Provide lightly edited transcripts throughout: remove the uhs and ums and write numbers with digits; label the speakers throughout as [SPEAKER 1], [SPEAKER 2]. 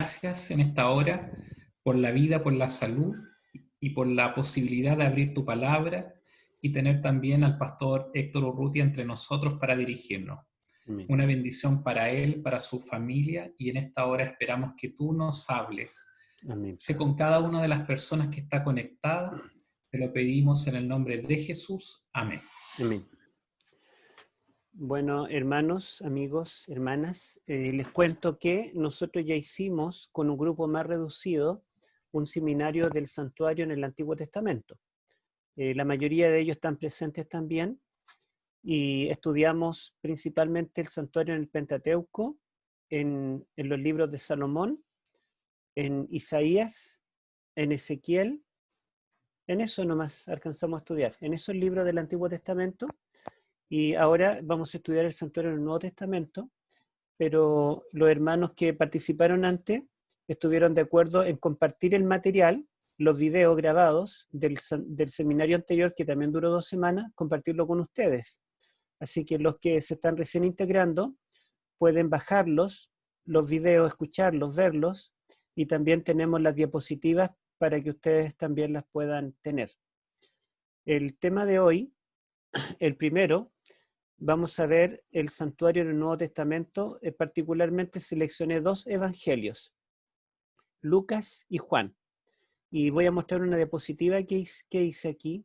[SPEAKER 1] gracias en esta hora por la vida, por la salud y por la posibilidad de abrir tu palabra y tener también al pastor Héctor Urrutia entre nosotros para dirigirnos.
[SPEAKER 2] Amén.
[SPEAKER 1] Una bendición para él, para su familia, y en esta hora esperamos que tú nos hables.
[SPEAKER 2] Amén.
[SPEAKER 1] Sé con cada una de las personas que está conectada. Te lo pedimos en el nombre de Jesús. Amén.
[SPEAKER 2] Amén. Bueno, hermanos, amigos, hermanas, les cuento que nosotros ya hicimos con un grupo más reducido un seminario del santuario en el Antiguo Testamento. La mayoría de ellos están presentes también y estudiamos principalmente el santuario en el Pentateuco, en los libros de Salomón, en Isaías, en Ezequiel. En eso nomás alcanzamos a estudiar, en esos libros del Antiguo Testamento. Y ahora vamos a estudiar el santuario en el Nuevo Testamento, pero los hermanos que participaron antes estuvieron de acuerdo en compartir el material, los videos grabados del seminario anterior, que también duró 2 semanas, compartirlo con ustedes. Así que los que se están recién integrando pueden bajarlos, los videos, escucharlos, verlos, y también tenemos las diapositivas para que ustedes también las puedan tener. El tema de hoy, el primero, vamos a ver el santuario en el Nuevo Testamento. Particularmente seleccioné 2 evangelios, Lucas y Juan. Y voy a mostrar una diapositiva que hice aquí.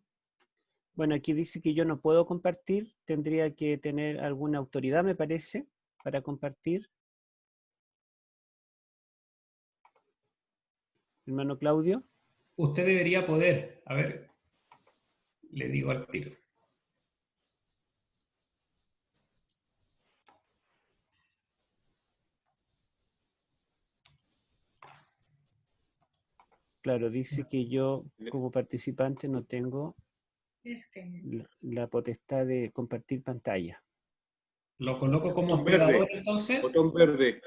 [SPEAKER 2] Bueno, aquí dice que yo no puedo compartir, tendría que tener alguna autoridad, me parece, para compartir. Hermano Claudio.
[SPEAKER 1] Usted debería poder, a ver, le digo al tiro.
[SPEAKER 2] Claro, dice que yo como participante no tengo la potestad de compartir pantalla.
[SPEAKER 1] ¿Lo coloco como
[SPEAKER 3] Botón
[SPEAKER 1] hospedador
[SPEAKER 3] verde.
[SPEAKER 1] entonces?
[SPEAKER 3] Botón verde.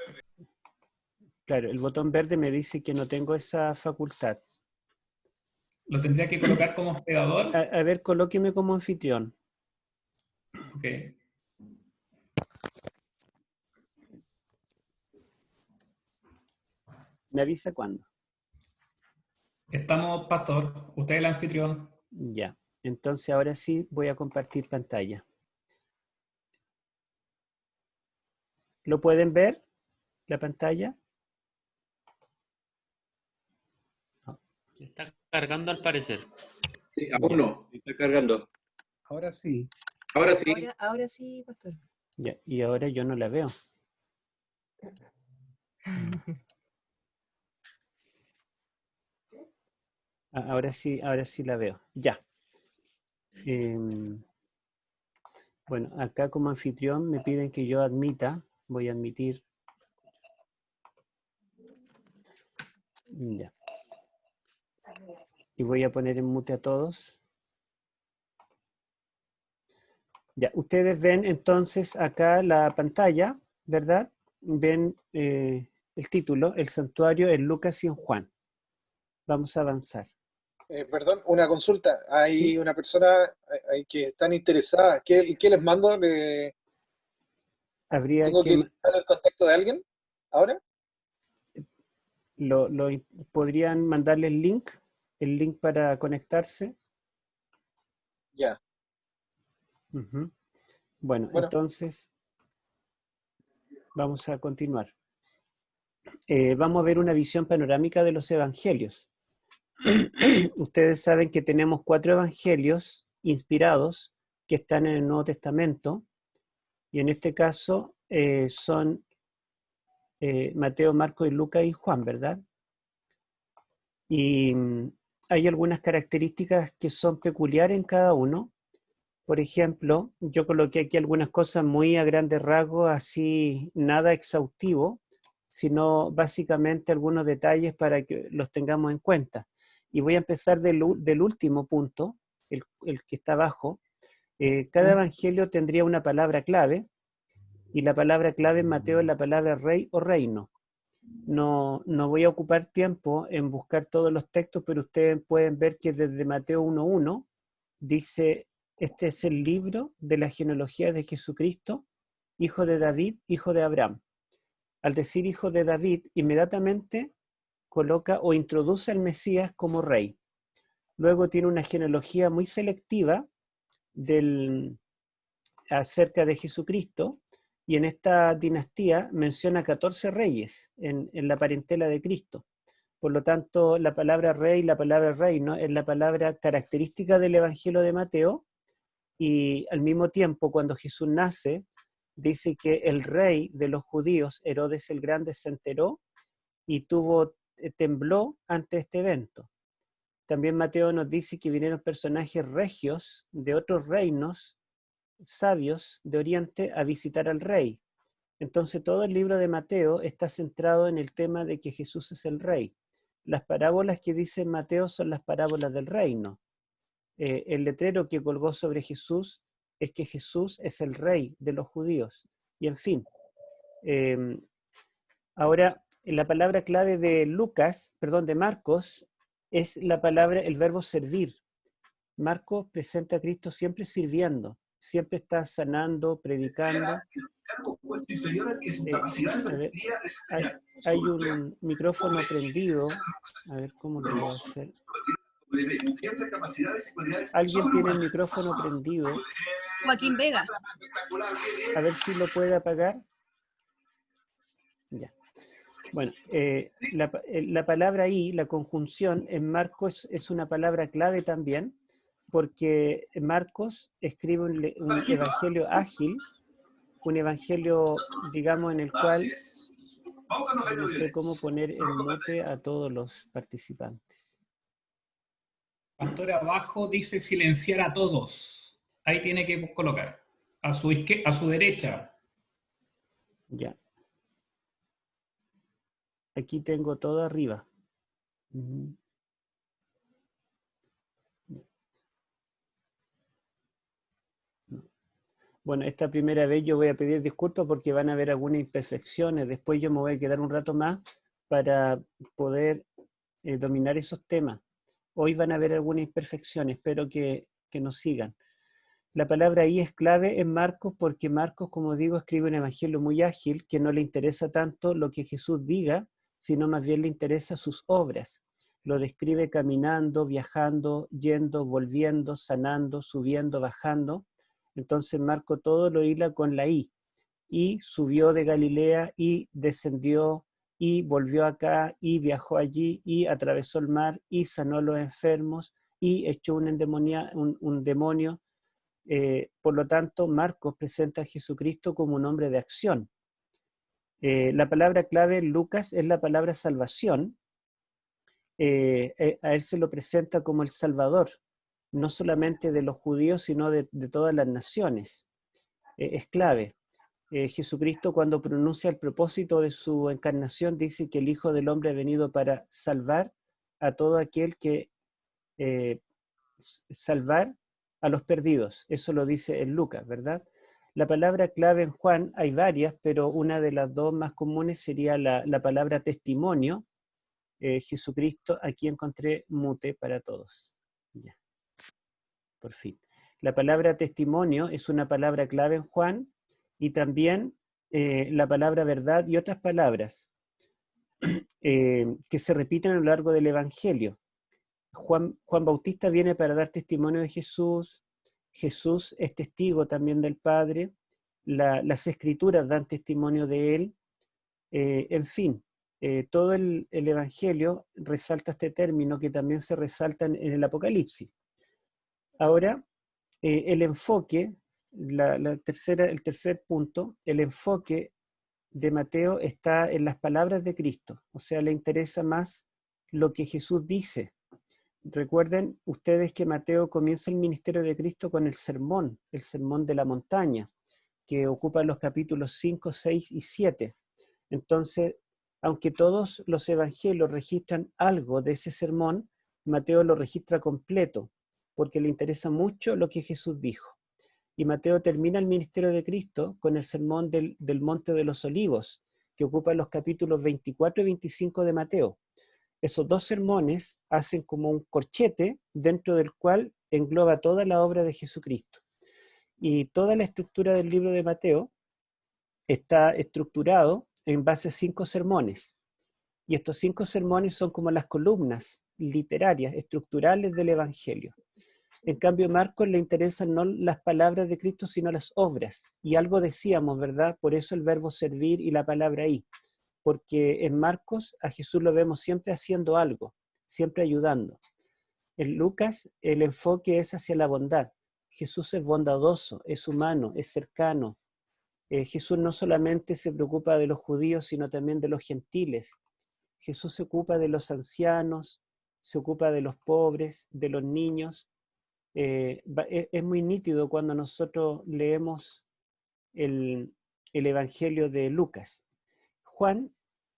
[SPEAKER 2] Claro, el botón verde me dice que no tengo esa facultad.
[SPEAKER 1] ¿Lo tendría que colocar como hospedador?
[SPEAKER 2] A ver, colóqueme como anfitrión.
[SPEAKER 1] Ok.
[SPEAKER 2] ¿Me avisa cuándo?
[SPEAKER 1] Estamos, pastor. Usted es el anfitrión.
[SPEAKER 2] Ya. Entonces ahora sí voy a compartir pantalla. ¿Lo pueden ver? ¿La pantalla?
[SPEAKER 4] Se está cargando al parecer.
[SPEAKER 3] Sí, aún no. Está cargando.
[SPEAKER 5] Ahora sí.
[SPEAKER 3] Ahora sí.
[SPEAKER 6] Ahora sí, pastor.
[SPEAKER 2] Ya. Y ahora yo no la veo. Ahora sí la veo. Ya. Bueno, acá como anfitrión me piden que yo admita. Voy a admitir. Ya. Y voy a poner en mute a todos. Ya, ustedes ven entonces acá la pantalla, ¿verdad? Ven el título, el santuario en Lucas y en Juan. Vamos a avanzar.
[SPEAKER 5] Perdón, una consulta. Hay
[SPEAKER 2] Sí.
[SPEAKER 5] una persona hay que están interesadas. ¿Qué les mando?
[SPEAKER 2] Habría
[SPEAKER 5] ¿Tengo que dar el contacto de alguien ahora?
[SPEAKER 2] ¿Podrían mandarle el link para conectarse?
[SPEAKER 5] Ya.
[SPEAKER 2] Uh-huh. Bueno, entonces vamos a continuar. Vamos a ver una visión panorámica de los evangelios. Ustedes saben que tenemos 4 evangelios inspirados que están en el Nuevo Testamento, y en este caso son Mateo, Marcos y Lucas y Juan, ¿verdad? Y hay algunas características que son peculiares en cada uno. Por ejemplo, yo coloqué aquí algunas cosas muy a grandes rasgos, así nada exhaustivo, sino básicamente algunos detalles para que los tengamos en cuenta. Y voy a empezar del último punto, el que está abajo. Cada evangelio tendría una palabra clave, y la palabra clave en Mateo es la palabra rey o reino. No voy a ocupar tiempo en buscar todos los textos, pero ustedes pueden ver que desde Mateo 1:1 dice: este es el libro de la genealogía de Jesucristo, hijo de David, hijo de Abraham. al decir hijo de David, inmediatamente coloca o introduce al Mesías como rey. Luego tiene una genealogía muy selectiva acerca de Jesucristo, y en esta dinastía menciona 14 reyes en la parentela de Cristo. Por lo tanto, la palabra rey, la palabra reino, es la palabra característica del Evangelio de Mateo, y al mismo tiempo, cuando Jesús nace, dice que el rey de los judíos, Herodes el Grande, se enteró y tembló ante este evento. También Mateo nos dice que vinieron personajes regios de otros reinos, sabios de Oriente, a visitar al rey. Entonces todo el libro de Mateo está centrado en el tema de que Jesús es el rey. Las parábolas que dice Mateo son las parábolas del reino. El letrero que colgó sobre Jesús es que Jesús es el rey de los judíos. Y en fin, ahora la palabra clave de Marcos, es la palabra, el verbo servir. Marcos presenta a Cristo siempre sirviendo, siempre está sanando, predicando. A ver, hay un micrófono prendido. A ver cómo lo voy a hacer. Alguien tiene el micrófono prendido.
[SPEAKER 6] Joaquín Vega.
[SPEAKER 2] A ver si lo puede apagar. Ya. Bueno, la palabra ahí, la conjunción en Marcos es una palabra clave también, porque Marcos escribe un evangelio ágil, un evangelio, digamos, en el cual no sé cómo poner en mute a todos los participantes.
[SPEAKER 1] Pastor, abajo dice silenciar a todos. Ahí tiene que colocar. A su derecha.
[SPEAKER 2] Ya. Aquí tengo todo arriba. Bueno, esta primera vez yo voy a pedir disculpas porque van a haber algunas imperfecciones. Después yo me voy a quedar un rato más para poder dominar esos temas. Hoy van a haber algunas imperfecciones, espero que nos sigan. La palabra ahí es clave en Marcos porque Marcos, como digo, escribe un evangelio muy ágil que no le interesa tanto lo que Jesús diga, sino más bien le interesa sus obras. Lo describe caminando, viajando, yendo, volviendo, sanando, subiendo, bajando. Entonces Marco todo lo hila con la I. Y subió de Galilea y descendió y volvió acá y viajó allí y atravesó el mar y sanó a los enfermos y echó un demonio. Por lo tanto, Marcos presenta a Jesucristo como un hombre de acción. La palabra clave en Lucas es la palabra salvación. A él se lo presenta como el Salvador, no solamente de los judíos, sino de todas las naciones. Es clave. Jesucristo, cuando pronuncia el propósito de su encarnación, dice que el Hijo del Hombre ha venido para salvar a todo aquel que salvar a los perdidos. Eso lo dice en Lucas, ¿verdad? La palabra clave en Juan, hay varias, pero una de las dos más comunes sería la palabra testimonio. Jesucristo, aquí encontré mute para todos. Ya. Por fin. La palabra testimonio es una palabra clave en Juan, y también la palabra verdad y otras palabras que se repiten a lo largo del Evangelio. Juan Bautista viene para dar testimonio de Jesús. Jesús es testigo también del Padre. Las Escrituras dan testimonio de él. En fin, todo el Evangelio resalta este término que también se resalta en el Apocalipsis. Ahora, el enfoque, el tercer punto, el enfoque de Mateo está en las palabras de Cristo. O sea, le interesa más lo que Jesús dice. Recuerden ustedes que Mateo comienza el ministerio de Cristo con el sermón de la montaña, que ocupa los capítulos 5, 6 y 7. Entonces, aunque todos los evangelios registran algo de ese sermón, Mateo lo registra completo, porque le interesa mucho lo que Jesús dijo. Y Mateo termina el ministerio de Cristo con el sermón del Monte de los Olivos, que ocupa los capítulos 24 y 25 de Mateo. Esos dos sermones hacen como un corchete dentro del cual engloba toda la obra de Jesucristo. Y toda la estructura del libro de Mateo está estructurado en base a 5 sermones. Y estos 5 sermones son como las columnas literarias, estructurales del Evangelio. En cambio, a Marcos le interesan no las palabras de Cristo, sino las obras. Y algo decíamos, ¿verdad? Por eso el verbo servir y la palabra ahí. Porque en Marcos a Jesús lo vemos siempre haciendo algo, siempre ayudando. En Lucas el enfoque es hacia la bondad. Jesús es bondadoso, es humano, es cercano. Jesús no solamente se preocupa de los judíos, sino también de los gentiles. Jesús se ocupa de los ancianos, se ocupa de los pobres, de los niños. Es muy nítido cuando nosotros leemos el Evangelio de Lucas.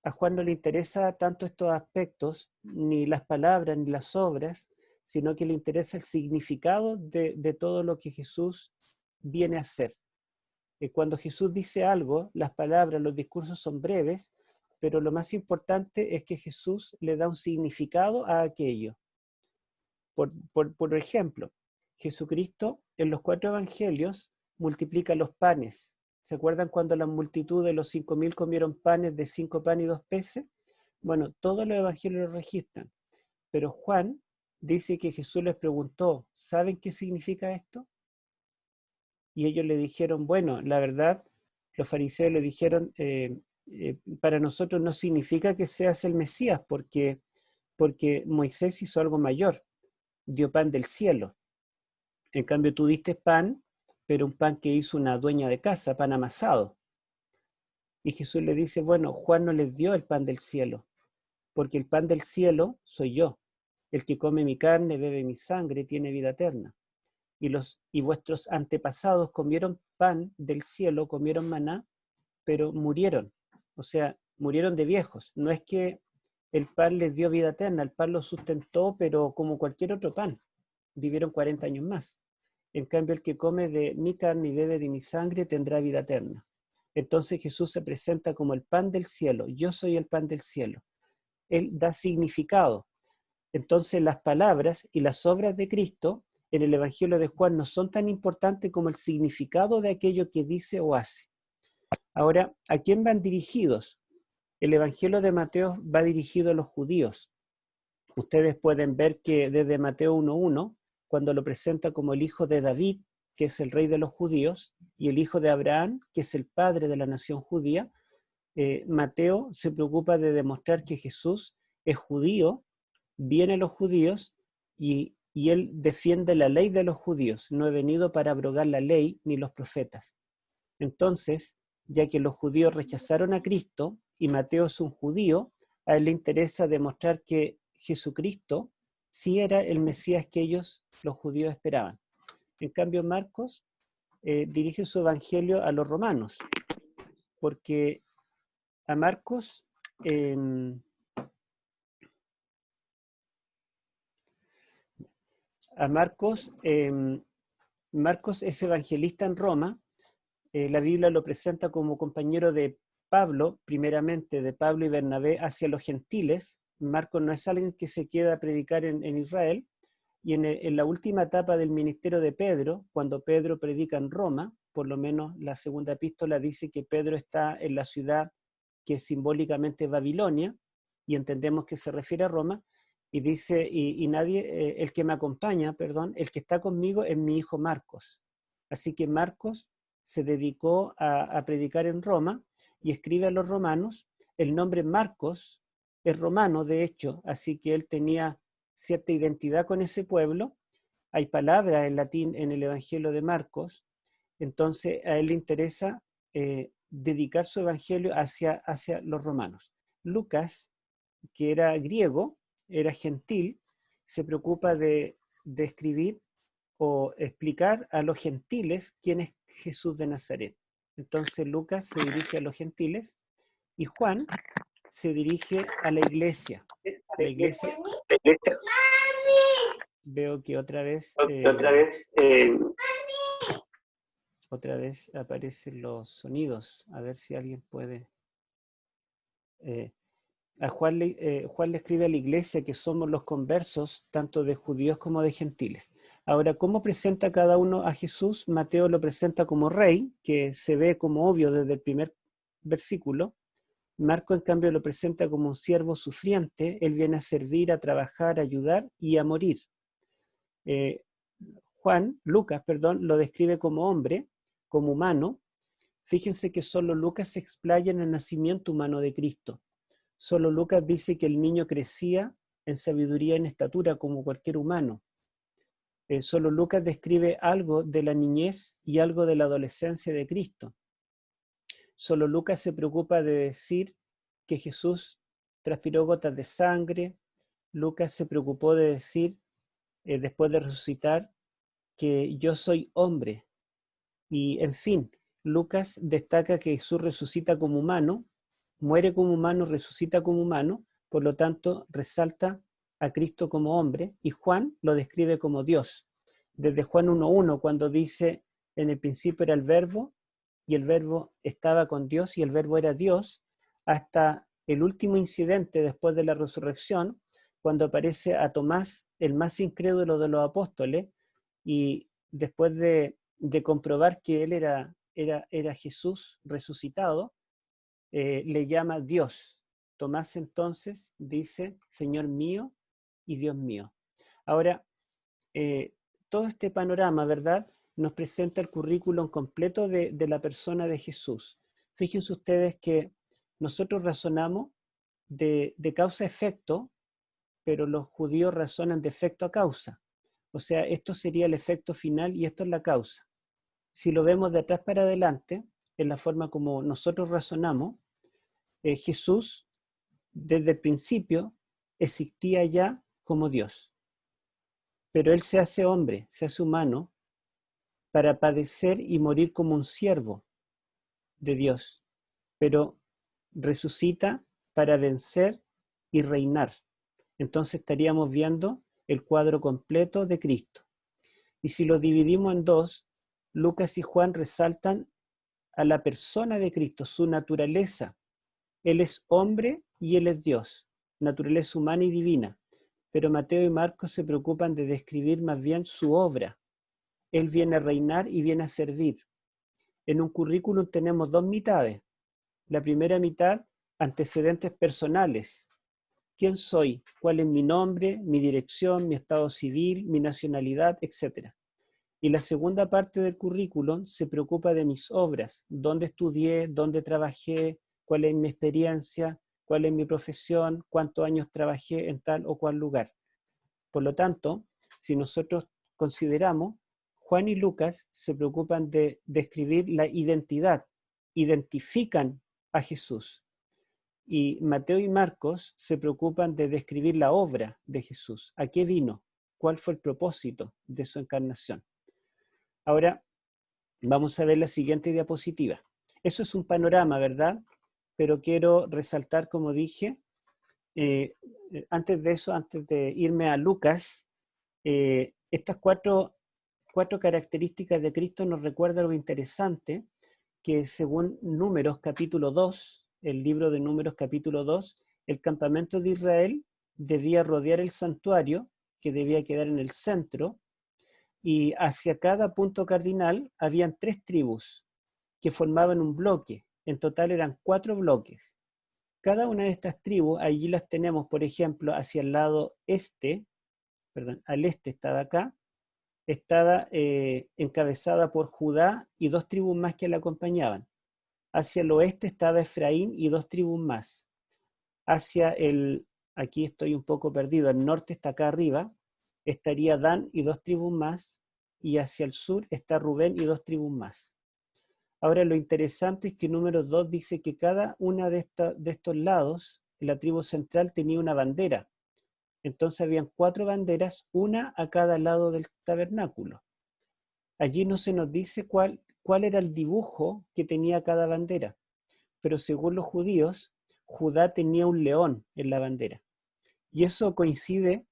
[SPEAKER 2] A Juan no le interesa tanto estos aspectos, ni las palabras, ni las obras, sino que le interesa el significado de todo lo que Jesús viene a hacer. Cuando Jesús dice algo, las palabras, los discursos son breves, pero lo más importante es que Jesús le da un significado a aquello. Por ejemplo, Jesucristo en los 4 evangelios multiplica los panes. ¿Se acuerdan cuando la multitud de los 5.000 comieron panes de 5 panes y 2 peces? Bueno, todos los evangelios lo registran. Pero Juan dice que Jesús les preguntó, ¿saben qué significa esto? Y ellos le dijeron, bueno, la verdad, los fariseos le dijeron, para nosotros no significa que seas el Mesías, porque Moisés hizo algo mayor, dio pan del cielo. En cambio tú diste pan, pero un pan que hizo una dueña de casa, pan amasado. Y Jesús le dice, bueno, Juan no les dio el pan del cielo, porque el pan del cielo soy yo. El que come mi carne, bebe mi sangre, tiene vida eterna. Y vuestros antepasados comieron pan del cielo, comieron maná, pero murieron. O sea, murieron de viejos. No es que el pan les dio vida eterna, el pan los sustentó, pero como cualquier otro pan. Vivieron 40 años más. En cambio, el que come de mi carne y bebe de mi sangre tendrá vida eterna. Entonces Jesús se presenta como el pan del cielo. Yo soy el pan del cielo. Él da significado. Entonces las palabras y las obras de Cristo en el Evangelio de Juan no son tan importantes como el significado de aquello que dice o hace. Ahora, ¿a quién van dirigidos? El Evangelio de Mateo va dirigido a los judíos. Ustedes pueden ver que desde Mateo 1:1, cuando lo presenta como el hijo de David, que es el rey de los judíos, y el hijo de Abraham, que es el padre de la nación judía, Mateo se preocupa de demostrar que Jesús es judío, viene a los judíos y él defiende la ley de los judíos. No he venido para abrogar la ley ni los profetas. Entonces, ya que los judíos rechazaron a Cristo y Mateo es un judío, a él le interesa demostrar que Jesucristo sí era el Mesías que ellos, los judíos, esperaban. En cambio, Marcos dirige su evangelio a los romanos, porque a Marcos Marcos es evangelista en Roma. La Biblia lo presenta como compañero de Pablo, primeramente de Pablo y Bernabé hacia los gentiles. Marcos no es alguien que se queda a predicar en Israel. Y en la última etapa del ministerio de Pedro, cuando Pedro predica en Roma, por lo menos la segunda epístola dice que Pedro está en la ciudad que simbólicamente es Babilonia, y entendemos que se refiere a Roma, y dice, el que me acompaña, el que está conmigo es mi hijo Marcos. Así que Marcos se dedicó a predicar en Roma y escribe a los romanos. El nombre Marcos es romano, de hecho, así que él tenía cierta identidad con ese pueblo. Hay palabras en latín en el Evangelio de Marcos, entonces a él le interesa dedicar su evangelio hacia los romanos. Lucas, que era griego, era gentil, se preocupa de escribir o explicar a los gentiles quién es Jesús de Nazaret. Entonces Lucas se dirige a los gentiles y Juan se dirige a la iglesia. La iglesia. Veo que otra vez aparecen los sonidos. A ver si alguien puede. A Juan le escribe a la iglesia que somos los conversos, tanto de judíos como de gentiles. Ahora, ¿cómo presenta cada uno a Jesús? Mateo lo presenta como rey, que se ve como obvio desde el primer versículo. Marco, en cambio, lo presenta como un siervo sufriente. Él viene a servir, a trabajar, a ayudar y a morir. Lucas, lo describe como hombre, como humano. Fíjense que solo Lucas se explaya en el nacimiento humano de Cristo. Solo Lucas dice que el niño crecía en sabiduría y en estatura como cualquier humano. Solo Lucas describe algo de la niñez y algo de la adolescencia de Cristo. Solo Lucas se preocupa de decir que Jesús transpiró gotas de sangre. Lucas se preocupó de decir, después de resucitar, que yo soy hombre. Y, en fin, Lucas destaca que Jesús resucita como humano, muere como humano, resucita como humano, por lo tanto, resalta a Cristo como hombre, y Juan lo describe como Dios. Desde Juan 1:1, cuando dice, en el principio era el Verbo, y el Verbo estaba con Dios, y el Verbo era Dios, hasta el último incidente después de la resurrección, cuando aparece a Tomás, el más incrédulo de los apóstoles, y después de comprobar que él era Jesús resucitado, le llama Dios. Tomás entonces dice, Señor mío y Dios mío. Ahora, todo este panorama, ¿verdad?, nos presenta el currículum completo de la persona de Jesús. Fíjense ustedes que nosotros razonamos de causa a efecto, pero los judíos razonan de efecto a causa. O sea, esto sería el efecto final y esto es la causa. Si lo vemos de atrás para adelante, en la forma como nosotros razonamos, Jesús, desde el principio, existía ya como Dios. Pero Él se hace hombre, se hace humano, para padecer y morir como un siervo de Dios. Pero resucita para vencer y reinar. Entonces estaríamos viendo el cuadro completo de Cristo. Y si lo dividimos en dos, Lucas y Juan resaltan a la persona de Cristo, su naturaleza. Él es hombre y Él es Dios, naturaleza humana y divina. Pero Mateo y Marcos se preocupan de describir más bien su obra. Él viene a reinar y viene a servir. En un currículum tenemos dos mitades. La primera mitad, antecedentes personales. ¿Quién soy? ¿Cuál es mi nombre, mi dirección, mi estado civil, mi nacionalidad, etcétera? Y la segunda parte del currículum se preocupa de mis obras, dónde estudié, dónde trabajé, cuál es mi experiencia, cuál es mi profesión, cuántos años trabajé en tal o cual lugar. Por lo tanto, si nosotros consideramos, Juan y Lucas se preocupan de describir la identidad, identifican a Jesús. Y Mateo y Marcos se preocupan de describir la obra de Jesús. ¿A qué vino? ¿Cuál fue el propósito de su encarnación? Ahora vamos a ver la siguiente diapositiva. Eso es un panorama, ¿verdad? Pero quiero resaltar, como dije, antes de eso, antes de irme a Lucas, estas cuatro características de Cristo nos recuerdan lo interesante que según Números capítulo 2, el libro de Números capítulo 2, el campamento de Israel debía rodear el santuario, que debía quedar en el centro, y hacia cada punto cardinal habían 3 tribus que formaban un bloque. En total eran 4 bloques. Cada una de estas tribus, allí las tenemos, por ejemplo, hacia el lado al este estaba acá, estaba encabezada por Judá y 2 tribus más que la acompañaban. Hacia el oeste estaba Efraín y 2 tribus más. Aquí estoy un poco perdido, el norte está acá arriba, estaría Dan y 2 tribus más, y hacia el sur está Rubén y 2 tribus más. Ahora lo interesante es que Números 2 dice que cada una de estos lados, la tribu central tenía una bandera. Entonces habían 4 banderas, una a cada lado del tabernáculo. Allí no se nos dice cuál era el dibujo que tenía cada bandera, pero según los judíos, Judá tenía un león en la bandera. Y eso coincide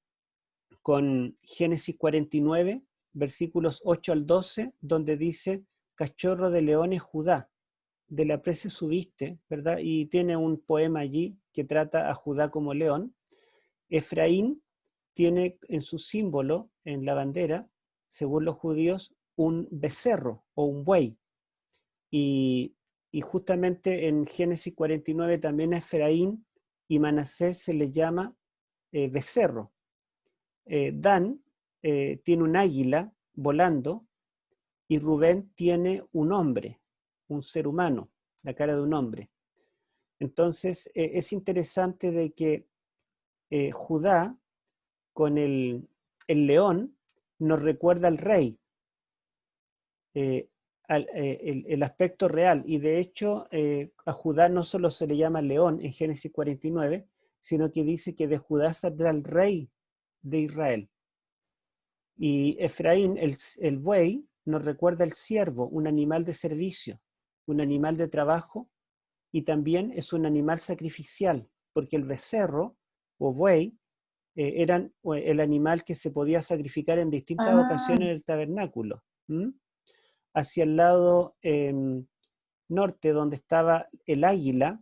[SPEAKER 2] con Génesis 49, versículos 8 al 12, donde dice, cachorro de leones Judá, de la presa subiste, ¿verdad? Y tiene un poema allí que trata a Judá como león. Efraín tiene en su símbolo, en la bandera, según los judíos, un becerro o un buey. Y y justamente en Génesis 49 también a Efraín y Manasés se les llama becerro. Dan tiene un águila volando y Rubén tiene un hombre, un ser humano, la cara de un hombre. Entonces es interesante de que Judá con el león nos recuerda al rey, el aspecto real, y de hecho a Judá no solo se le llama león en Génesis 49, sino que dice que de Judá saldrá el rey de Israel. Y Efraín, el buey, nos recuerda el siervo, un animal de servicio, un animal de trabajo, y también es un animal sacrificial, porque el becerro o buey eran el animal que se podía sacrificar en distintas ocasiones en el tabernáculo. Hacia el lado norte, donde estaba el águila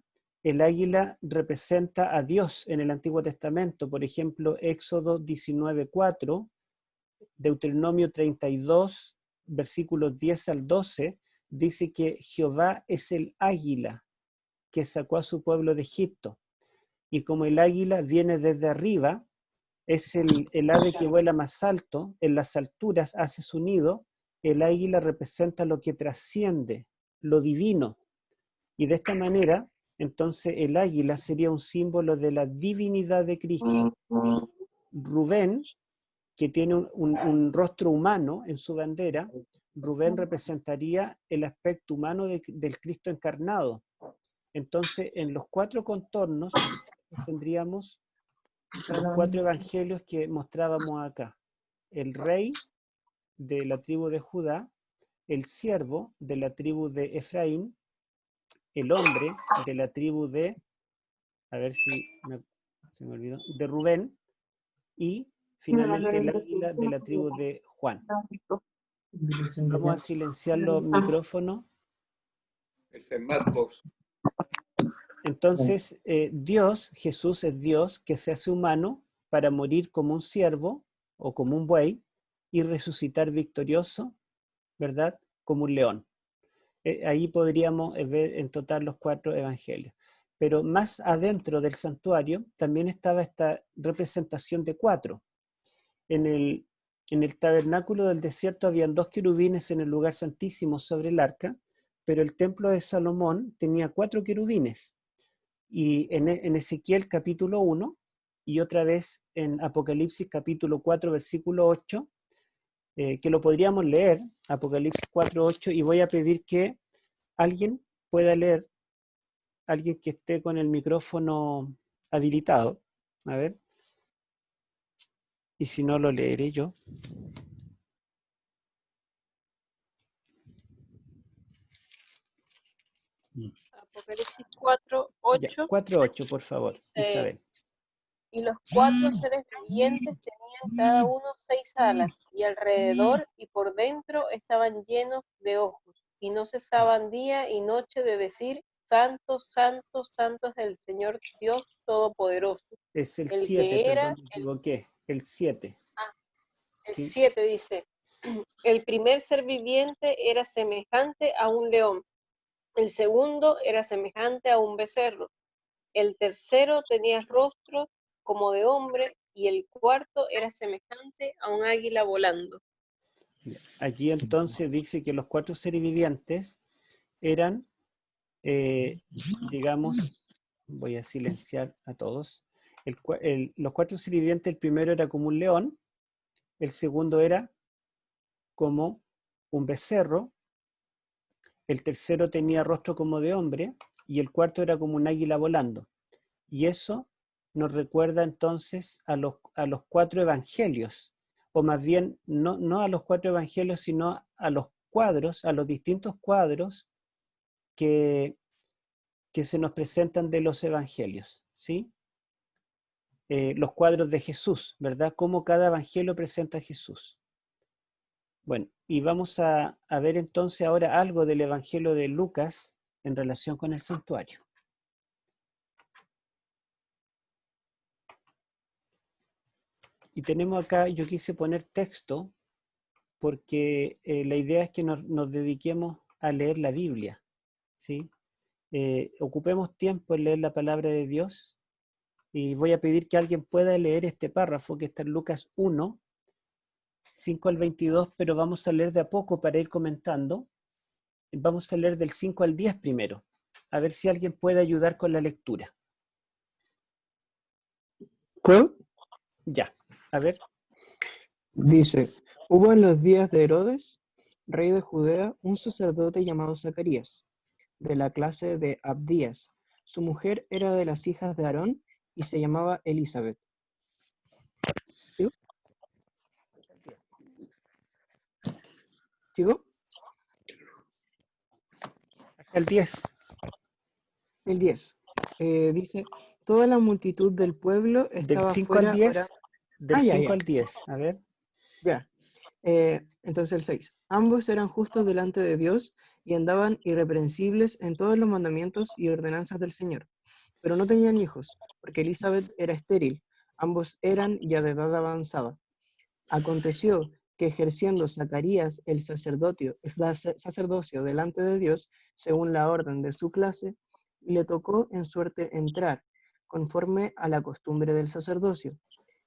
[SPEAKER 2] representa a Dios en el Antiguo Testamento. Por ejemplo, Éxodo 19:4, Deuteronomio 32, versículos 10 al 12, dice que Jehová es el águila que sacó a su pueblo de Egipto. Y como el águila viene desde arriba, es el ave que vuela más alto, en las alturas hace su nido, el águila representa lo que trasciende, lo divino. Y de esta manera, entonces el águila sería un símbolo de la divinidad de Cristo. Rubén, que tiene un rostro humano en su bandera, Rubén representaría el aspecto humano del Cristo encarnado. Entonces, en los 4 contornos tendríamos los 4 evangelios que mostrábamos acá. El rey de la tribu de Judá, el siervo de la tribu de Efraín, el hombre de la tribu de, a ver si se me olvidó, de Rubén, y finalmente el águila de la tribu de Juan. Vamos a silenciar los micrófonos.
[SPEAKER 3] Ese es Marcos.
[SPEAKER 2] Entonces, Dios, Jesús es Dios que se hace humano para morir como un siervo o como un buey y resucitar victorioso, ¿verdad? Como un león. Ahí podríamos ver en total los 4 evangelios. Pero más adentro del santuario también estaba esta representación de 4. En el tabernáculo del desierto habían 2 querubines en el lugar santísimo sobre el arca, pero el templo de Salomón tenía 4 querubines. Y en Ezequiel capítulo 1 y otra vez en Apocalipsis capítulo 4 versículo 8, que lo podríamos leer, Apocalipsis 4:8, y voy a pedir que alguien pueda leer, alguien que esté con el micrófono habilitado, a ver, y si no lo leeré yo.
[SPEAKER 6] Apocalipsis 4:8
[SPEAKER 2] 4:8, por favor,
[SPEAKER 6] dice,
[SPEAKER 2] Isabel.
[SPEAKER 6] y los 4 seres vivientes tenían cada uno 6 alas, y alrededor y por dentro estaban llenos de ojos, y no cesaban día y noche de decir, Santo, Santo, Santo es el Señor Dios Todopoderoso.
[SPEAKER 2] Es el
[SPEAKER 6] El
[SPEAKER 2] 7,
[SPEAKER 6] que era,
[SPEAKER 2] perdón, me equivoqué, el 7.
[SPEAKER 6] el
[SPEAKER 2] Sí.
[SPEAKER 6] 7 dice, el primer ser viviente era semejante a un león, el segundo era semejante a un becerro, el tercero tenía rostro como de hombre, y el cuarto era semejante a un águila volando.
[SPEAKER 2] Allí entonces dice que los 4 seres vivientes eran, digamos, voy a silenciar a todos, los 4 seres vivientes, el primero era como un león, el segundo era como un becerro, el tercero tenía rostro como de hombre y el cuarto era como un águila volando. Y eso nos recuerda entonces a los 4 evangelios, o más bien no a los 4 evangelios, sino a los cuadros, a los distintos cuadros que se nos presentan de los evangelios, ¿sí? Los cuadros de Jesús, ¿verdad? Cómo cada evangelio presenta a Jesús. Bueno, y vamos a ver entonces ahora algo del evangelio de Lucas en relación con el santuario. Y tenemos acá, yo quise poner texto porque la idea es que nos dediquemos a leer la Biblia, ¿sí? ocupemos tiempo en leer la palabra de Dios y voy a pedir que alguien pueda leer este párrafo que está en Lucas 1, 5 al 22, pero vamos a leer de a poco para ir comentando. Vamos a leer del 5 al 10 primero, a ver si alguien puede ayudar con la lectura.
[SPEAKER 7] ¿Puedo?
[SPEAKER 2] Ya, a ver.
[SPEAKER 7] Dice, hubo en los días de Herodes, rey de Judea, un sacerdote llamado Zacarías, de la clase de Abdías. Su mujer era de las hijas de Aarón y se llamaba Elizabeth. ¿Sigo? ¿Sigo?
[SPEAKER 2] Hasta el 10.
[SPEAKER 7] El 10. Dice, toda la multitud del pueblo
[SPEAKER 2] Del
[SPEAKER 7] estaba
[SPEAKER 2] 5 al
[SPEAKER 7] fuera
[SPEAKER 2] 10.
[SPEAKER 7] orando.
[SPEAKER 2] Del
[SPEAKER 7] Ya,
[SPEAKER 2] 5
[SPEAKER 7] ya.
[SPEAKER 2] al 10. A ver.
[SPEAKER 7] Ya. Entonces el 6. Ambos eran justos delante de Dios y andaban irreprensibles en todos los mandamientos y ordenanzas del Señor. Pero no tenían hijos, porque Elizabeth era estéril. Ambos eran ya de edad avanzada. Aconteció que ejerciendo Zacarías el sacerdocio delante de Dios, según la orden de su clase, le tocó en suerte entrar, conforme a la costumbre del sacerdocio,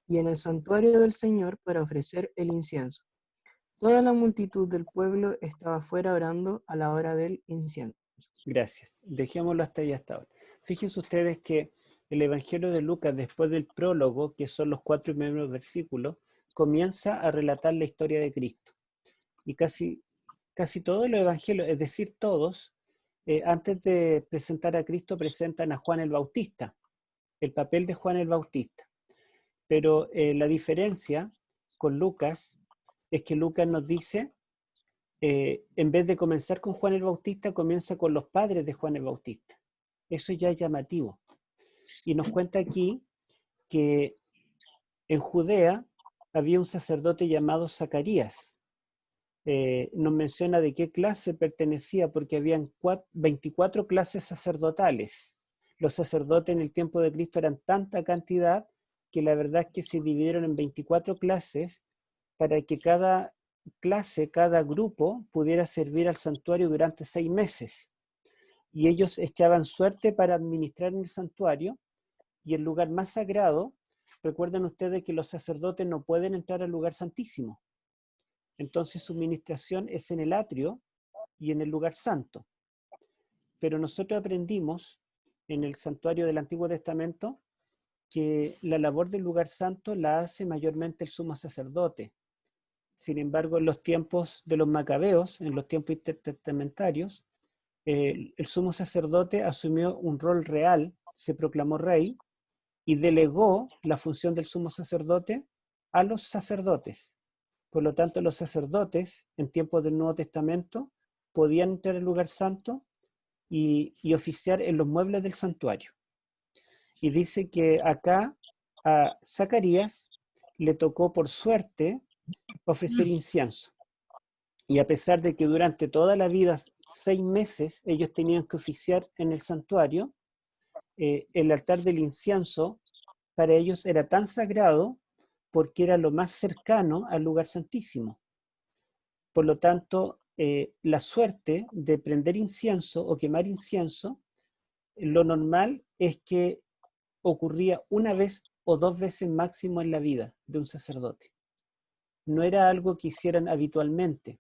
[SPEAKER 7] y en el santuario del Señor para ofrecer el incienso. Toda la multitud del pueblo estaba fuera orando a la hora del incienso.
[SPEAKER 2] Gracias. Dejémoslo hasta ahí hasta ahora. Fíjense ustedes que el Evangelio de Lucas, después del prólogo, que son los 4 primeros versículos, comienza a relatar la historia de Cristo. Y casi todos los evangelios, es decir, todos, antes de presentar a Cristo, presentan a Juan el Bautista, el papel de Juan el Bautista. Pero la diferencia con Lucas es que Lucas nos dice, en vez de comenzar con Juan el Bautista, comienza con los padres de Juan el Bautista. Eso ya es llamativo. Y nos cuenta aquí que en Judea había un sacerdote llamado Zacarías. Nos menciona de qué clase pertenecía, porque habían 24 clases sacerdotales. Los sacerdotes en el tiempo de Cristo eran tanta cantidad que la verdad es que se dividieron en 24 clases para que cada clase, cada grupo pudiera servir al santuario durante 6 meses. Y ellos echaban suerte para administrar en el santuario, y el lugar más sagrado, recuerden ustedes que los sacerdotes no pueden entrar al lugar santísimo. Entonces su ministración es en el atrio y en el lugar santo. Pero nosotros aprendimos en el santuario del Antiguo Testamento que la labor del lugar santo la hace mayormente el sumo sacerdote. Sin embargo, en los tiempos de los macabeos, en los tiempos intertestamentarios, el sumo sacerdote asumió un rol real, se proclamó rey y delegó la función del sumo sacerdote a los sacerdotes. Por lo tanto, los sacerdotes en tiempos del Nuevo Testamento podían entrar al lugar santo y oficiar en los muebles del santuario. Y dice que acá a Zacarías le tocó por suerte ofrecer incienso. Y a pesar de que durante toda la vida, 6 meses, ellos tenían que oficiar en el santuario, el altar del incienso para ellos era tan sagrado porque era lo más cercano al lugar santísimo. Por lo tanto, la suerte de prender incienso o quemar incienso, lo normal es que ocurría una vez o 2 veces máximo en la vida de un sacerdote. No era algo que hicieran habitualmente.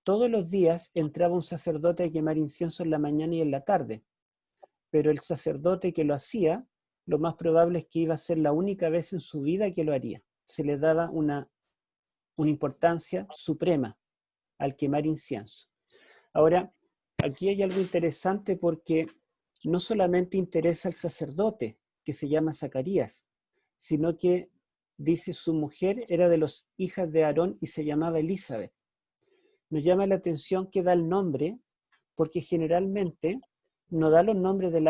[SPEAKER 2] Todos los días entraba un sacerdote a quemar incienso en la mañana y en la tarde, pero el sacerdote que lo hacía, lo más probable es que iba a ser la única vez en su vida que lo haría. Se le daba una importancia suprema al quemar incienso. Ahora, aquí hay algo interesante porque no solamente interesa al sacerdote, que se llama Zacarías, sino que dice su mujer era de las hijas de Aarón y se llamaba Elizabeth. Nos llama la atención que da el nombre, porque generalmente no da los nombres de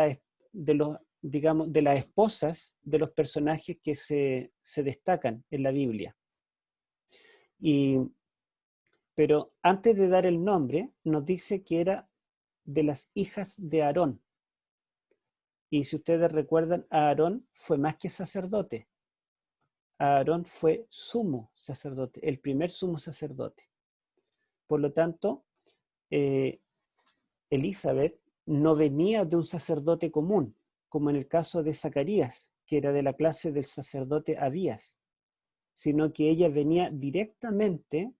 [SPEAKER 2] las esposas de los personajes que se destacan en la Biblia. Pero antes de dar el nombre, nos dice que era de las hijas de Aarón. Y si ustedes recuerdan, Aarón fue más que sacerdote. Aarón fue sumo sacerdote, el primer sumo sacerdote. Por lo tanto, Elizabeth no venía de un sacerdote común, como en el caso de Zacarías, que era de la clase del sacerdote Abías, sino que ella venía directamente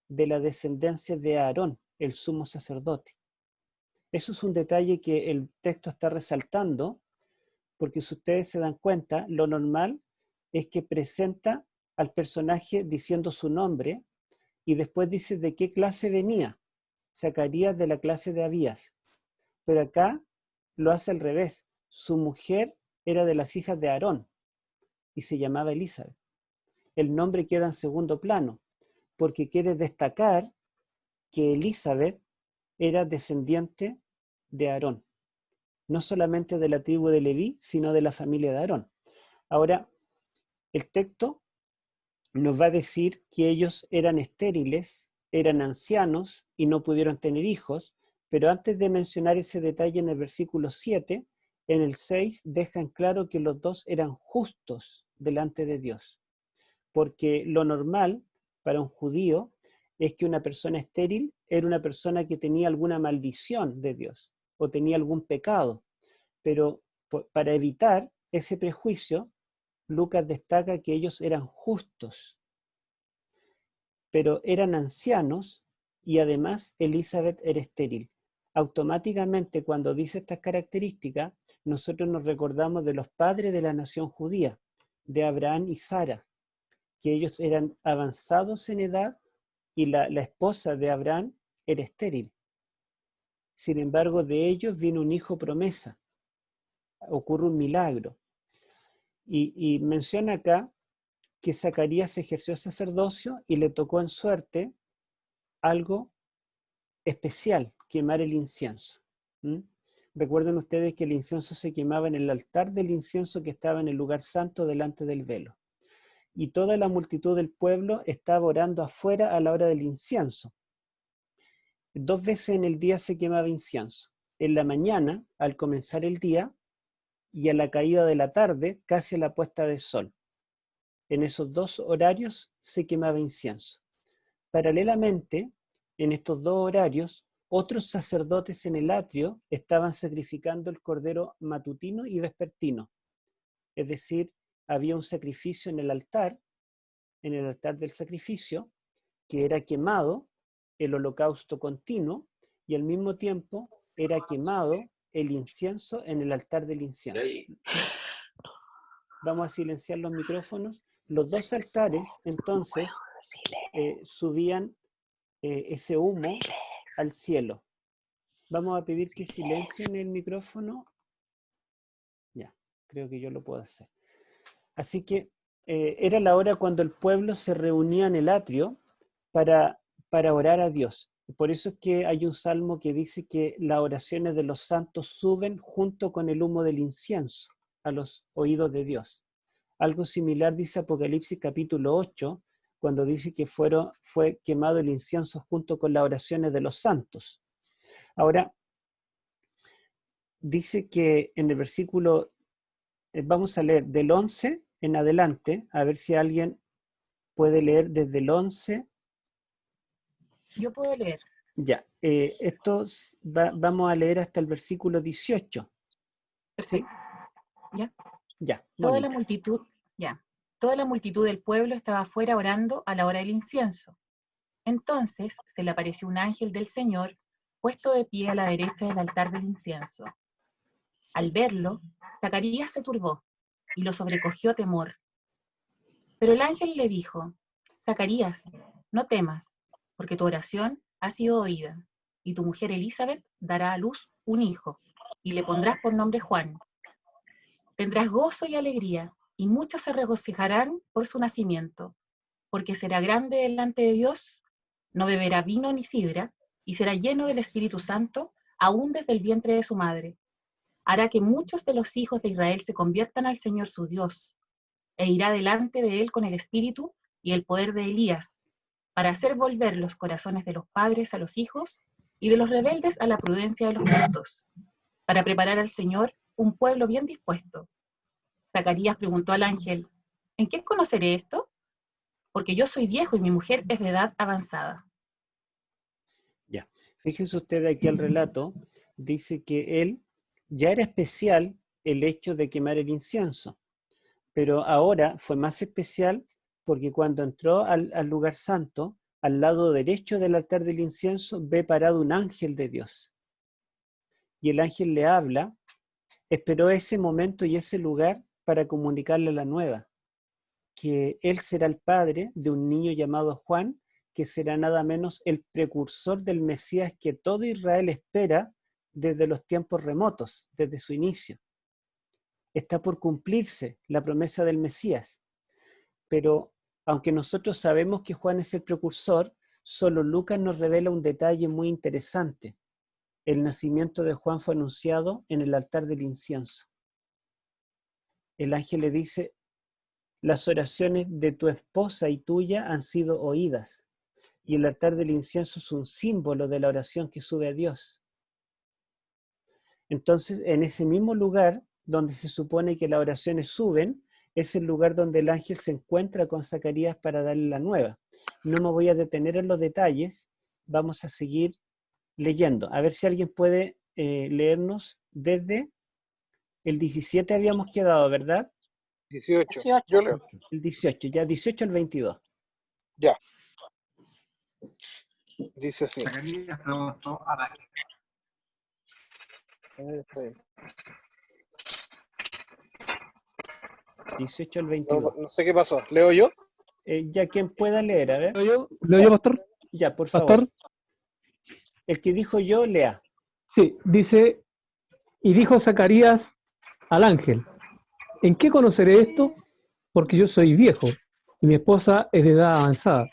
[SPEAKER 2] de la descendencia de Aarón, el sumo sacerdote. Eso es un detalle que el texto está resaltando, porque si ustedes se dan cuenta, lo normal es que presenta al personaje diciendo su nombre y después dice de qué clase venía. Zacarías de la clase de Abías. Pero acá lo hace al revés. Su mujer era de las hijas de Aarón y se llamaba Elizabeth. El nombre queda en segundo plano, porque quiere destacar que Elizabeth era descendiente de Aarón, no solamente de la tribu de Leví, sino de la familia de Aarón. Ahora, el texto nos va a decir que ellos eran estériles, eran ancianos y no pudieron tener hijos, pero antes de mencionar ese detalle en el versículo 7, en el 6 dejan claro que los dos eran justos delante de Dios, porque lo normal para un judío es que una persona estéril era una persona que tenía alguna maldición de Dios o tenía algún pecado, pero para evitar ese prejuicio, Lucas destaca que ellos eran justos, pero eran ancianos y además Elizabeth era estéril. Automáticamente cuando dice estas características, nosotros nos recordamos de los padres de la nación judía, de Abraham y Sara, que ellos eran avanzados en edad y la esposa de Abraham era estéril. Sin embargo, de ellos vino un hijo promesa. Ocurre un milagro. Y menciona acá que Zacarías ejerció sacerdocio y le tocó en suerte algo especial, quemar el incienso. Recuerden ustedes que el incienso se quemaba en el altar del incienso que estaba en el lugar santo delante del velo. Y toda la multitud del pueblo estaba orando afuera a la hora del incienso. 2 veces en el día se quemaba incienso. En la mañana, al comenzar el día, y a la caída de la tarde, casi a la puesta del sol. En esos 2 horarios se quemaba incienso. Paralelamente, en estos 2 horarios, otros sacerdotes en el atrio estaban sacrificando el cordero matutino y vespertino. Es decir, había un sacrificio en el altar del sacrificio, que era quemado el holocausto continuo y al mismo tiempo era quemado el incienso en el altar del incienso. Vamos a silenciar los micrófonos. Los 2 altares, entonces, subían ese humo al cielo. Vamos a pedir que silencien el micrófono. Ya, creo que yo lo puedo hacer. Así que era la hora cuando el pueblo se reunía en el atrio para orar a Dios. Por eso es que hay un salmo que dice que las oraciones de los santos suben junto con el humo del incienso a los oídos de Dios. Algo similar dice Apocalipsis capítulo 8, cuando dice que fue quemado el incienso junto con las oraciones de los santos. Ahora, dice que en el versículo, vamos a leer del 11 en adelante, a ver si alguien puede leer desde el 11.
[SPEAKER 8] Yo puedo leer.
[SPEAKER 2] Ya, vamos a leer hasta el versículo 18.
[SPEAKER 8] Perfecto.
[SPEAKER 2] ¿Sí?
[SPEAKER 8] ¿Ya?
[SPEAKER 2] Ya,
[SPEAKER 8] Toda
[SPEAKER 2] Mónica.
[SPEAKER 8] Toda la multitud del pueblo estaba afuera orando a la hora del incienso. Entonces se le apareció un ángel del Señor puesto de pie a la derecha del altar del incienso. Al verlo, Zacarías se turbó y lo sobrecogió temor. Pero el ángel le dijo: Zacarías, no temas, porque tu oración ha sido oída, y tu mujer Elizabeth dará a luz un hijo, y le pondrás por nombre Juan. Tendrás gozo y alegría, y muchos se regocijarán por su nacimiento, porque será grande delante de Dios, no beberá vino ni sidra, y será lleno del Espíritu Santo, aún desde el vientre de su madre. Hará que muchos de los hijos de Israel se conviertan al Señor su Dios, e irá delante de él con el espíritu y el poder de Elías, para hacer volver los corazones de los padres a los hijos, y de los rebeldes a la prudencia de los justos, para preparar al Señor un pueblo bien dispuesto. Zacarías preguntó al ángel: ¿en qué conoceré esto? Porque yo soy viejo y mi mujer es de edad avanzada.
[SPEAKER 2] Ya, fíjense ustedes aquí el relato dice que él ya era especial el hecho de quemar el incienso, pero ahora fue más especial porque cuando entró al lugar santo, al lado derecho del altar del incienso, ve parado un ángel de Dios. Y el ángel le habla, esperó ese momento y ese lugar para comunicarle la nueva, que él será el padre de un niño llamado Juan, que será nada menos el precursor del Mesías que todo Israel espera desde los tiempos remotos, desde su inicio. Está por cumplirse la promesa del Mesías, pero aunque nosotros sabemos que Juan es el precursor, solo Lucas nos revela un detalle muy interesante. El nacimiento de Juan fue anunciado en el altar del incienso. El ángel le dice: las oraciones de tu esposa y tuya han sido oídas, y el altar del incienso es un símbolo de la oración que sube a Dios. Entonces, en ese mismo lugar donde se supone que las oraciones suben, es el lugar donde el ángel se encuentra con Zacarías para darle la nueva. No me voy a detener en los detalles, vamos a seguir leyendo. A ver si alguien puede leernos desde el 17 habíamos quedado, ¿verdad?
[SPEAKER 5] 18. Yo leo.
[SPEAKER 2] El 18, ya 18 al 22.
[SPEAKER 5] Ya. Dice así.
[SPEAKER 9] Zacarías preguntó a la
[SPEAKER 2] 18 al 22.
[SPEAKER 5] No sé qué pasó. ¿Leo yo?
[SPEAKER 2] Ya quien pueda leer, a ver.
[SPEAKER 10] ¿Leo yo, pastor?
[SPEAKER 2] Ya, por favor.
[SPEAKER 10] ¿Pastor?
[SPEAKER 2] El que dijo yo, lea.
[SPEAKER 10] Sí, dice, y dijo Zacarías al ángel, ¿en qué conoceré esto? Porque yo soy viejo y mi esposa es de edad avanzada.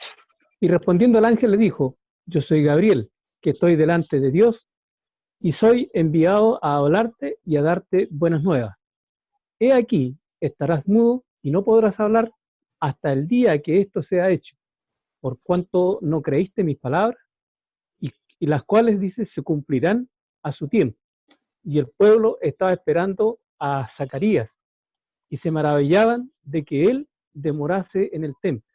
[SPEAKER 10] Y respondiendo el ángel le dijo, yo soy Gabriel, que estoy delante de Dios y soy enviado a hablarte y a darte buenas nuevas. He aquí, estarás mudo y no podrás hablar hasta el día que esto sea hecho, por cuanto no creíste mis palabras, y las cuales, dice, se cumplirán a su tiempo. Y el pueblo estaba esperando a Zacarías, y se maravillaban de que él demorase en el templo.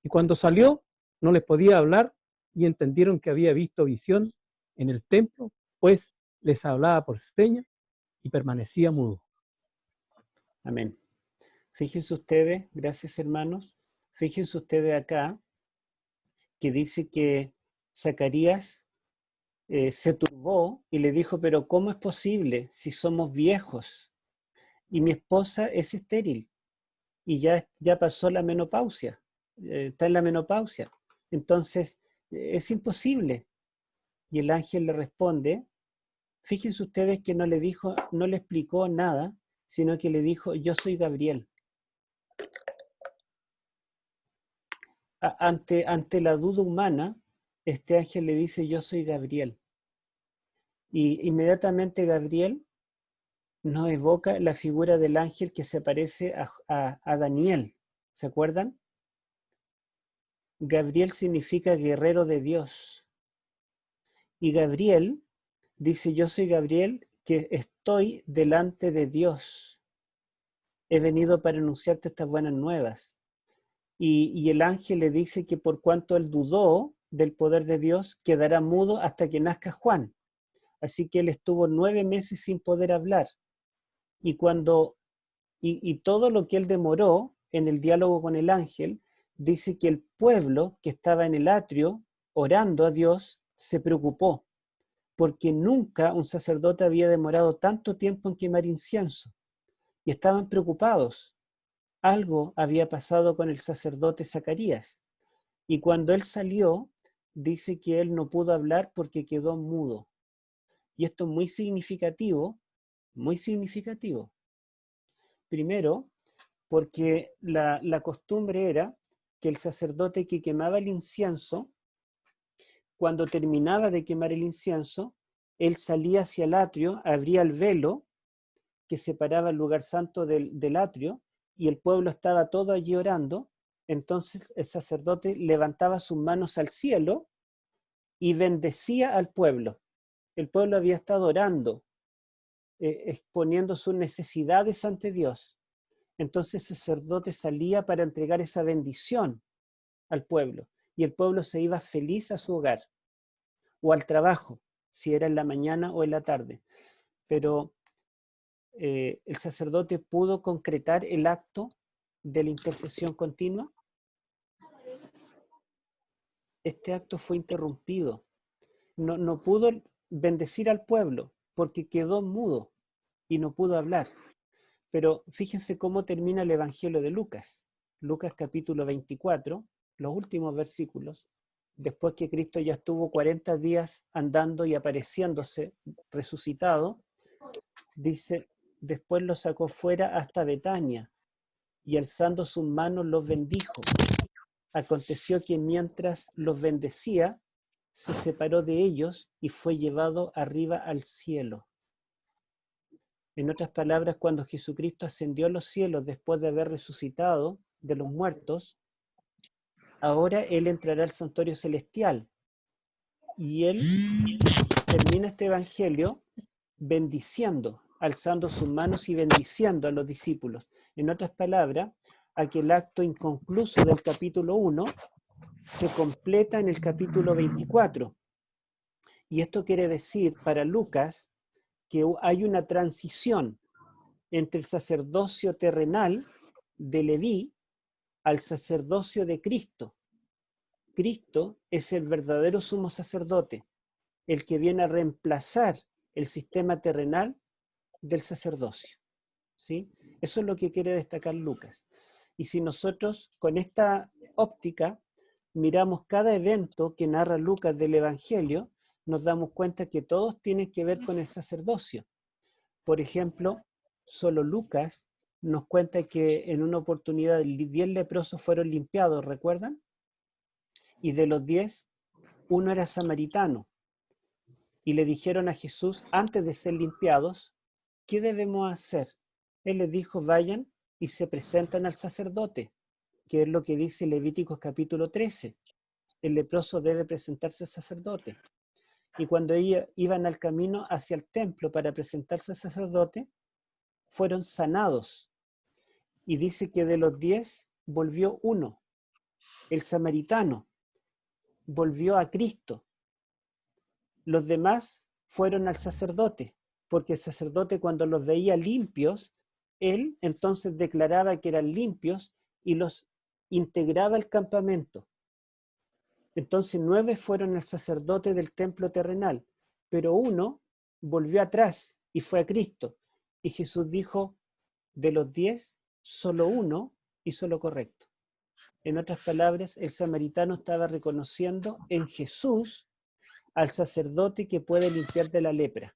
[SPEAKER 10] Y cuando salió, no les podía hablar, y entendieron que había visto visión en el templo, pues les hablaba por señas y permanecía mudo.
[SPEAKER 2] Amén. Fíjense ustedes, gracias hermanos, fíjense ustedes acá, que dice que Zacarías se turbó y le dijo, pero ¿cómo es posible si somos viejos y mi esposa es estéril y ya pasó la menopausia, está en la menopausia? Entonces, es imposible. Y el ángel le responde, fíjense ustedes que no le explicó nada, sino que le dijo, yo soy Gabriel. Ante la duda humana, este ángel le dice, yo soy Gabriel. Y inmediatamente Gabriel nos evoca la figura del ángel que se parece a Daniel. ¿Se acuerdan? Gabriel significa guerrero de Dios. Y Gabriel dice, yo soy Gabriel que estoy delante de Dios. He venido para anunciarte estas buenas nuevas. Y el ángel le dice que por cuanto él dudó del poder de Dios, quedará mudo hasta que nazca Juan. Así que él estuvo 9 meses sin poder hablar. Y todo lo que él demoró en el diálogo con el ángel, dice que el pueblo que estaba en el atrio orando a Dios se preocupó, porque nunca un sacerdote había demorado tanto tiempo en quemar incienso. Y estaban preocupados. Algo había pasado con el sacerdote Zacarías. Y cuando él salió, dice que él no pudo hablar porque quedó mudo. Y esto es muy significativo, muy significativo. Primero, porque la costumbre era que el sacerdote que quemaba el incienso, cuando terminaba de quemar el incienso, él salía hacia el atrio, abría el velo que separaba el lugar santo del atrio, y el pueblo estaba todo allí orando. Entonces el sacerdote levantaba sus manos al cielo y bendecía al pueblo. El pueblo había estado orando, exponiendo sus necesidades ante Dios. Entonces el sacerdote salía para entregar esa bendición al pueblo, y el pueblo se iba feliz a su hogar o al trabajo. si era en la mañana o en la tarde. Pero el sacerdote pudo concretar el acto de la intercesión continua. Este acto fue interrumpido. No pudo bendecir al pueblo porque quedó mudo y no pudo hablar. Pero fíjense cómo termina el Evangelio de Lucas. Lucas capítulo 24, los últimos versículos, después que Cristo ya estuvo 40 días andando y apareciéndose resucitado, dice, después los sacó fuera hasta Betania y alzando sus manos los bendijo. Aconteció que mientras los bendecía, se separó de ellos y fue llevado arriba al cielo. En otras palabras, cuando Jesucristo ascendió a los cielos después de haber resucitado de los muertos, ahora Él entrará al santuario celestial y Él termina este evangelio bendiciendo, alzando sus manos y bendiciendo a los discípulos. En otras palabras, aquel acto inconcluso del capítulo 1 se completa en el capítulo 24. Y esto quiere decir para Lucas que hay una transición entre el sacerdocio terrenal de Leví al sacerdocio de Cristo. Cristo es el verdadero sumo sacerdote, el que viene a reemplazar el sistema terrenal del sacerdocio. ¿Sí? Eso es lo que quiere destacar Lucas. Y si nosotros con esta óptica miramos cada evento que narra Lucas del Evangelio, nos damos cuenta que todos tienen que ver con el sacerdocio. Por ejemplo, solo Lucas nos cuenta que en una oportunidad 10 leprosos fueron limpiados, ¿recuerdan? Y de los 10, uno era samaritano. Y le dijeron a Jesús, antes de ser limpiados, ¿qué debemos hacer? Él les dijo, vayan y se presentan al sacerdote, que es lo que dice Levíticos capítulo 13. El leproso debe presentarse al sacerdote. Y cuando ellos iban al camino hacia el templo para presentarse al sacerdote, fueron sanados. Y dice que de los 10 volvió uno, el samaritano, volvió a Cristo. Los demás fueron al sacerdote, porque el sacerdote cuando los veía limpios, él entonces declaraba que eran limpios y los integraba al campamento. Entonces 9 fueron al sacerdote del templo terrenal, pero uno volvió atrás y fue a Cristo. Y Jesús dijo, de los 10, solo uno hizo lo correcto. En otras palabras, el samaritano estaba reconociendo en Jesús al sacerdote que puede limpiar de la lepra.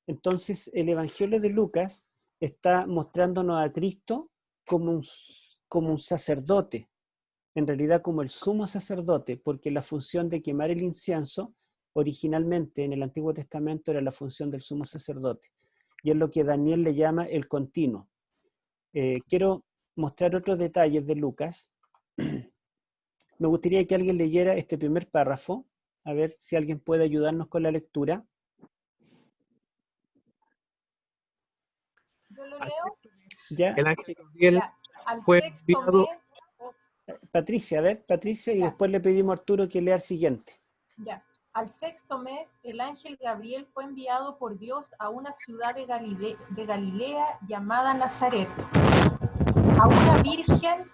[SPEAKER 2] Entonces, el Evangelio de Lucas está mostrándonos a Cristo como un sacerdote, en realidad como el sumo sacerdote, porque la función de quemar el incienso, originalmente en el Antiguo Testamento era la función del sumo sacerdote, y es lo que Daniel le llama el continuo. Quiero mostrar otros detalles de Lucas. Me gustaría que alguien leyera este primer párrafo, a ver si alguien puede ayudarnos con la lectura.
[SPEAKER 11] Yo lo leo.
[SPEAKER 2] ¿Ya?
[SPEAKER 5] El ángel Gabriel
[SPEAKER 11] Ya, al
[SPEAKER 5] fue
[SPEAKER 11] sexto
[SPEAKER 5] enviado.
[SPEAKER 11] mes,
[SPEAKER 2] Patricia, a ver, Patricia, y
[SPEAKER 11] Ya.
[SPEAKER 2] después le pedimos a Arturo que lea el siguiente.
[SPEAKER 11] ya, al sexto mes, el ángel Gabriel fue enviado por Dios a una ciudad de Galilea llamada Nazaret, a una virgen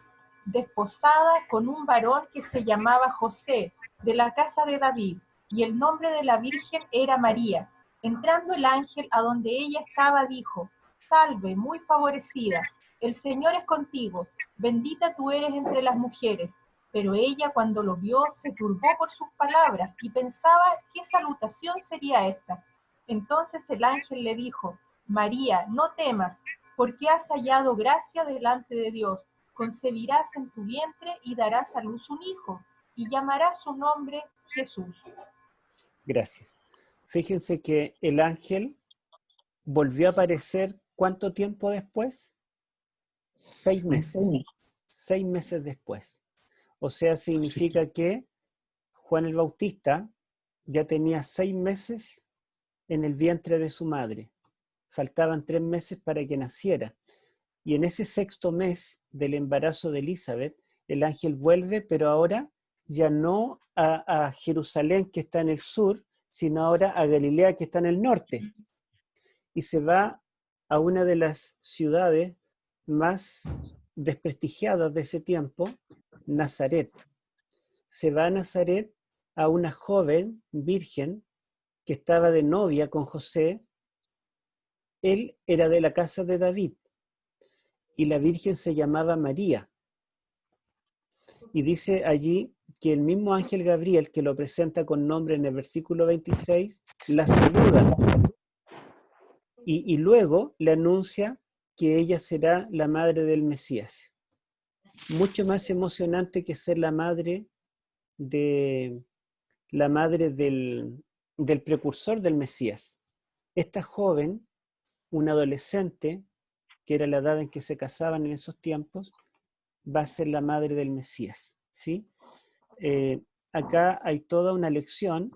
[SPEAKER 11] desposada con un varón que se llamaba José, de la casa de David, y el nombre de la virgen era María. Entrando el ángel a donde ella estaba, dijo, salve, muy favorecida, el Señor es contigo, bendita tú eres entre las mujeres. Pero ella cuando lo vio se turbó por sus palabras y pensaba qué salutación sería esta. Entonces el ángel le dijo, María, no temas, porque has hallado gracia delante de Dios. Concebirás en tu vientre y darás a luz un hijo, y llamarás su nombre Jesús.
[SPEAKER 2] Gracias. Fíjense que el ángel volvió a aparecer ¿cuánto tiempo después? 6 meses. 6 meses después. O sea, significa que Juan el Bautista ya tenía 6 meses en el vientre de su madre. Faltaban 3 meses para que naciera. Y en ese 6º mes del embarazo de Elizabeth, el ángel vuelve, pero ahora ya no a Jerusalén, que está en el sur, sino ahora a Galilea, que está en el norte. Y se va a una de las ciudades más desprestigiadas de ese tiempo, Nazaret. Se va a Nazaret a una joven virgen que estaba de novia con José. Él era de la casa de David y la virgen se llamaba María. Y dice allí que el mismo ángel Gabriel, que lo presenta con nombre en el versículo 26, la saluda. Y luego le anuncia que ella será la madre del Mesías. Mucho más emocionante que ser la madre del precursor del Mesías. Esta joven, una adolescente, que era la edad en que se casaban en esos tiempos, va a ser la madre del Mesías, ¿sí? Acá hay toda una lección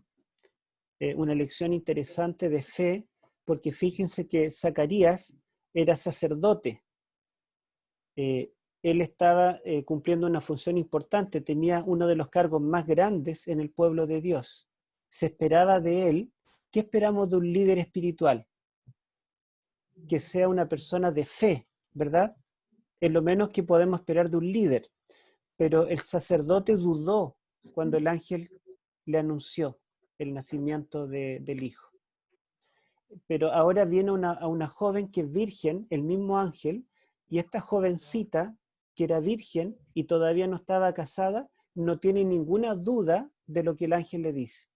[SPEAKER 2] interesante de fe, porque fíjense que Zacarías era sacerdote. Él estaba cumpliendo una función importante, tenía uno de los cargos más grandes en el pueblo de Dios. Se esperaba de él. ¿Qué esperamos de un líder espiritual? Que sea una persona de fe, ¿verdad? Es lo menos que podemos esperar de un líder. Pero el sacerdote dudó cuando el ángel le anunció el nacimiento del hijo. Pero ahora viene a una joven que es virgen, el mismo ángel, y esta jovencita, que era virgen y todavía no estaba casada, no tiene ninguna duda de lo que el ángel le dice.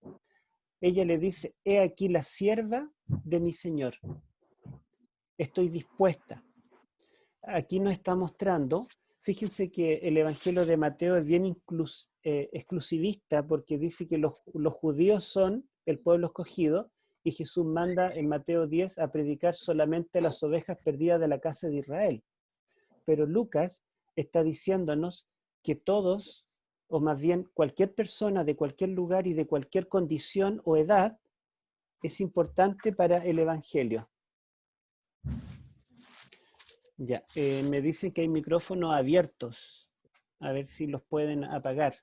[SPEAKER 2] Ella le dice: he aquí la sierva de mi Señor. Estoy dispuesta. Aquí nos está mostrando, fíjense que el Evangelio de Mateo es bien exclusivista, porque dice que los judíos son el pueblo escogido, y Jesús manda en Mateo 10 a predicar solamente a las ovejas perdidas de la casa de Israel. Pero Lucas está diciéndonos que todos, o más bien cualquier persona de cualquier lugar y de cualquier condición o edad, es importante para el Evangelio. Ya, me dicen que hay micrófonos abiertos. A ver si los pueden apagar.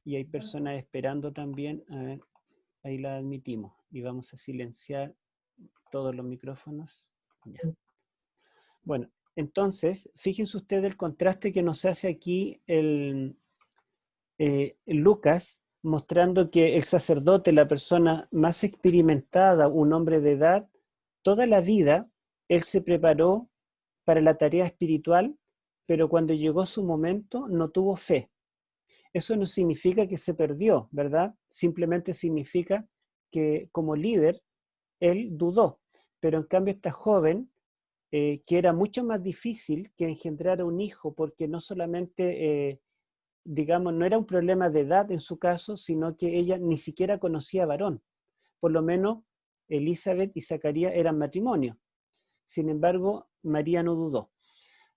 [SPEAKER 2] Y hay personas esperando también. A ver, ahí la admitimos. Y vamos a silenciar todos los micrófonos. Ya. Bueno, entonces, fíjense ustedes el contraste que nos hace aquí Lucas, mostrando que el sacerdote, la persona más experimentada, un hombre de edad, toda la vida, él se preparó para la tarea espiritual, pero cuando llegó su momento no tuvo fe. Eso no significa que se perdió, ¿verdad? Simplemente significa que como líder, él dudó. Pero en cambio esta joven, que era mucho más difícil que engendrar un hijo, porque no solamente, digamos, no era un problema de edad en su caso, sino que ella ni siquiera conocía varón. Por lo menos Elizabeth y Zacarías eran matrimonio. Sin embargo, María no dudó.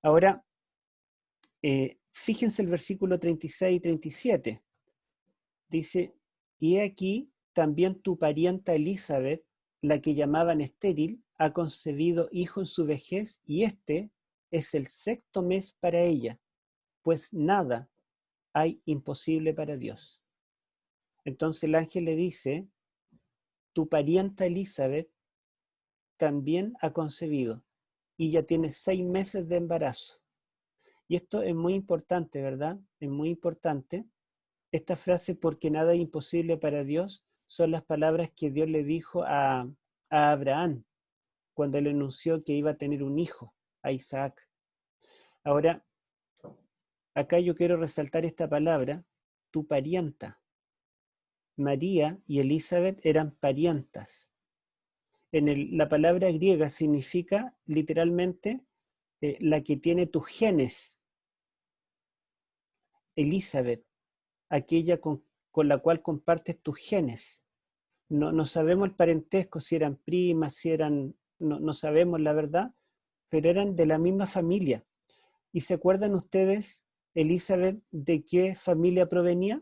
[SPEAKER 2] Ahora, fíjense el versículo 36 y 37. Dice: y aquí también tu parienta Elizabeth, la que llamaban estéril, ha concebido hijo en su vejez, y este es el 6º mes para ella, pues nada hay imposible para Dios. Entonces el ángel le dice: tu parienta Elizabeth también ha concebido, y ya tiene 6 meses de embarazo. Y esto es muy importante, ¿verdad? Es muy importante. Esta frase, porque nada es imposible para Dios, son las palabras que Dios le dijo a Abraham cuando él anunció que iba a tener un hijo, a Isaac. Ahora, acá yo quiero resaltar esta palabra, tu parienta. María y Elizabeth eran parientas. La palabra griega significa literalmente la que tiene tus genes. Elizabeth, aquella con la cual compartes tus genes. No sabemos el parentesco, si eran primas, si eran... No sabemos la verdad, pero eran de la misma familia. ¿Y se acuerdan ustedes, Elizabeth, de qué familia provenía?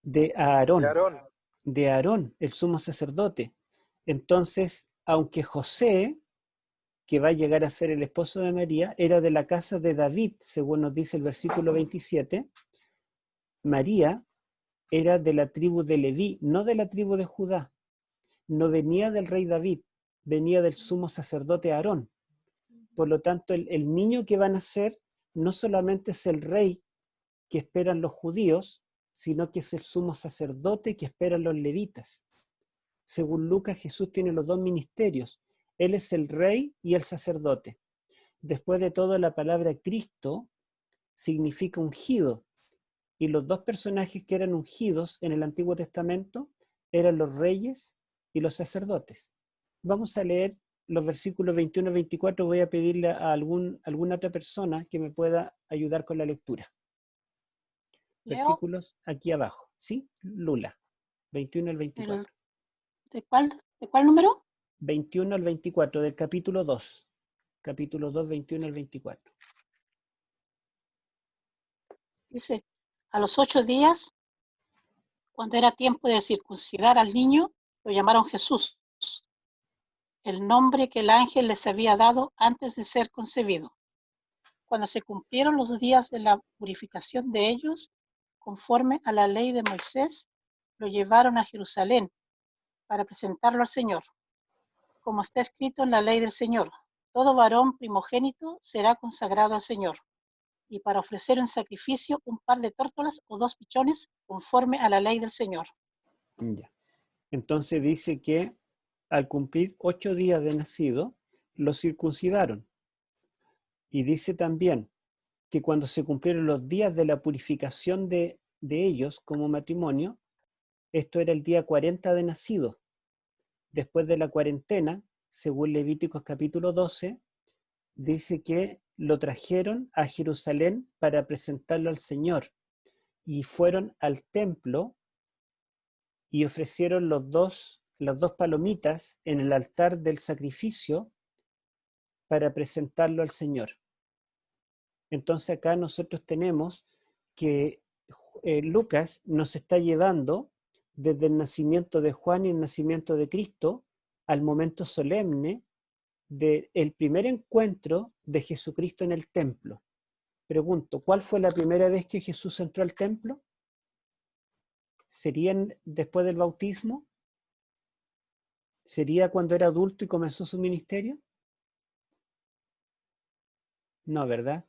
[SPEAKER 2] De Aarón. De Aarón, el sumo sacerdote. Entonces, aunque José, que va a llegar a ser el esposo de María, era de la casa de David, según nos dice el versículo 27, María era de la tribu de Leví, no de la tribu de Judá. No venía del rey David, venía del sumo sacerdote Aarón. Por lo tanto, el niño que va a nacer no solamente es el rey que esperan los judíos, sino que es el sumo sacerdote que esperan los levitas. Según Lucas, Jesús tiene los dos ministerios. Él es el rey y el sacerdote. Después de todo, la palabra Cristo significa ungido. Y los dos personajes que eran ungidos en el Antiguo Testamento eran los reyes y los sacerdotes. Vamos a leer los versículos 21 al 24. Voy a pedirle a alguna otra persona que me pueda ayudar con la lectura.
[SPEAKER 12] Leo.
[SPEAKER 2] Versículos aquí abajo. ¿Sí? Lula. 21 al 24.
[SPEAKER 12] ¿De cuál número?
[SPEAKER 2] 21 al 24, del capítulo 2. Capítulo 2, 21 al 24.
[SPEAKER 12] Dice, a los 8 días, cuando era tiempo de circuncidar al niño, lo llamaron Jesús, el nombre que el ángel les había dado antes de ser concebido. Cuando se cumplieron los días de la purificación de ellos, conforme a la ley de Moisés, lo llevaron a Jerusalén para presentarlo al Señor. Como está escrito en la ley del Señor, todo varón primogénito será consagrado al Señor, y para ofrecer en sacrificio un par de tórtolas o 2 pichones conforme a la ley del Señor.
[SPEAKER 2] Ya. Entonces dice que al cumplir 8 días de nacido, lo circuncidaron. Y dice también que cuando se cumplieron los días de la purificación de ellos como matrimonio, esto era el día 40 de nacido. Después de la cuarentena, según Levíticos capítulo 12, dice que lo trajeron a Jerusalén para presentarlo al Señor. Y fueron al templo y ofrecieron las dos palomitas en el altar del sacrificio para presentarlo al Señor. Entonces acá nosotros tenemos que Lucas nos está llevando desde el nacimiento de Juan y el nacimiento de Cristo al momento solemne del primer encuentro de Jesucristo en el templo. Pregunto, ¿cuál fue la primera vez que Jesús entró al templo? ¿Sería después del bautismo? ¿Sería cuando era adulto y comenzó su ministerio? No, ¿verdad?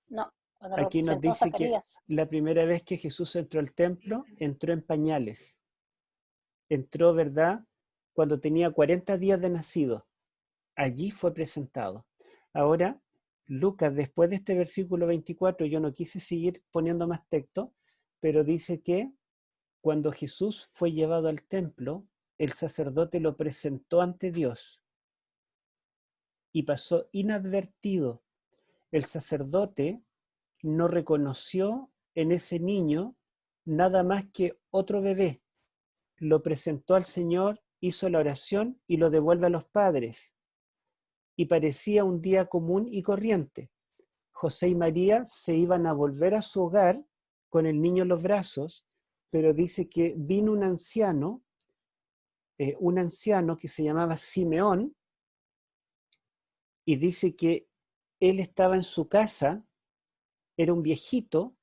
[SPEAKER 12] No, cuando
[SPEAKER 2] Aquí nos
[SPEAKER 12] representó a
[SPEAKER 2] dice que
[SPEAKER 12] Zacarías.
[SPEAKER 2] la primera vez que Jesús entró al templo, entró en pañales. Entró, ¿verdad?, cuando tenía 40 días de nacido. Allí fue presentado. Ahora, Lucas, después de este versículo 24, yo no quise seguir poniendo más texto, pero dice que cuando Jesús fue llevado al templo, el sacerdote lo presentó ante Dios y pasó inadvertido. El sacerdote no reconoció en ese niño nada más que otro bebé. Lo presentó al Señor, hizo la oración y lo devuelve a los padres. Y parecía un día común y corriente. José y María se iban a volver a su hogar con el niño en los brazos, pero dice que vino un anciano que se llamaba Simeón, y dice que él estaba en su casa, era un viejito,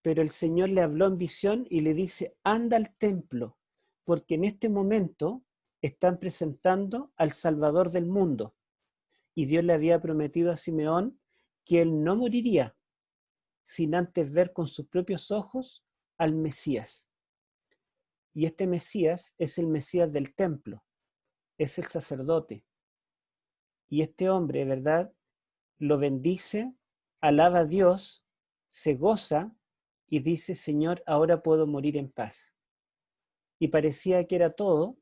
[SPEAKER 2] pero el Señor le habló en visión y le dice, anda al templo, porque en este momento están presentando al Salvador del mundo. Y Dios le había prometido a Simeón que él no moriría sin antes ver con sus propios ojos al Mesías. Y este Mesías es el Mesías del templo, es el sacerdote. Y este hombre, ¿verdad?, lo bendice, alaba a Dios, se goza y dice, Señor, ahora puedo morir en paz. Y parecía que era todo.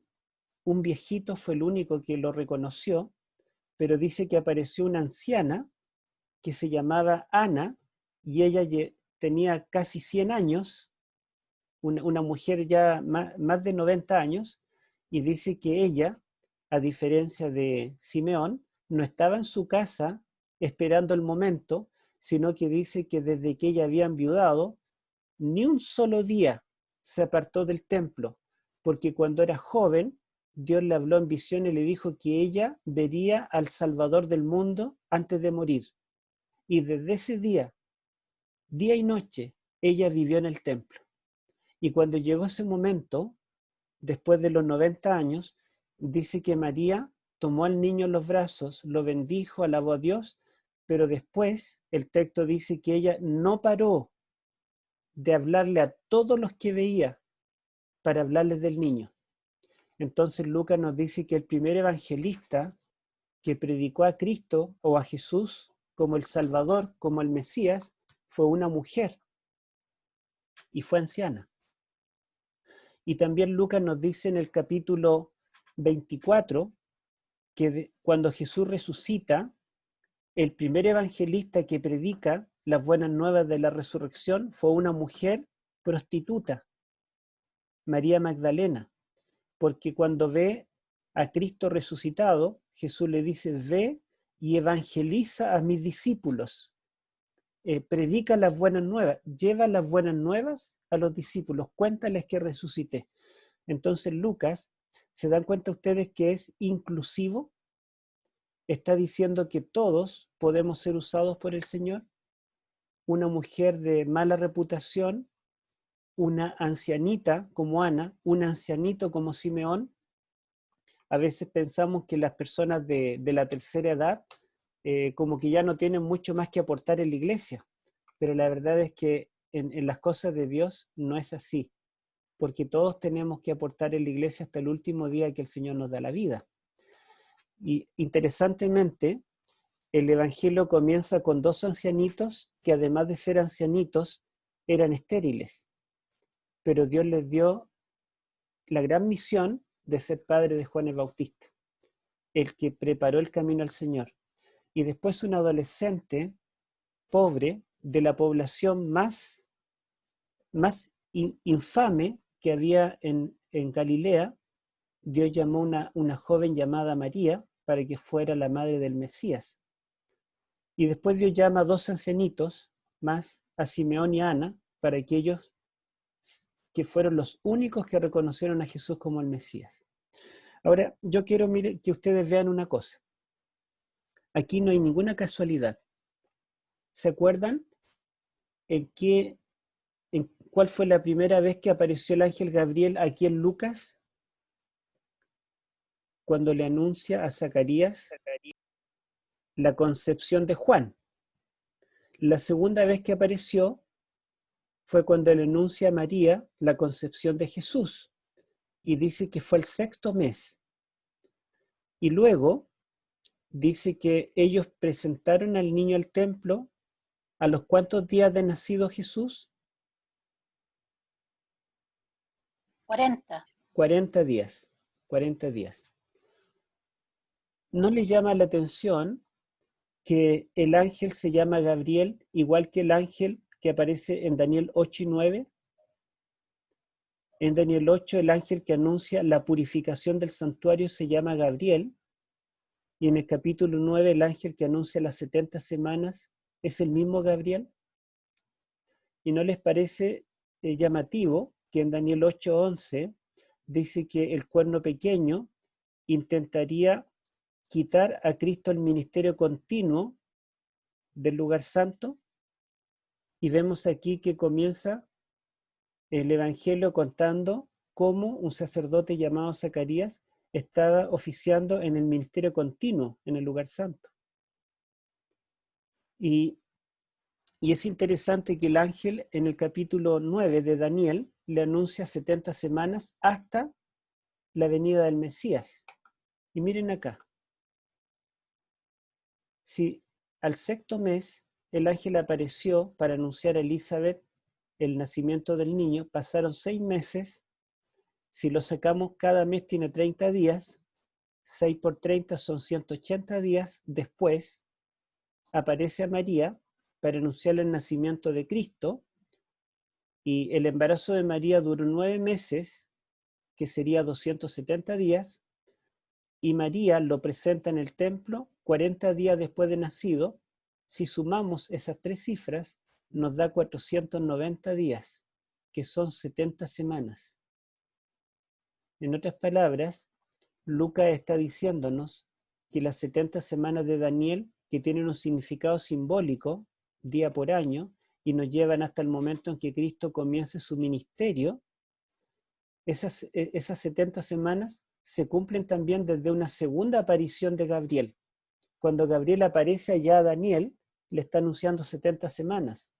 [SPEAKER 2] Un viejito fue el único que lo reconoció, pero dice que apareció una anciana que se llamaba Ana, y ella tenía casi 100 años, una mujer ya más de 90 años, y dice que ella, a diferencia de Simeón, no estaba en su casa esperando el momento, sino que dice que desde que ella había enviudado, ni un solo día se apartó del templo, porque cuando era joven, Dios le habló en visión y le dijo que ella vería al Salvador del mundo antes de morir. Y desde ese día y noche, ella vivió en el templo. Y cuando llegó ese momento, después de los 90 años, dice que María tomó al niño en los brazos, lo bendijo, alabó a Dios, pero después el texto dice que ella no paró de hablarle a todos los que veía para hablarles del niño. Entonces Lucas nos dice que el primer evangelista que predicó a Cristo o a Jesús como el Salvador, como el Mesías, fue una mujer y fue anciana. Y también Lucas nos dice en el capítulo 24 que cuando Jesús resucita, el primer evangelista que predica las buenas nuevas de la resurrección fue una mujer prostituta, María Magdalena, porque cuando ve a Cristo resucitado, Jesús le dice, ve y evangeliza a mis discípulos, predica las buenas nuevas, lleva las buenas nuevas a los discípulos, cuéntales que resucité. Entonces Lucas, ¿se dan cuenta ustedes que es inclusivo? Está diciendo que todos podemos ser usados por el Señor. Una mujer de mala reputación, una ancianita como Ana, un ancianito como Simeón. A veces pensamos que las personas de la tercera edad como que ya no tienen mucho más que aportar en la iglesia, pero la verdad es que en las cosas de Dios no es así, porque todos tenemos que aportar en la iglesia hasta el último día que el Señor nos da la vida. Y interesantemente, el Evangelio comienza con dos ancianitos que además de ser ancianitos, eran estériles, pero Dios les dio la gran misión de ser padre de Juan el Bautista, el que preparó el camino al Señor. Y después un adolescente pobre de la población más infame que había en Galilea, Dios llamó una joven llamada María para que fuera la madre del Mesías. Y después Dios llama a dos ancianitos más, a Simeón y a Ana, para que ellos, que fueron los únicos que reconocieron a Jesús como el Mesías. Ahora, yo quiero que ustedes vean una cosa. Aquí no hay ninguna casualidad. ¿Se acuerdan cuál fue la primera vez que apareció el ángel Gabriel aquí en Lucas? Cuando le anuncia a Zacarías la concepción de Juan. La segunda vez que apareció fue cuando le anuncia a María la concepción de Jesús. Y dice que fue el 6º mes. Y luego dice que ellos presentaron al niño al templo ¿a los cuántos días de nacido Jesús?
[SPEAKER 12] 40.
[SPEAKER 2] 40 días. 40 días. ¿No le llama la atención que el ángel se llama Gabriel, igual que el ángel que aparece en Daniel 8 y 9? En Daniel 8, el ángel que anuncia la purificación del santuario se llama Gabriel, y en el capítulo 9, el ángel que anuncia las 70 semanas es el mismo Gabriel. ¿Y no les parece llamativo que en Daniel 8:11 dice que el cuerno pequeño intentaría quitar a Cristo el ministerio continuo del lugar santo? Y vemos aquí que comienza el Evangelio contando cómo un sacerdote llamado Zacarías estaba oficiando en el ministerio continuo en el lugar santo. Y es interesante que el ángel en el capítulo 9 de Daniel le anuncia 70 semanas hasta la venida del Mesías. Y miren acá. Si al 6º mes el ángel apareció para anunciar a Elizabeth el nacimiento del niño, pasaron 6 meses. Si lo sacamos, cada mes tiene 30 días, 6 por 30 son 180 días. Después aparece a María para anunciar el nacimiento de Cristo, y el embarazo de María duró 9 meses, que sería 270 días, y María lo presenta en el templo 40 días después de nacido. Si sumamos esas 3 cifras, nos da 490 días, que son 70 semanas. En otras palabras, Lucas está diciéndonos que las 70 semanas de Daniel, que tienen un significado simbólico, día por año, y nos llevan hasta el momento en que Cristo comience su ministerio, esas 70 semanas se cumplen también desde una segunda aparición de Gabriel. Cuando Gabriel aparece allá a Daniel, le está anunciando 70 semanas.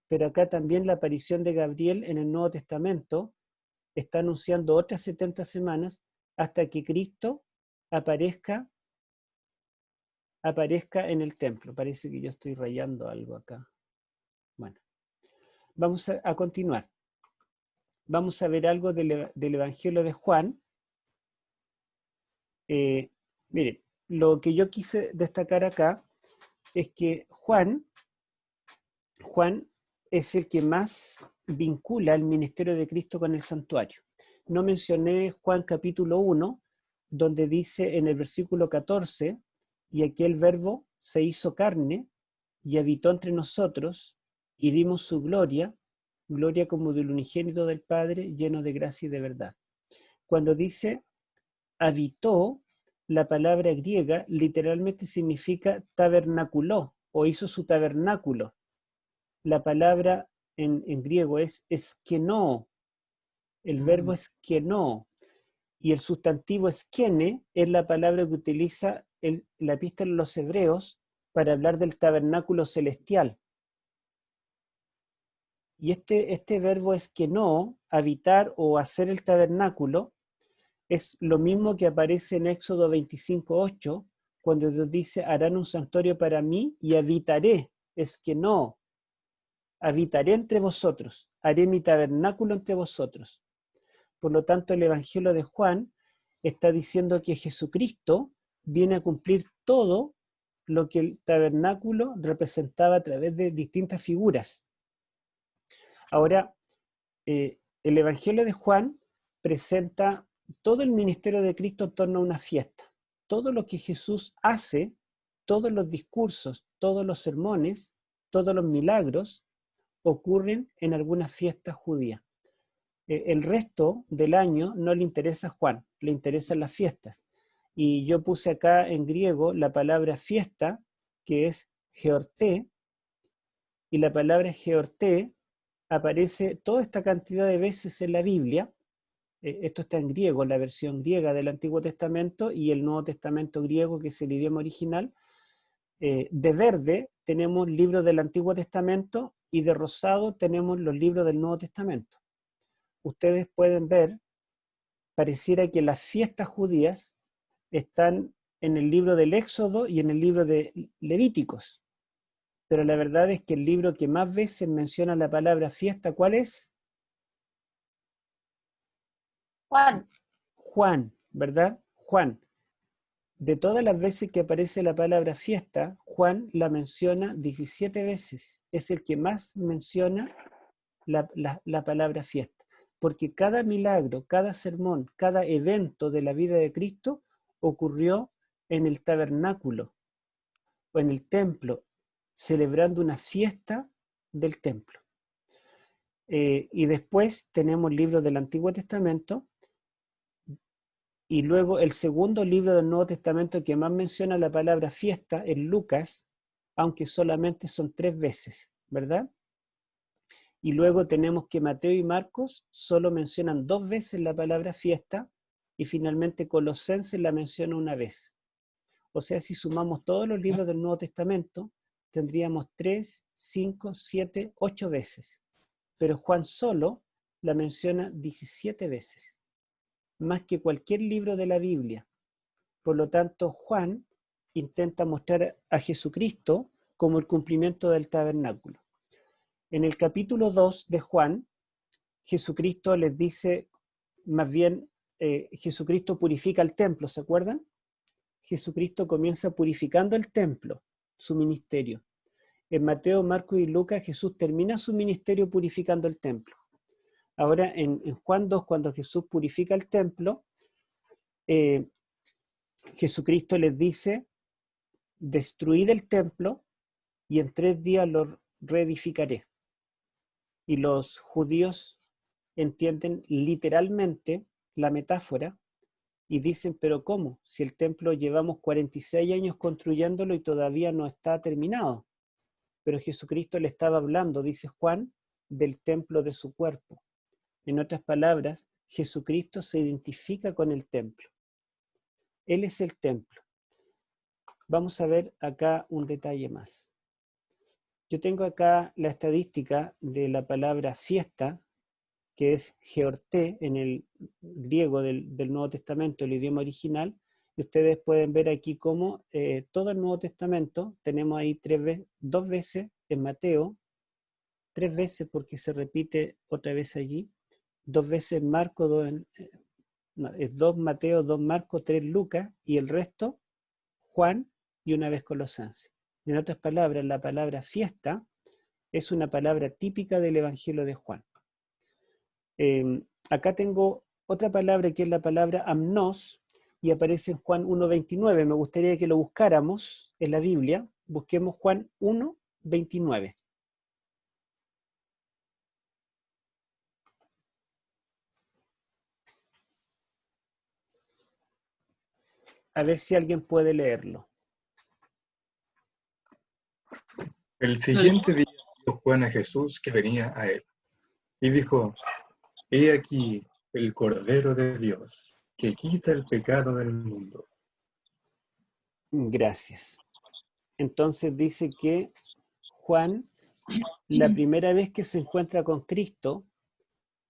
[SPEAKER 2] Pero acá también la aparición de Gabriel en el Nuevo Testamento está anunciando otras 70 semanas hasta que Cristo aparezca en el templo. Parece que yo estoy rayando algo acá. Bueno, vamos a continuar. Vamos a ver algo del Evangelio de Juan. Miren, lo que yo quise destacar acá es que Juan es el que más vincula el ministerio de Cristo con el santuario. No mencioné Juan capítulo 1, donde dice en el versículo 14, y aquel verbo se hizo carne y habitó entre nosotros, y vimos su gloria, gloria como del unigénito del Padre, lleno de gracia y de verdad. Cuando dice habitó, la palabra griega literalmente significa tabernaculó, o hizo su tabernáculo. La palabra en griego es eskenó, el verbo eskenó, y el sustantivo eskene es la palabra que utiliza la epístola de los hebreos para hablar del tabernáculo celestial. Y este verbo eskenó, habitar o hacer el tabernáculo, es lo mismo que aparece en Éxodo 25:8, cuando Dios dice, harán un santuario para mí y habitaré, eskenó, habitaré entre vosotros, haré mi tabernáculo entre vosotros. Por lo tanto, el Evangelio de Juan está diciendo que Jesucristo viene a cumplir todo lo que el tabernáculo representaba a través de distintas figuras. Ahora, el Evangelio de Juan presenta todo el ministerio de Cristo en torno a una fiesta. Todo lo que Jesús hace, todos los discursos, todos los sermones, todos los milagros, ocurren en alguna fiesta judía. El resto del año no le interesa a Juan, le interesan las fiestas. Y yo puse acá en griego la palabra fiesta, que es georté, y la palabra georté aparece toda esta cantidad de veces en la Biblia. Esto está en griego, la versión griega del Antiguo Testamento y el Nuevo Testamento griego, que es el idioma original. De verde tenemos libros del Antiguo Testamento y de rosado tenemos los libros del Nuevo Testamento. Ustedes pueden ver, pareciera que las fiestas judías están en el libro del Éxodo y en el libro de Levíticos. Pero la verdad es que el libro que más veces menciona la palabra fiesta, ¿cuál es? Juan, ¿verdad? Juan. De todas las veces que aparece la palabra fiesta, Juan la menciona 17 veces. Es el que más menciona la palabra fiesta. Porque cada milagro, cada sermón, cada evento de la vida de Cristo ocurrió en el tabernáculo o en el templo, celebrando una fiesta del templo. Y después tenemos libros del Antiguo Testamento y luego el segundo libro del Nuevo Testamento que más menciona la palabra fiesta es Lucas, aunque solamente son 3 veces, ¿verdad? Y luego tenemos que Mateo y Marcos solo mencionan 2 veces la palabra fiesta y finalmente Colosenses la menciona 1 vez. O sea, si sumamos todos los libros del Nuevo Testamento, tendríamos 3, 5, 7, 8 veces. Pero Juan solo la menciona 17 veces, más que cualquier libro de la Biblia. Por lo tanto, Juan intenta mostrar a Jesucristo como el cumplimiento del tabernáculo. En el capítulo 2 de Juan, Jesucristo les dice, más bien, Jesucristo purifica el templo, ¿se acuerdan? Jesucristo comienza purificando el templo, su ministerio. En Mateo, Marcos y Lucas, Jesús termina su ministerio purificando el templo. Ahora, en Juan 2, cuando Jesús purifica el templo, Jesucristo les dice, destruid el templo y en 3 días lo reedificaré. Y los judíos entienden literalmente la metáfora y dicen, pero ¿cómo? Si el templo llevamos 46 años construyéndolo y todavía no está terminado. Pero Jesucristo le estaba hablando, dice Juan, del templo de su cuerpo. En otras palabras, Jesucristo se identifica con el templo. Él es el templo. Vamos a ver acá un detalle más. Yo tengo acá la estadística de la palabra fiesta, que es georté en el griego del Nuevo Testamento, el idioma original, y ustedes pueden ver aquí cómo todo el Nuevo Testamento, tenemos ahí dos veces en Mateo, 3 veces porque se repite otra vez allí, 2 veces en Marco, es 2 Mateo, 2 Marcos, 3 Lucas, y el resto Juan y una vez Colosenses. En otras palabras, la palabra fiesta es una palabra típica del Evangelio de Juan. Acá tengo otra palabra que es la palabra amnos, y aparece en Juan 1:29. Me gustaría que lo buscáramos en la Biblia. Busquemos Juan 1:29. A ver si alguien puede leerlo.
[SPEAKER 13] El siguiente día vio Juan a Jesús que venía a él, y dijo: He aquí el Cordero de Dios, que quita el pecado del mundo.
[SPEAKER 2] Gracias. Entonces dice que Juan, la primera vez que se encuentra con Cristo,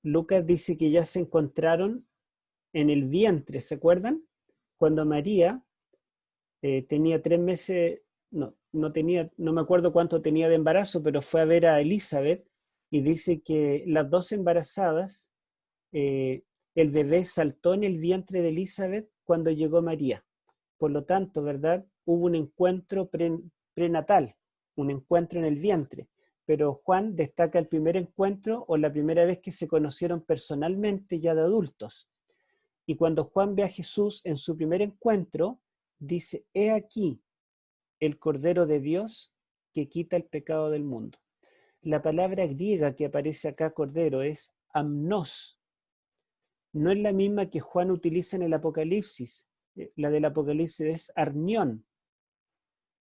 [SPEAKER 2] Lucas dice que ya se encontraron en el vientre, ¿se acuerdan? Cuando María tenía 3 meses, no me acuerdo cuánto tenía de embarazo, pero fue a ver a Elizabeth y dice que las 2 embarazadas, el bebé saltó en el vientre de Elizabeth cuando llegó María. Por lo tanto, ¿verdad? Hubo un encuentro prenatal, un encuentro en el vientre. Pero Juan destaca el primer encuentro o la primera vez que se conocieron personalmente ya de adultos. Y cuando Juan ve a Jesús en su primer encuentro, dice: he aquí el Cordero de Dios que quita el pecado del mundo. La palabra griega que aparece acá, Cordero, es amnos. No es la misma que Juan utiliza en el Apocalipsis. La del Apocalipsis es arnión.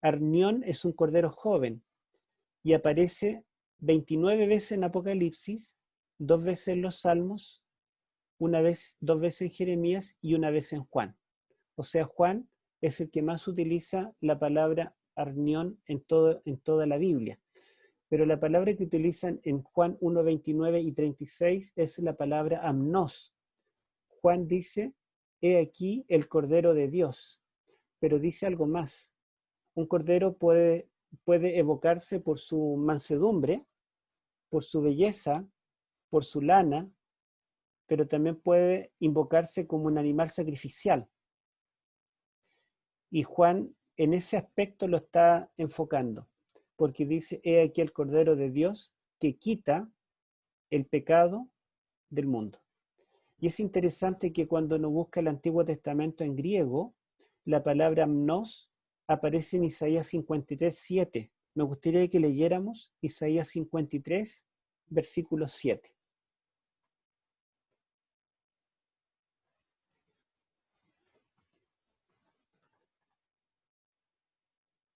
[SPEAKER 2] Arnión es un cordero joven y aparece 29 veces en Apocalipsis, 2 veces en los Salmos, 2 veces en Jeremías y 1 vez en Juan. O sea, Juan es el que más utiliza la palabra arnión en toda la Biblia. Pero la palabra que utilizan en Juan 1:29 y 36 es la palabra amnos. Juan dice: he aquí el Cordero de Dios. Pero dice algo más. Un cordero puede evocarse por su mansedumbre, por su belleza, por su lana, pero también puede invocarse como un animal sacrificial. Y Juan en ese aspecto lo está enfocando, porque dice: he aquí el Cordero de Dios que quita el pecado del mundo. Y es interesante que cuando uno busca el Antiguo Testamento en griego, la palabra amnos aparece en Isaías 53:7. Me gustaría que leyéramos Isaías 53, versículo 7.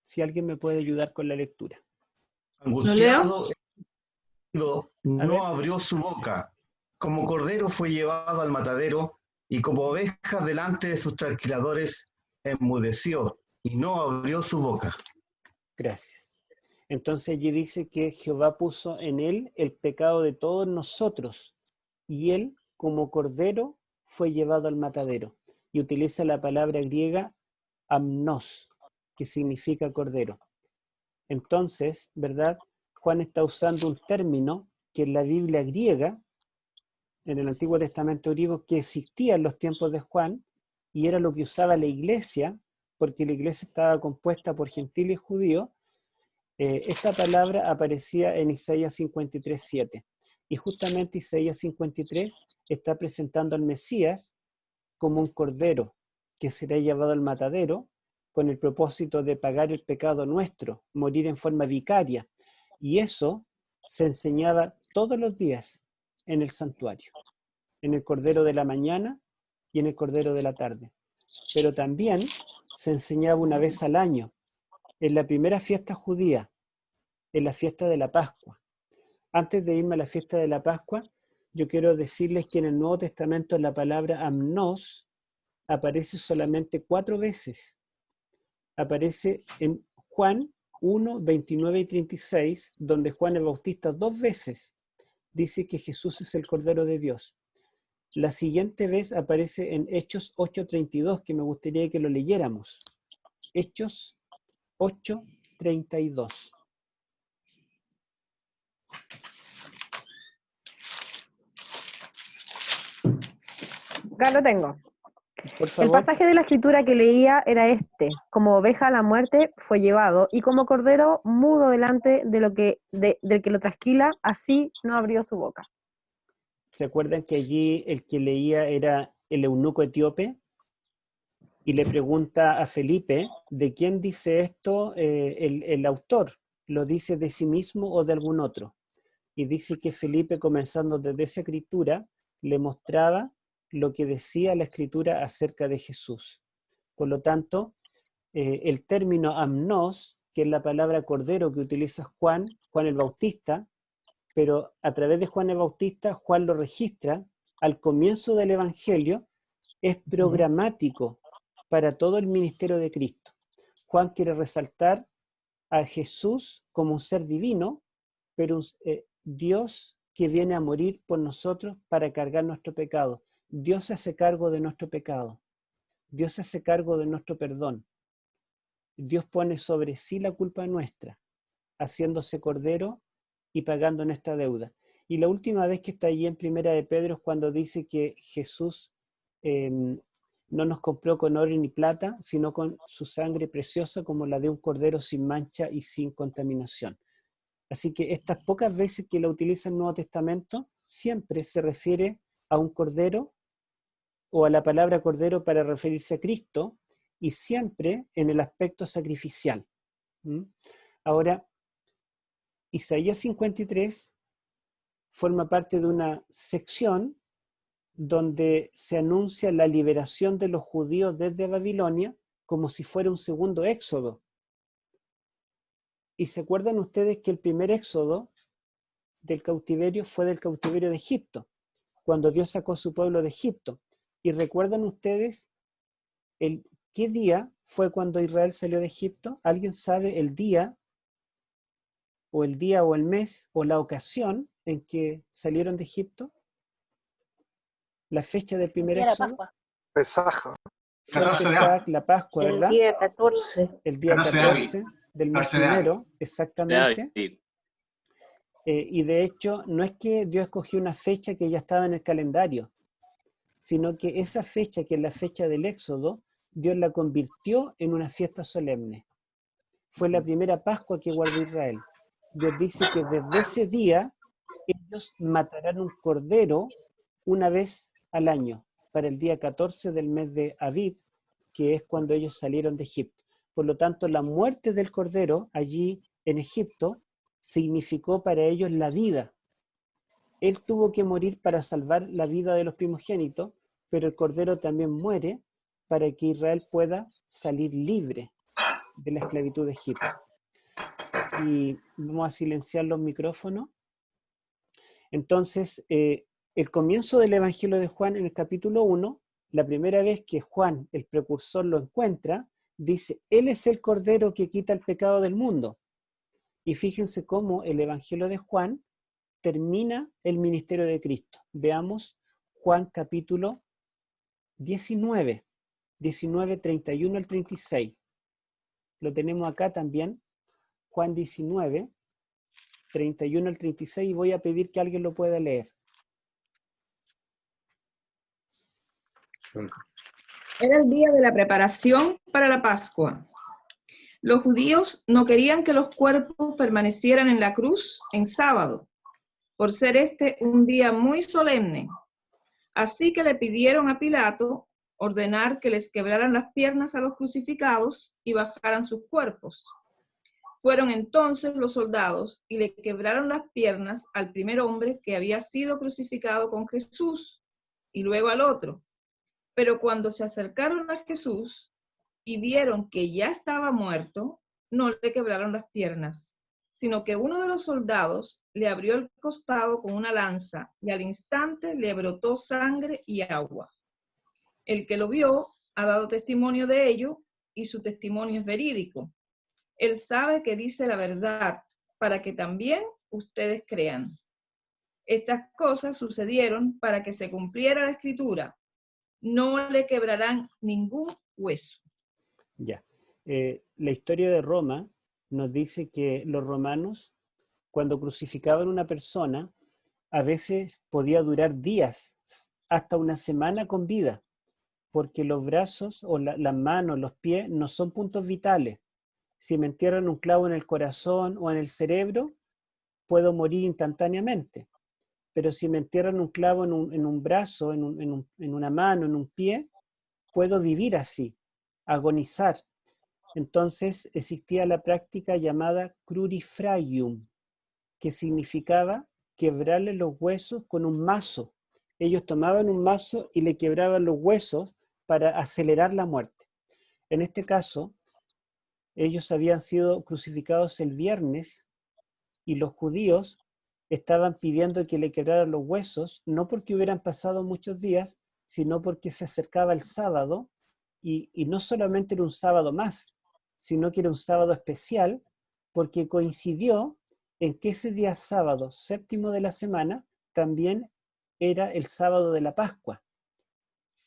[SPEAKER 2] Si alguien me puede ayudar con la lectura.
[SPEAKER 14] Angustiado, no abrió su boca. Como cordero fue llevado al matadero, y como oveja delante de sus trasquiladores enmudeció, y no abrió su boca.
[SPEAKER 2] Gracias. Entonces allí dice que Jehová puso en él el pecado de todos nosotros, y él como cordero fue llevado al matadero. Y utiliza la palabra griega amnos, que significa cordero. Entonces, ¿verdad? Juan está usando un término que en la Biblia griega, en el Antiguo Testamento griego, que existía en los tiempos de Juan, y era lo que usaba la iglesia, porque la iglesia estaba compuesta por gentiles y judíos. Esta palabra aparecía en Isaías 53:7. Y justamente Isaías 53 está presentando al Mesías como un cordero que será llevado al matadero con el propósito de pagar el pecado nuestro, morir en forma vicaria. Y eso se enseñaba todos los días en el santuario, en el Cordero de la mañana y en el Cordero de la tarde. Pero también se enseñaba una vez al año, en la primera fiesta judía, en la fiesta de la Pascua. Antes de irme a la fiesta de la Pascua, yo quiero decirles que en el Nuevo Testamento la palabra amnos aparece solamente 4 veces. Aparece en Juan 1, 29 y 36, donde Juan el Bautista 2 veces dice que Jesús es el Cordero de Dios. La siguiente vez aparece en Hechos 8:32, que me gustaría que lo leyéramos. Hechos 8:32.
[SPEAKER 15] Acá lo tengo.
[SPEAKER 2] Por
[SPEAKER 15] El
[SPEAKER 2] favor.
[SPEAKER 15] pasaje de la escritura que leía era este: como oveja a la muerte fue llevado, y como cordero mudo delante del que lo trasquila, así no abrió su boca.
[SPEAKER 2] ¿Se acuerdan que allí el que leía era el eunuco etíope? Y le pregunta a Felipe, ¿de quién dice esto el autor? ¿Lo dice de sí mismo o de algún otro? Y dice que Felipe, comenzando desde esa escritura, le mostraba lo que decía la escritura acerca de Jesús. Por lo tanto, el término amnos, que es la palabra cordero que utiliza Juan el Bautista, pero a través de Juan el Bautista, Juan lo registra al comienzo del Evangelio, es programático para todo el ministerio de Cristo. Juan quiere resaltar a Jesús como un ser divino, pero Dios que viene a morir por nosotros para cargar nuestro pecado. Dios se hace cargo de nuestro pecado. Dios se hace cargo de nuestro perdón. Dios pone sobre sí la culpa nuestra, haciéndose cordero y pagando nuestra deuda. Y la última vez que está allí en Primera de Pedro es cuando dice que Jesús no nos compró con oro ni plata, sino con su sangre preciosa como la de un cordero sin mancha y sin contaminación. Así que estas pocas veces que la utiliza el Nuevo Testamento, siempre se refiere a un cordero o a la palabra cordero para referirse a Cristo, y siempre en el aspecto sacrificial. Ahora, Isaías 53 forma parte de una sección donde se anuncia la liberación de los judíos desde Babilonia como si fuera un segundo éxodo. ¿Y se acuerdan ustedes que el primer éxodo del cautiverio fue del cautiverio de Egipto, cuando Dios sacó a su pueblo de Egipto? ¿Y recuerdan ustedes qué día fue cuando Israel salió de Egipto? ¿Alguien sabe el día o el mes o la ocasión en que salieron de Egipto? ¿La fecha del primer éxodo?
[SPEAKER 5] Pesaj.
[SPEAKER 2] Fue Pesaj, la Pascua, ¿verdad?
[SPEAKER 6] El día 14.
[SPEAKER 2] El día 14 del mes primero, exactamente. Y de hecho, no es que Dios escogió una fecha que ya estaba en el calendario, sino que esa fecha, que es la fecha del Éxodo, Dios la convirtió en una fiesta solemne. Fue la primera Pascua que guardó Israel. Dios dice que desde ese día ellos matarán un cordero una vez al año, para el día 14 del mes de Abib, que es cuando ellos salieron de Egipto. Por lo tanto, la muerte del cordero allí en Egipto significó para ellos la vida. Él tuvo que morir para salvar la vida de los primogénitos, pero el cordero también muere para que Israel pueda salir libre de la esclavitud de Egipto. Y vamos a silenciar los micrófonos. Entonces, el comienzo del Evangelio de Juan en el capítulo 1, la primera vez que Juan, el precursor, lo encuentra, dice, Él es el Cordero que quita el pecado del mundo. Y fíjense cómo el Evangelio de Juan termina el ministerio de Cristo. Veamos Juan capítulo 19, 31 al 36. Lo tenemos acá también, Juan 19, 31 al 36, y voy a pedir que alguien lo pueda leer.
[SPEAKER 16] Era el día de la preparación para la Pascua. Los judíos no querían que los cuerpos permanecieran en la cruz en sábado, por ser este un día muy solemne. Así que le pidieron a Pilato ordenar que les quebraran las piernas a los crucificados y bajaran sus cuerpos. Fueron entonces los soldados y le quebraron las piernas al primer hombre que había sido crucificado con Jesús y luego al otro. Pero cuando se acercaron a Jesús y vieron que ya estaba muerto, no le quebraron las piernas. sino que uno de los soldados le abrió el costado con una lanza y al instante le brotó sangre y agua. El que lo vio ha dado testimonio de ello y su testimonio es verídico. Él sabe que dice la verdad para que también ustedes crean. Estas cosas sucedieron para que se cumpliera la escritura. No le quebrarán ningún hueso.
[SPEAKER 2] Ya. La historia de Roma nos dice que los romanos, cuando crucificaban a una persona, a veces podía durar días, hasta una semana con vida, porque los brazos o las manos, los pies, no son puntos vitales. Si me entierran un clavo en el corazón o en el cerebro, puedo morir instantáneamente. Pero si me entierran un clavo en un brazo, en una mano, en un pie, puedo vivir así, agonizar. Entonces existía la práctica llamada crurifragium, que significaba quebrarle los huesos con un mazo. Ellos tomaban un mazo y le quebraban los huesos para acelerar la muerte. En este caso, ellos habían sido crucificados el viernes y los judíos estaban pidiendo que le quebraran los huesos, no porque hubieran pasado muchos días, sino porque se acercaba el sábado y no solamente era un sábado más, sino que era un sábado especial porque coincidió en que ese día sábado, séptimo de la semana, también era el sábado de la Pascua,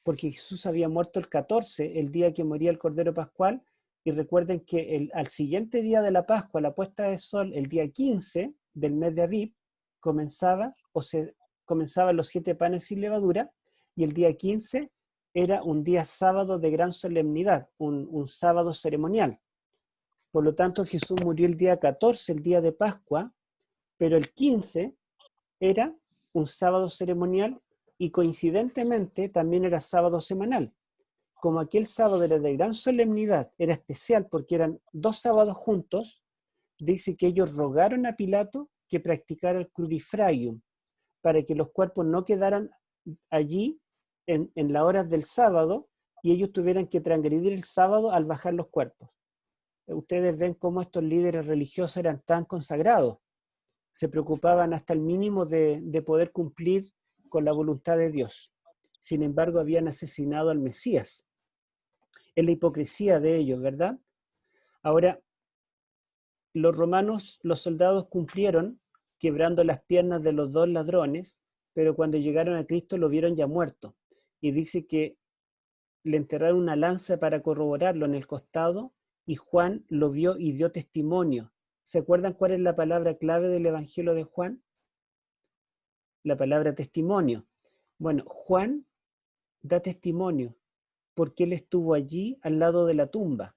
[SPEAKER 2] porque Jesús había muerto el 14, el día que moría el Cordero Pascual, y recuerden que al siguiente día de la Pascua, la puesta de sol, el día 15 del mes de Abib, comenzaban los 7 panes sin levadura, y el día 15 era un día sábado de gran solemnidad, un sábado ceremonial. Por lo tanto, Jesús murió el día 14, el día de Pascua, pero el 15 era un sábado ceremonial y coincidentemente también era sábado semanal. Como aquel sábado era de gran solemnidad, era especial porque eran 2 sábados juntos, dice que ellos rogaron a Pilato que practicara el crurifragium para que los cuerpos no quedaran allí en las horas del sábado y ellos tuvieran que transgredir el sábado al bajar los cuerpos. Ustedes ven cómo estos líderes religiosos eran tan consagrados. Se preocupaban hasta el mínimo de poder cumplir con la voluntad de Dios. Sin embargo, habían asesinado al Mesías. Es la hipocresía de ellos, ¿verdad? Ahora, los romanos, los soldados cumplieron quebrando las piernas de los 2 ladrones, pero cuando llegaron a Cristo lo vieron ya muerto. Y dice que le enterraron una lanza para corroborarlo en el costado y Juan lo vio y dio testimonio. ¿Se acuerdan cuál es la palabra clave del Evangelio de Juan? La palabra testimonio. Bueno, Juan da testimonio porque él estuvo allí al lado de la tumba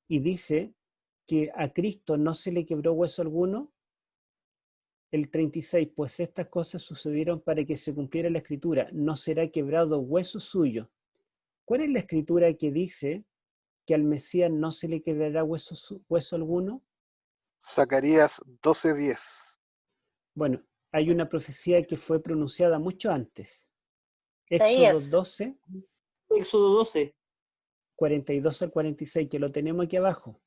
[SPEAKER 2] y dice que a Cristo no se le quebró hueso alguno. El 36, pues estas cosas sucedieron para que se cumpliera la escritura, no será quebrado hueso suyo. ¿Cuál es la escritura que dice que al Mesías no se le quebrará hueso alguno?
[SPEAKER 5] Zacarías 12:10.
[SPEAKER 2] Bueno, hay una profecía que fue pronunciada mucho antes.
[SPEAKER 17] Isaías.
[SPEAKER 2] Éxodo 12.
[SPEAKER 17] Éxodo 12.
[SPEAKER 2] 42 al 46, que lo tenemos aquí abajo.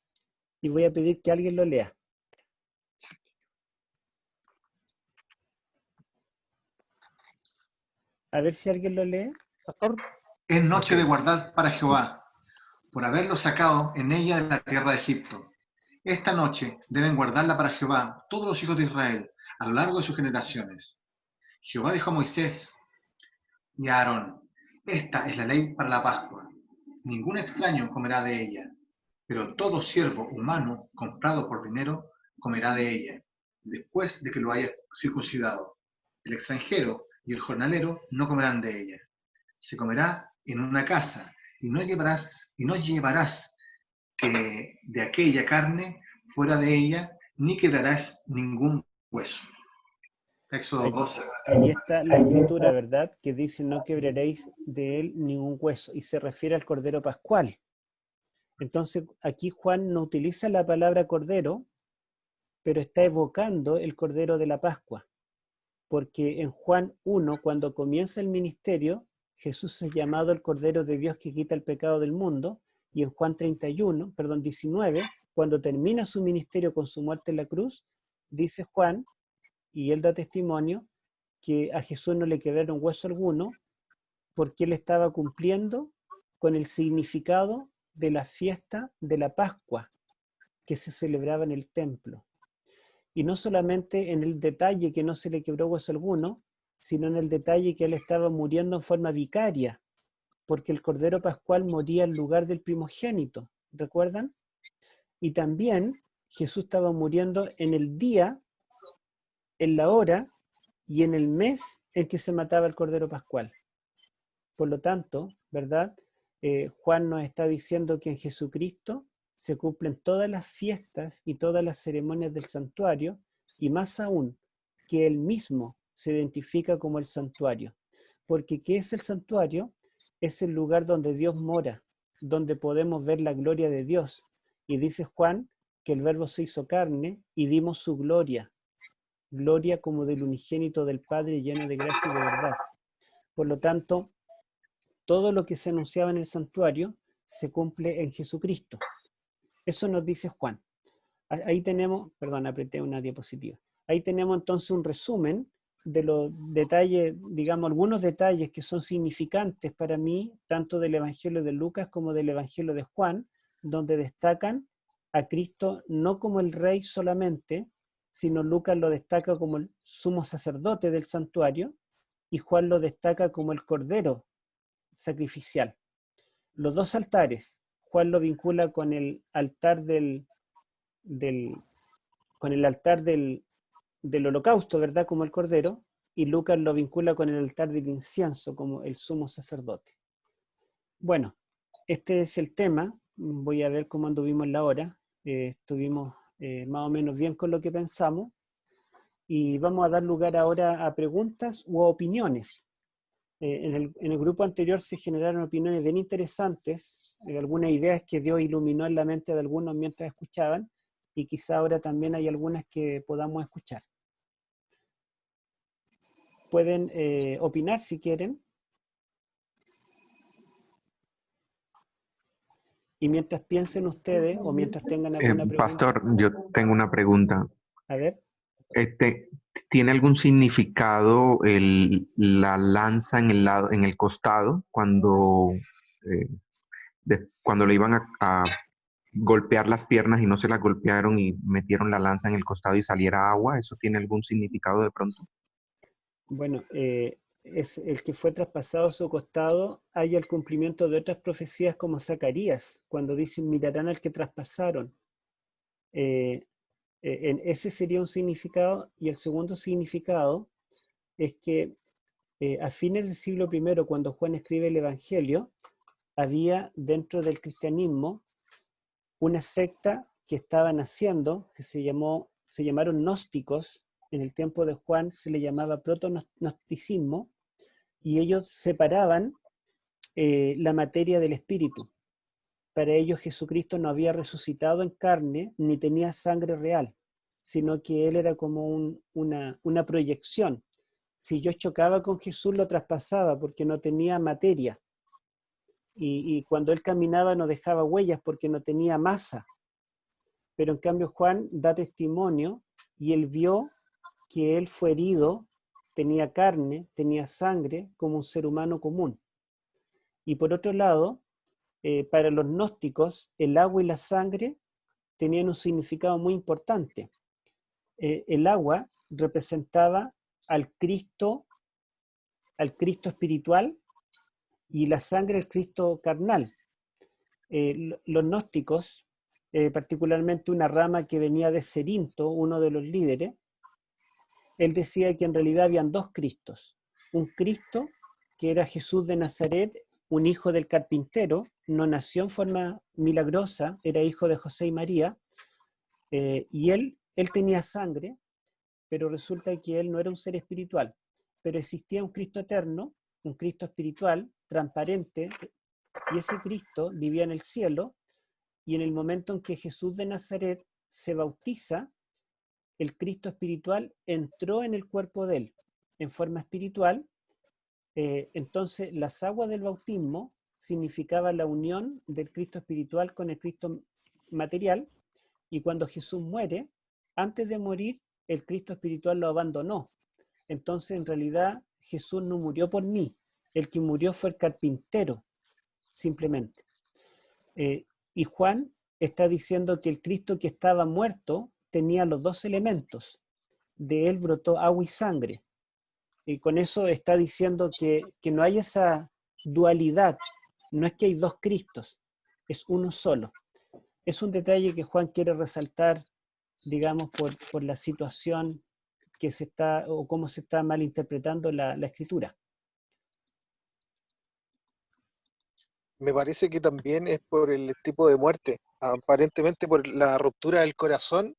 [SPEAKER 2] Y voy a pedir que alguien lo lea. A ver si alguien lo lee.
[SPEAKER 18] Es noche de guardar para Jehová, por haberlo sacado en ella de la tierra de Egipto. Esta noche deben guardarla para Jehová todos los hijos de Israel, a lo largo de sus generaciones. Jehová dijo a Moisés y a Aarón: esta es la ley para la Pascua. Ningún extraño comerá de ella, pero todo siervo humano comprado por dinero comerá de ella, después de que lo haya circuncidado. El extranjero y el jornalero no comerán de ella. Se comerá en una casa, y no llevarás que de aquella carne fuera de ella, ni quebrarás ningún hueso. Éxodo 12.
[SPEAKER 2] Allí está la escritura, ¿verdad? Que dice: no quebraréis de él ningún hueso, y se refiere al Cordero Pascual. Entonces, aquí Juan no utiliza la palabra Cordero, pero está evocando el Cordero de la Pascua. Porque en Juan 1, cuando comienza el ministerio, Jesús es llamado el Cordero de Dios que quita el pecado del mundo, y en Juan 19, cuando termina su ministerio con su muerte en la cruz, dice Juan, y él da testimonio, que a Jesús no le quedaron hueso alguno, porque él estaba cumpliendo con el significado de la fiesta de la Pascua que se celebraba en el templo. Y no solamente en el detalle que no se le quebró hueso alguno, sino en el detalle que él estaba muriendo en forma vicaria, porque el Cordero Pascual moría en lugar del primogénito, ¿recuerdan? Y también Jesús estaba muriendo en el día, en la hora y en el mes en que se mataba el Cordero Pascual. Por lo tanto, ¿verdad? Juan nos está diciendo que en Jesucristo se cumplen todas las fiestas y todas las ceremonias del santuario, y más aún, que él mismo se identifica como el santuario. Porque ¿qué es el santuario? Es el lugar donde Dios mora, donde podemos ver la gloria de Dios. Y dice Juan que el Verbo se hizo carne y vimos su gloria, gloria como del unigénito del Padre lleno de gracia y de verdad. Por lo tanto, todo lo que se anunciaba en el santuario se cumple en Jesucristo. Eso nos dice Juan. Ahí tenemos, perdón, apreté una diapositiva. Ahí tenemos entonces un resumen de los detalles, digamos, algunos detalles que son significantes para mí, tanto del Evangelio de Lucas como del Evangelio de Juan, donde destacan a Cristo no como el Rey solamente, sino Lucas lo destaca como el sumo sacerdote del santuario y Juan lo destaca como el Cordero sacrificial. Los dos altares, Juan lo vincula con el altar del holocausto, ¿verdad? Como el Cordero, y Lucas lo vincula con el altar del incienso, como el sumo sacerdote. Bueno, este es el tema. Voy a ver cómo anduvimos la hora. Estuvimos más o menos bien con lo que pensamos, y vamos a dar lugar ahora a preguntas u opiniones. En el grupo anterior se generaron opiniones bien interesantes, algunas ideas que Dios iluminó en la mente de algunos mientras escuchaban, y quizá ahora también hay algunas que podamos escuchar. Pueden opinar si quieren. Y mientras piensen ustedes, o mientras tengan alguna pregunta.
[SPEAKER 19] Pastor, yo tengo una pregunta.
[SPEAKER 2] A ver.
[SPEAKER 19] ¿Tiene algún significado la lanza en el costado cuando le iban a golpear las piernas y no se las golpearon y metieron la lanza en el costado y saliera agua? ¿Eso tiene algún significado de pronto?
[SPEAKER 2] Bueno, es el que fue traspasado a su costado. Hay el cumplimiento de otras profecías como Zacarías, cuando dicen mirarán al que traspasaron. Ese sería un significado, y el segundo significado es que a fines del siglo I, cuando Juan escribe el Evangelio, había dentro del cristianismo una secta que estaba naciendo, que se llamaron gnósticos. En el tiempo de Juan se le llamaba proto-gnosticismo, y ellos separaban la materia del espíritu. Para ellos Jesucristo no había resucitado en carne, ni tenía sangre real, sino que Él era como una proyección. Si yo chocaba con Jesús, lo traspasaba porque no tenía materia. Y cuando Él caminaba no dejaba huellas porque no tenía masa. Pero en cambio Juan da testimonio, y él vio que Él fue herido, tenía carne, tenía sangre, como un ser humano común. Y por otro lado, para los gnósticos, el agua y la sangre tenían un significado muy importante. El agua representaba al Cristo espiritual, y la sangre el Cristo carnal. Los gnósticos, particularmente una rama que venía de Cerinto, uno de los líderes, él decía que en realidad habían dos Cristos. Un Cristo que era Jesús de Nazaret, un hijo del carpintero, no nació en forma milagrosa, era hijo de José y María, y él tenía sangre, pero resulta que él no era un ser espiritual. Pero existía un Cristo eterno, un Cristo espiritual, transparente, y ese Cristo vivía en el cielo, y en el momento en que Jesús de Nazaret se bautiza, el Cristo espiritual entró en el cuerpo de él, en forma espiritual. Entonces las aguas del bautismo significaban la unión del Cristo espiritual con el Cristo material, Y cuando Jesús muere, antes de morir, el Cristo espiritual lo abandonó. Entonces, en realidad, Jesús no murió por mí. El que murió fue el carpintero, simplemente. Y Juan está diciendo que el Cristo que estaba muerto tenía los dos elementos. De él brotó agua y sangre. Y con eso está diciendo que no hay esa dualidad. No es que hay dos Cristos, es uno solo. Es un detalle que Juan quiere resaltar, digamos, por la situación que se está, o cómo se está malinterpretando la Escritura.
[SPEAKER 5] Me parece que también es por el tipo de muerte. Aparentemente por la ruptura del corazón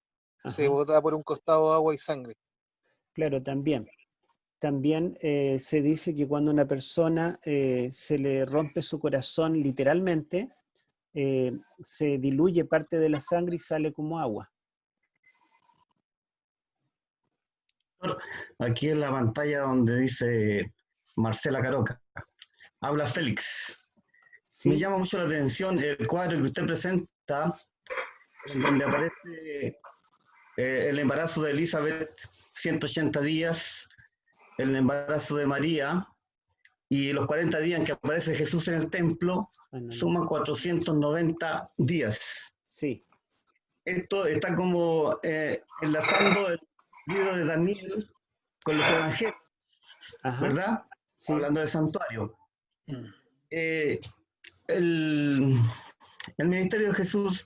[SPEAKER 5] se bota por un costado agua y sangre.
[SPEAKER 2] Claro, también. También se dice que cuando a una persona se le rompe su corazón literalmente, se diluye parte de la sangre y sale como agua.
[SPEAKER 14] Aquí en la pantalla donde dice Marcela Caroca, habla Félix.
[SPEAKER 2] Sí.
[SPEAKER 14] Me llama mucho la atención el cuadro que usted presenta, en donde aparece el embarazo de Elizabeth, 180 días, el embarazo de María, y los 40 días en que aparece Jesús en el templo, suman 490 días.
[SPEAKER 2] Sí.
[SPEAKER 14] Esto está como enlazando el libro de Daniel con los evangelios, ¿verdad? Sí. Hablando del santuario. El ministerio de Jesús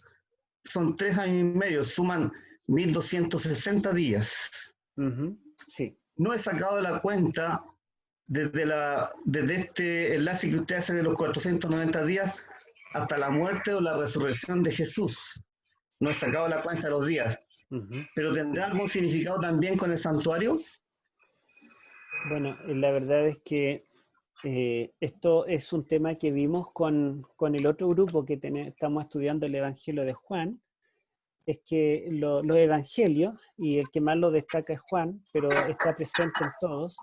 [SPEAKER 14] son 3 años y medio, suman 1260 días.
[SPEAKER 2] Sí.
[SPEAKER 14] No he sacado la cuenta desde este enlace que usted hace de los 490 días hasta la muerte o la resurrección de Jesús. No he sacado la cuenta de los días. ¿Pero tendrá algún significado también con el santuario?
[SPEAKER 2] Bueno, la verdad es que esto es un tema que vimos con el otro grupo que estamos estudiando el Evangelio de Juan. Es que los evangelios, y el que más lo destaca es Juan, pero está presente en todos,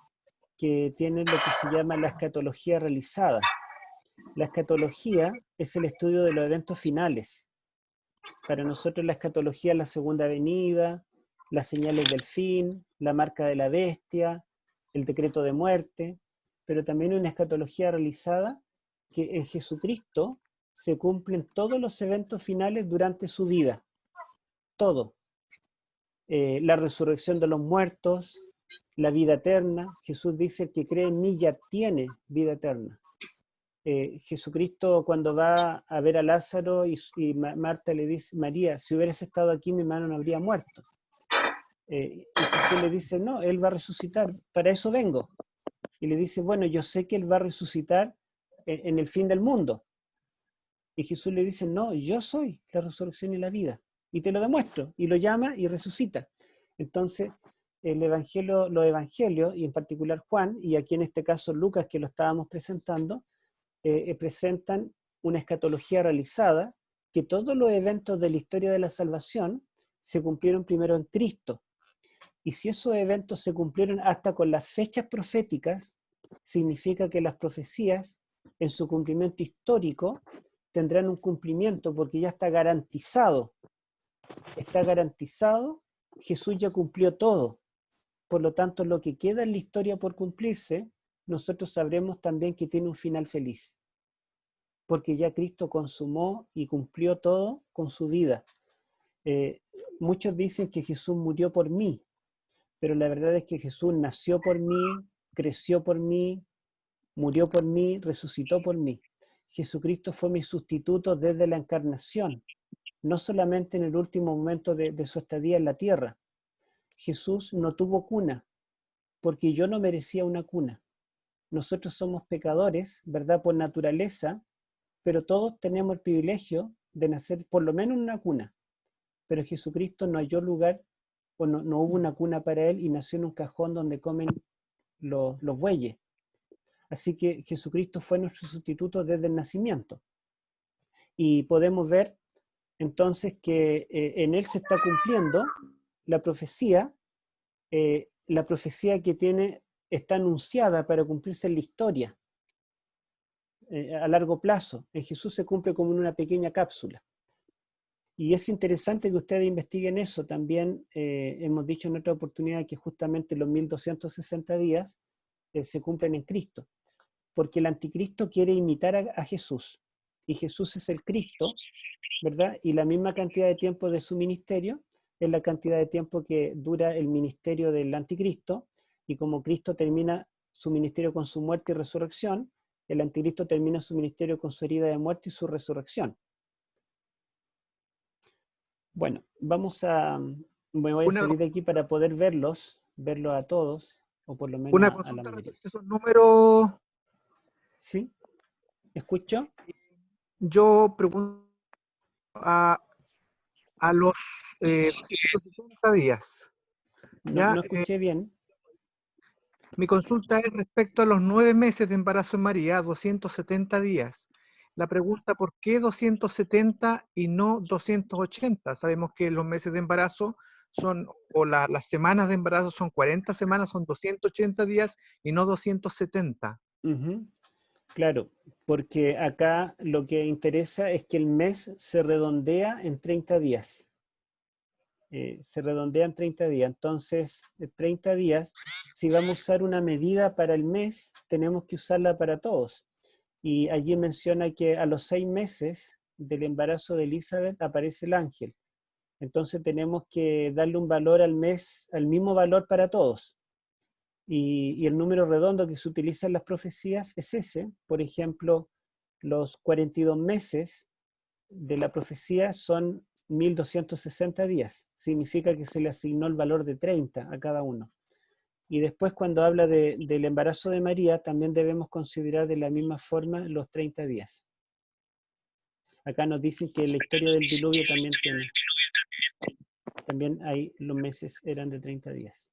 [SPEAKER 2] que tienen lo que se llama la escatología realizada. La escatología es el estudio de los eventos finales. Para nosotros la escatología es la segunda venida, las señales del fin, la marca de la bestia, el decreto de muerte, pero también una escatología realizada que en Jesucristo se cumplen todos los eventos finales durante su vida. Todo. La resurrección de los muertos, la vida eterna. Jesús dice que cree en mí ya tiene vida eterna. Jesucristo cuando va a ver a Lázaro y Marta le dice, María, si hubieras estado aquí mi hermano no habría muerto. Y Jesús le dice, no, él va a resucitar, para eso vengo. Y le dice, bueno, yo sé que él va a resucitar en el fin del mundo. Y Jesús le dice, no, yo soy la resurrección y la vida. Y te lo demuestro. Y lo llama y resucita. Entonces, los evangelios, y en particular Juan, y aquí en este caso Lucas, que lo estábamos presentando, presentan una escatología realizada, que todos los eventos de la historia de la salvación se cumplieron primero en Cristo. Y si esos eventos se cumplieron hasta con las fechas proféticas, significa que las profecías, en su cumplimiento histórico, tendrán un cumplimiento porque ya está garantizado. Está garantizado, Jesús ya cumplió todo. Por lo tanto, lo que queda en la historia por cumplirse, nosotros sabremos también que tiene un final feliz. Porque ya Cristo consumó y cumplió todo con su vida. Muchos dicen que Jesús murió por mí, pero la verdad es que Jesús nació por mí, creció por mí, murió por mí, resucitó por mí. Jesucristo fue mi sustituto desde la encarnación, no solamente en el último momento de su estadía en la tierra. Jesús no tuvo cuna, porque yo no merecía una cuna. Nosotros somos pecadores, ¿verdad? Por naturaleza, pero todos tenemos el privilegio de nacer por lo menos en una cuna. Pero Jesucristo no halló lugar, o no hubo una cuna para él, y nació en un cajón donde comen los bueyes. Así que Jesucristo fue nuestro sustituto desde el nacimiento. Y podemos ver entonces que en él se está cumpliendo la profecía que está anunciada para cumplirse en la historia a largo plazo. En Jesús se cumple como en una pequeña cápsula. Y es interesante que ustedes investiguen eso. También hemos dicho en otra oportunidad que justamente los 1260 días se cumplen en Cristo, porque el anticristo quiere imitar a Jesús, y Jesús es el Cristo, ¿verdad? Y la misma cantidad de tiempo de su ministerio es la cantidad de tiempo que dura el ministerio del anticristo, y como Cristo termina su ministerio con su muerte y resurrección, el anticristo termina su ministerio con su herida de muerte y su resurrección. Bueno, me voy a salir de aquí para poder verlos a todos, o por lo menos
[SPEAKER 20] Una
[SPEAKER 2] a la
[SPEAKER 20] consulta
[SPEAKER 2] mayoría.
[SPEAKER 20] respecto a esos números.
[SPEAKER 2] ¿Sí? ¿Escucho?
[SPEAKER 20] Yo pregunto a los 270 días. ¿ya?
[SPEAKER 2] No escuché bien.
[SPEAKER 20] Mi consulta es respecto a los 9 meses de embarazo en María, 270 días. La pregunta, ¿por qué 270 y no 280? Sabemos que los meses de embarazo son, o las semanas de embarazo son 40 semanas, son 280 días y no 270.
[SPEAKER 2] Claro, porque acá lo que interesa es que el mes se redondea en 30 días. Se redondea en 30 días. Entonces, 30 días, si vamos a usar una medida para el mes, tenemos que usarla para todos. Y allí menciona que a los 6 meses del embarazo de Elizabeth aparece el ángel. Entonces tenemos que darle un valor al mes, al mismo valor para todos. Y el número redondo que se utiliza en las profecías es ese. Por ejemplo, los 42 meses de la profecía son 1260 días. Significa que se le asignó el valor de 30 a cada uno. Y después, cuando habla del embarazo de María, también debemos considerar de la misma forma los 30 días. Acá nos dicen que la historia del diluvio también hay, los meses eran de 30 días.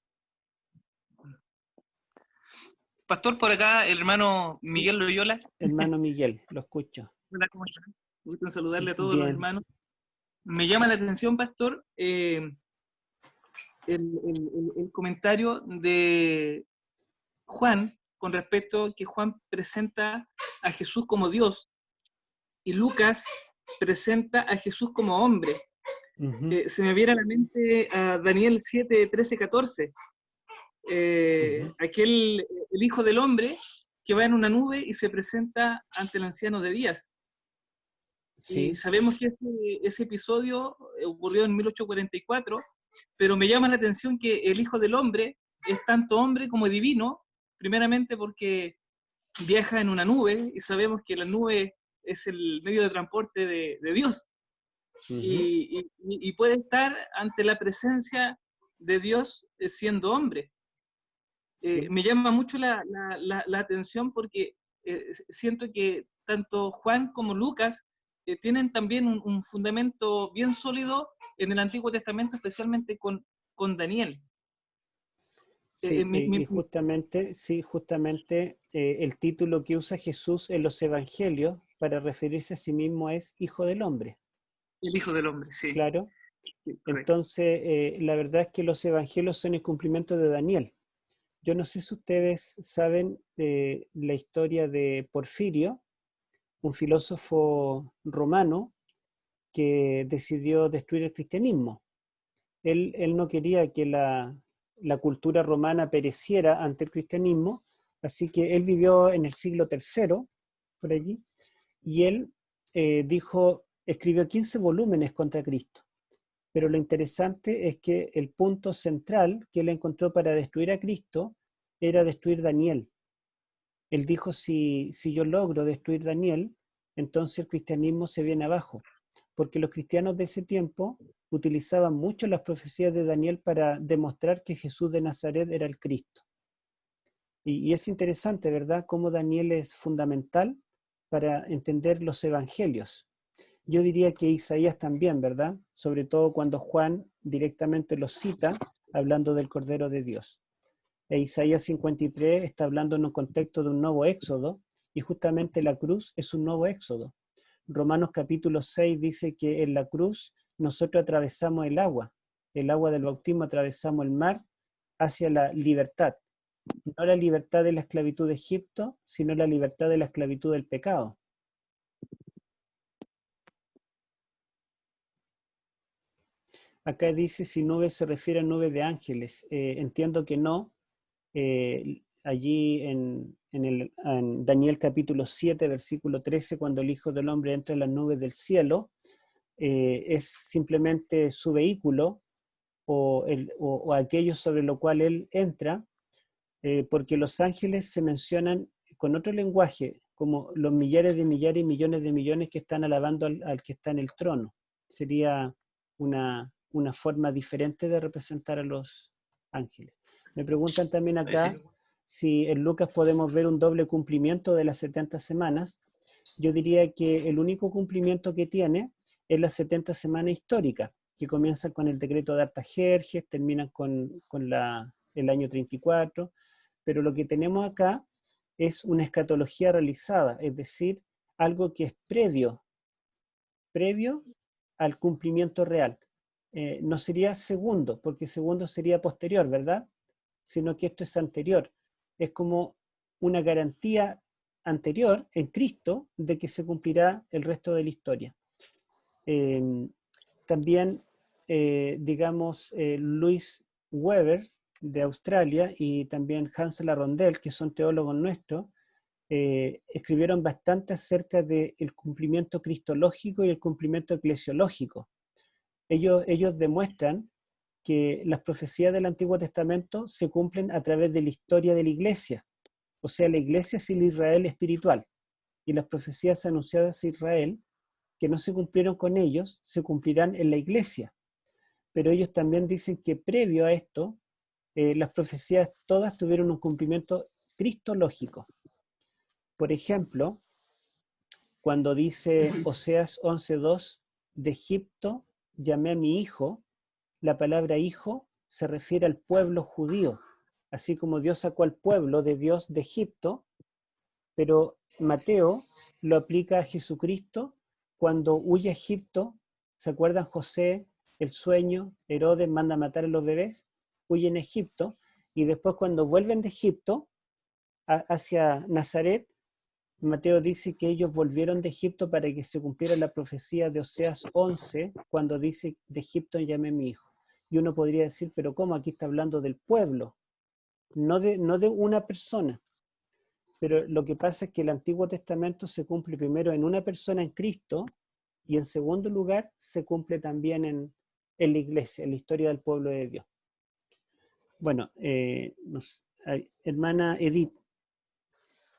[SPEAKER 21] Pastor, por acá el hermano Miguel Loyola.
[SPEAKER 2] Hermano Miguel, lo escucho.
[SPEAKER 21] Hola, ¿cómo están? Gusto en saludarle a todos los
[SPEAKER 2] Bien.
[SPEAKER 21] hermanos. Me llama la atención, Pastor, el comentario de Juan con respecto a que Juan presenta a Jesús como Dios y Lucas presenta a Jesús como hombre. Se me viene a la mente a Daniel 7, 13, 14. El hijo del hombre que va en una nube y se presenta ante el anciano de días.
[SPEAKER 2] Sí.
[SPEAKER 21] Y sabemos que ese episodio ocurrió en 1844, pero me llama la atención que el hijo del hombre es tanto hombre como divino, primeramente porque viaja en una nube y sabemos que la nube es el medio de transporte de Dios. Y puede estar ante la presencia de Dios siendo hombre.
[SPEAKER 2] Sí.
[SPEAKER 21] Me llama mucho la atención porque siento que tanto Juan como Lucas tienen también un fundamento bien sólido en el Antiguo Testamento, especialmente con Daniel.
[SPEAKER 2] Sí, y justamente el título que usa Jesús en los evangelios para referirse a sí mismo es Hijo del Hombre.
[SPEAKER 21] El Hijo del Hombre, sí.
[SPEAKER 2] Claro.
[SPEAKER 21] Sí,
[SPEAKER 2] entonces, la verdad es que los evangelios son el cumplimiento de Daniel. Yo no sé si ustedes saben la historia de Porfirio, un filósofo romano que decidió destruir el cristianismo. Él no quería que la cultura romana pereciera ante el cristianismo, así que él vivió en el siglo III, por allí, y él escribió 15 volúmenes contra Cristo. Pero lo interesante es que el punto central que él encontró para destruir a Cristo era destruir Daniel. Él dijo, si yo logro destruir Daniel, entonces el cristianismo se viene abajo, porque los cristianos de ese tiempo utilizaban mucho las profecías de Daniel para demostrar que Jesús de Nazaret era el Cristo. Y es interesante, ¿verdad?, cómo Daniel es fundamental para entender los evangelios. Yo diría que Isaías también, ¿verdad? Sobre todo cuando Juan directamente lo cita, hablando del Cordero de Dios. E Isaías 53 está hablando en un contexto de un nuevo éxodo, y justamente la cruz es un nuevo éxodo. Romanos capítulo 6 dice que en la cruz nosotros atravesamos el agua del bautismo, atravesamos el mar hacia la libertad. No la libertad de la esclavitud de Egipto, sino la libertad de la esclavitud del pecado. Acá dice si nubes se refiere a nubes de ángeles. Entiendo que no. Allí en Daniel capítulo 7, versículo 13, cuando el Hijo del Hombre entra en las nubes del cielo, es simplemente su vehículo o aquello sobre lo cual él entra, porque los ángeles se mencionan con otro lenguaje, como los millares y millones de millones que están alabando al que está en el trono. Sería una forma diferente de representar a los ángeles. Me preguntan también acá si en Lucas podemos ver un doble cumplimiento de las 70 semanas. Yo diría que el único cumplimiento que tiene es las 70 semanas históricas, que comienzan con el decreto de Artajerjes, terminan con el año 34, pero lo que tenemos acá es una escatología realizada, es decir, algo que es previo al cumplimiento real. No sería segundo, porque segundo sería posterior, ¿verdad? Sino que esto es anterior. Es como una garantía anterior en Cristo de que se cumplirá el resto de la historia. También, digamos, Louis Weber de Australia y también Hansel Arundel, que son teólogos nuestros, escribieron bastante acerca del cumplimiento cristológico y el cumplimiento eclesiológico. Ellos demuestran que las profecías del Antiguo Testamento se cumplen a través de la historia de la iglesia. O sea, la iglesia es el Israel espiritual. Y las profecías anunciadas a Israel, que no se cumplieron con ellos, se cumplirán en la iglesia. Pero ellos también dicen que previo a esto, las profecías todas tuvieron un cumplimiento cristológico. Por ejemplo, cuando dice Oseas 11:2, de Egipto llamé a mi hijo, la palabra hijo se refiere al pueblo judío, así como Dios sacó al pueblo de Dios de Egipto, pero Mateo lo aplica a Jesucristo cuando huye a Egipto. ¿Se acuerdan José, el sueño, Herodes manda a matar a los bebés? Huyen a Egipto y después cuando vuelven de Egipto hacia Nazaret, Mateo dice que ellos volvieron de Egipto para que se cumpliera la profecía de Oseas 11, cuando dice, de Egipto llamé a mi hijo. Y uno podría decir, pero ¿cómo? Aquí está hablando del pueblo, no de una persona. Pero lo que pasa es que el Antiguo Testamento se cumple primero en una persona, en Cristo, y en segundo lugar se cumple también en la iglesia, en la historia del pueblo de Dios. Bueno, hermana Edith.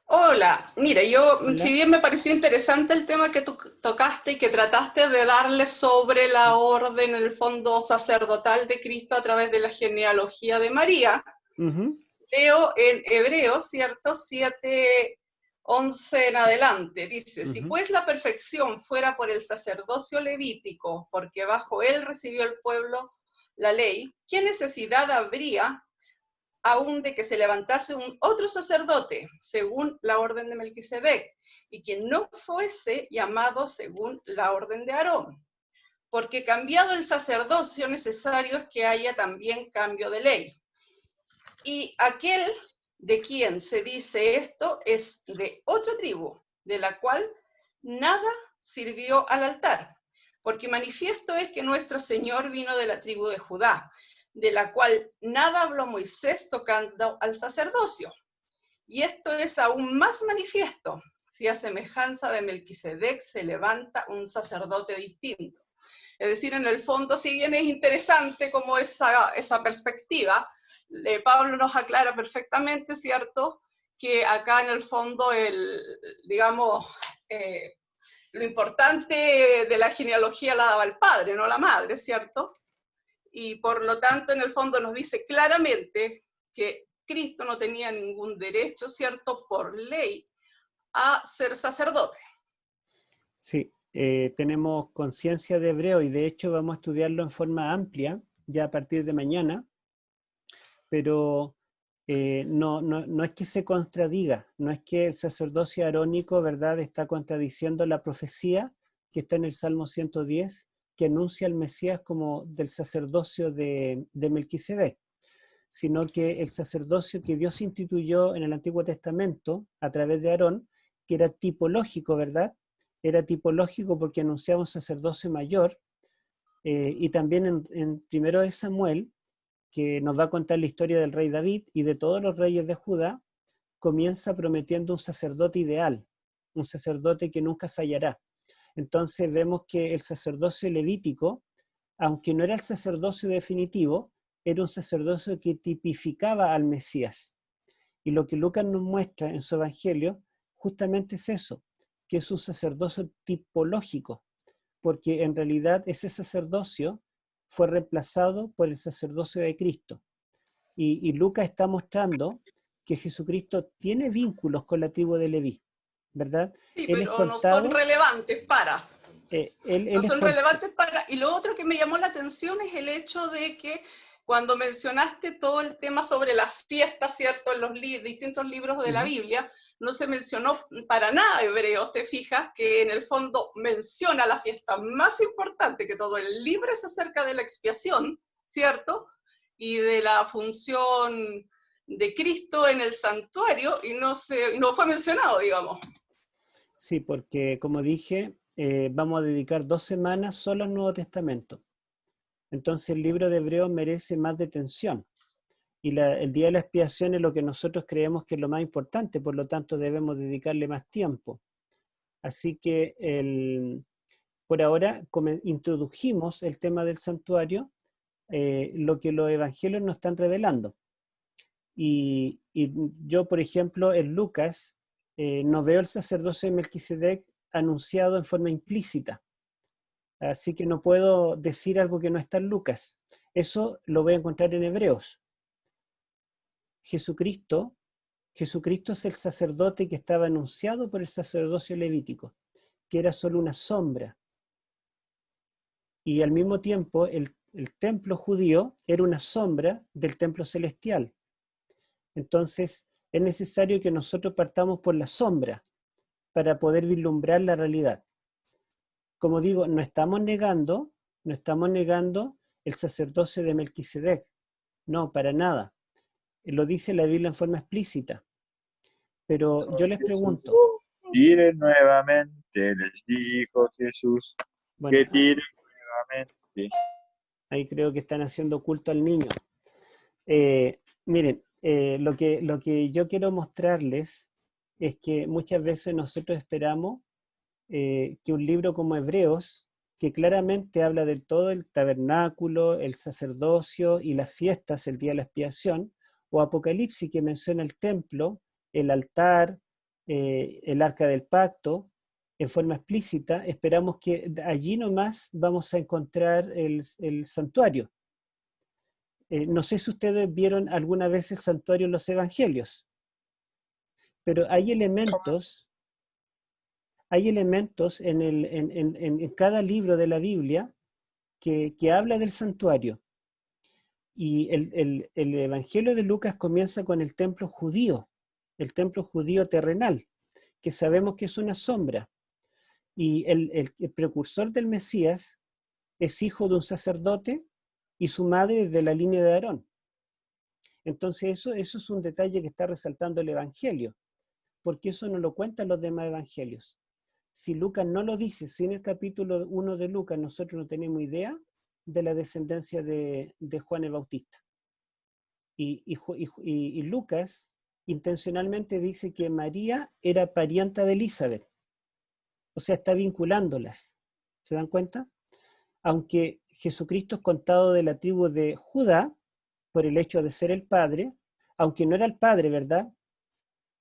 [SPEAKER 4] Hola, mira,
[SPEAKER 2] Hola.
[SPEAKER 4] Si bien me pareció interesante el tema que tú tocaste y que trataste de darle sobre la orden, en el fondo sacerdotal de Cristo a través de la genealogía de María, leo en Hebreos, ¿cierto? 7:11 en adelante, dice, si pues la perfección fuera por el sacerdocio levítico, porque bajo él recibió el pueblo la ley, ¿qué necesidad habría aún de que se levantase otro sacerdote, según la orden de Melquisedec, y que no fuese llamado según la orden de Aarón? Porque cambiado el sacerdocio, necesario es que haya también cambio de ley. Y aquel de quien se dice esto es de otra tribu, de la cual nada sirvió al altar, porque manifiesto es que nuestro Señor vino de la tribu de Judá, de la cual nada habló Moisés tocando al sacerdocio. Y esto es aún más manifiesto, si a semejanza de Melquisedec se levanta un sacerdote distinto. Es decir, en el fondo, si bien es interesante como esa perspectiva, Pablo nos aclara perfectamente, ¿cierto?, que acá en el fondo, lo importante de la genealogía la daba el padre, no la madre, ¿cierto? Y por lo tanto, en el fondo nos dice claramente que Cristo no tenía ningún derecho, ¿cierto?, por ley, a ser sacerdote.
[SPEAKER 2] Sí, tenemos conciencia de hebreo y de hecho vamos a estudiarlo en forma amplia ya a partir de mañana, pero no es que se contradiga, no es que el sacerdocio arónico, ¿verdad?, está contradiciendo la profecía que está en el Salmo 110, que anuncia al Mesías como del sacerdocio de Melquisedec, sino que el sacerdocio que Dios instituyó en el Antiguo Testamento a través de Aarón, que era tipológico, ¿verdad? Era tipológico porque anunciaba un sacerdocio mayor, y también en Primero de Samuel, que nos va a contar la historia del rey David y de todos los reyes de Judá, comienza prometiendo un sacerdote ideal, un sacerdote que nunca fallará. Entonces vemos que el sacerdocio levítico, aunque no era el sacerdocio definitivo, era un sacerdocio que tipificaba al Mesías. Y lo que Lucas nos muestra en su evangelio justamente es eso, que es un sacerdocio tipológico, porque en realidad ese sacerdocio fue reemplazado por el sacerdocio de Cristo. Y Lucas está mostrando que Jesucristo tiene vínculos con la tribu de Leví, ¿verdad?
[SPEAKER 4] Sí,
[SPEAKER 2] Él es
[SPEAKER 4] pero no
[SPEAKER 2] contado,
[SPEAKER 4] son relevantes para.
[SPEAKER 2] él
[SPEAKER 4] No
[SPEAKER 2] es
[SPEAKER 4] son
[SPEAKER 2] con-
[SPEAKER 4] relevantes para. Y lo otro que me llamó la atención es el hecho de que cuando mencionaste todo el tema sobre las fiestas, ¿cierto? En los distintos libros de la
[SPEAKER 2] Ujú.
[SPEAKER 4] Biblia, no se mencionó para nada Hebreos, te fijas, que en el fondo menciona la fiesta más importante que todo el libro es acerca de la expiación, ¿cierto? Y de la función de Cristo en el santuario, y no fue mencionado, digamos.
[SPEAKER 2] Sí, porque como dije, vamos a dedicar 2 semanas solo al Nuevo Testamento. Entonces el libro de Hebreos merece más detención. Y el día de la expiación es lo que nosotros creemos que es lo más importante, por lo tanto debemos dedicarle más tiempo. Así que por ahora introdujimos el tema del santuario, lo que los evangelios nos están revelando. Y yo, por ejemplo, en Lucas, no veo el sacerdocio de Melquisedec anunciado en forma implícita. Así que no puedo decir algo que no está en Lucas. Eso lo voy a encontrar en Hebreos. Jesucristo es el sacerdote que estaba anunciado por el sacerdocio levítico, que era solo una sombra. Y al mismo tiempo el templo judío era una sombra del templo celestial. Entonces es necesario que nosotros partamos por la sombra para poder vislumbrar la realidad. Como digo, no estamos negando el sacerdocio de Melquisedec. No, para nada. Lo dice la Biblia en forma explícita. Pero yo les pregunto.
[SPEAKER 1] Tiren nuevamente, les dijo Jesús,
[SPEAKER 2] Bueno,
[SPEAKER 1] que tiren nuevamente.
[SPEAKER 2] ahí creo que están haciendo culto al niño. Miren, lo que yo quiero mostrarles es que muchas veces nosotros esperamos que un libro como Hebreos, que claramente habla de todo el tabernáculo, el sacerdocio y las fiestas, el día de la expiación, o Apocalipsis, que menciona el templo, el altar, el arca del pacto, en forma explícita, esperamos que allí nomás vamos a encontrar el santuario. No sé si ustedes vieron alguna vez el santuario en los evangelios, pero hay elementos en cada libro de la Biblia que habla del santuario. Y el Evangelio de Lucas comienza con el templo judío terrenal, que sabemos que es una sombra. Y el precursor del Mesías es hijo de un sacerdote y su madre es de la línea de Aarón. Entonces eso es un detalle que está resaltando el Evangelio, porque eso no lo cuentan los demás evangelios. Si Lucas no lo dice, si en el capítulo 1 de Lucas nosotros no tenemos idea de la descendencia de Juan el Bautista. Y Lucas intencionalmente dice que María era parienta de Elizabeth. O sea, está vinculándolas. ¿Se dan cuenta? Aunque Jesucristo es contado de la tribu de Judá, por el hecho de ser el padre, aunque no era el padre, ¿verdad?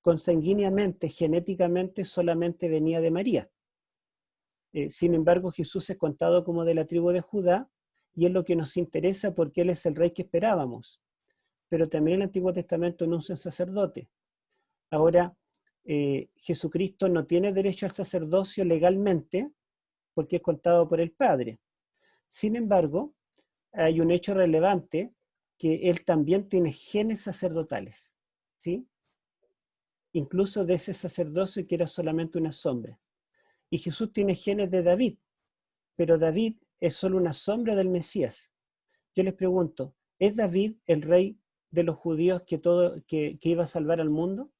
[SPEAKER 2] Consanguíneamente, genéticamente, solamente venía de María. Sin embargo, Jesús es contado como de la tribu de Judá, y es lo que nos interesa porque Él es el rey que esperábamos. Pero también el Antiguo Testamento anuncia un sacerdote. Ahora, Jesucristo no tiene derecho al sacerdocio legalmente porque es contado por el Padre. Sin embargo, hay un hecho relevante, que Él también tiene genes sacerdotales, ¿sí? Incluso de ese sacerdocio que era solamente una sombra. Y Jesús tiene genes de David, pero David es solo una sombra del Mesías. Yo les pregunto, ¿es David el rey de los judíos que iba a salvar al mundo?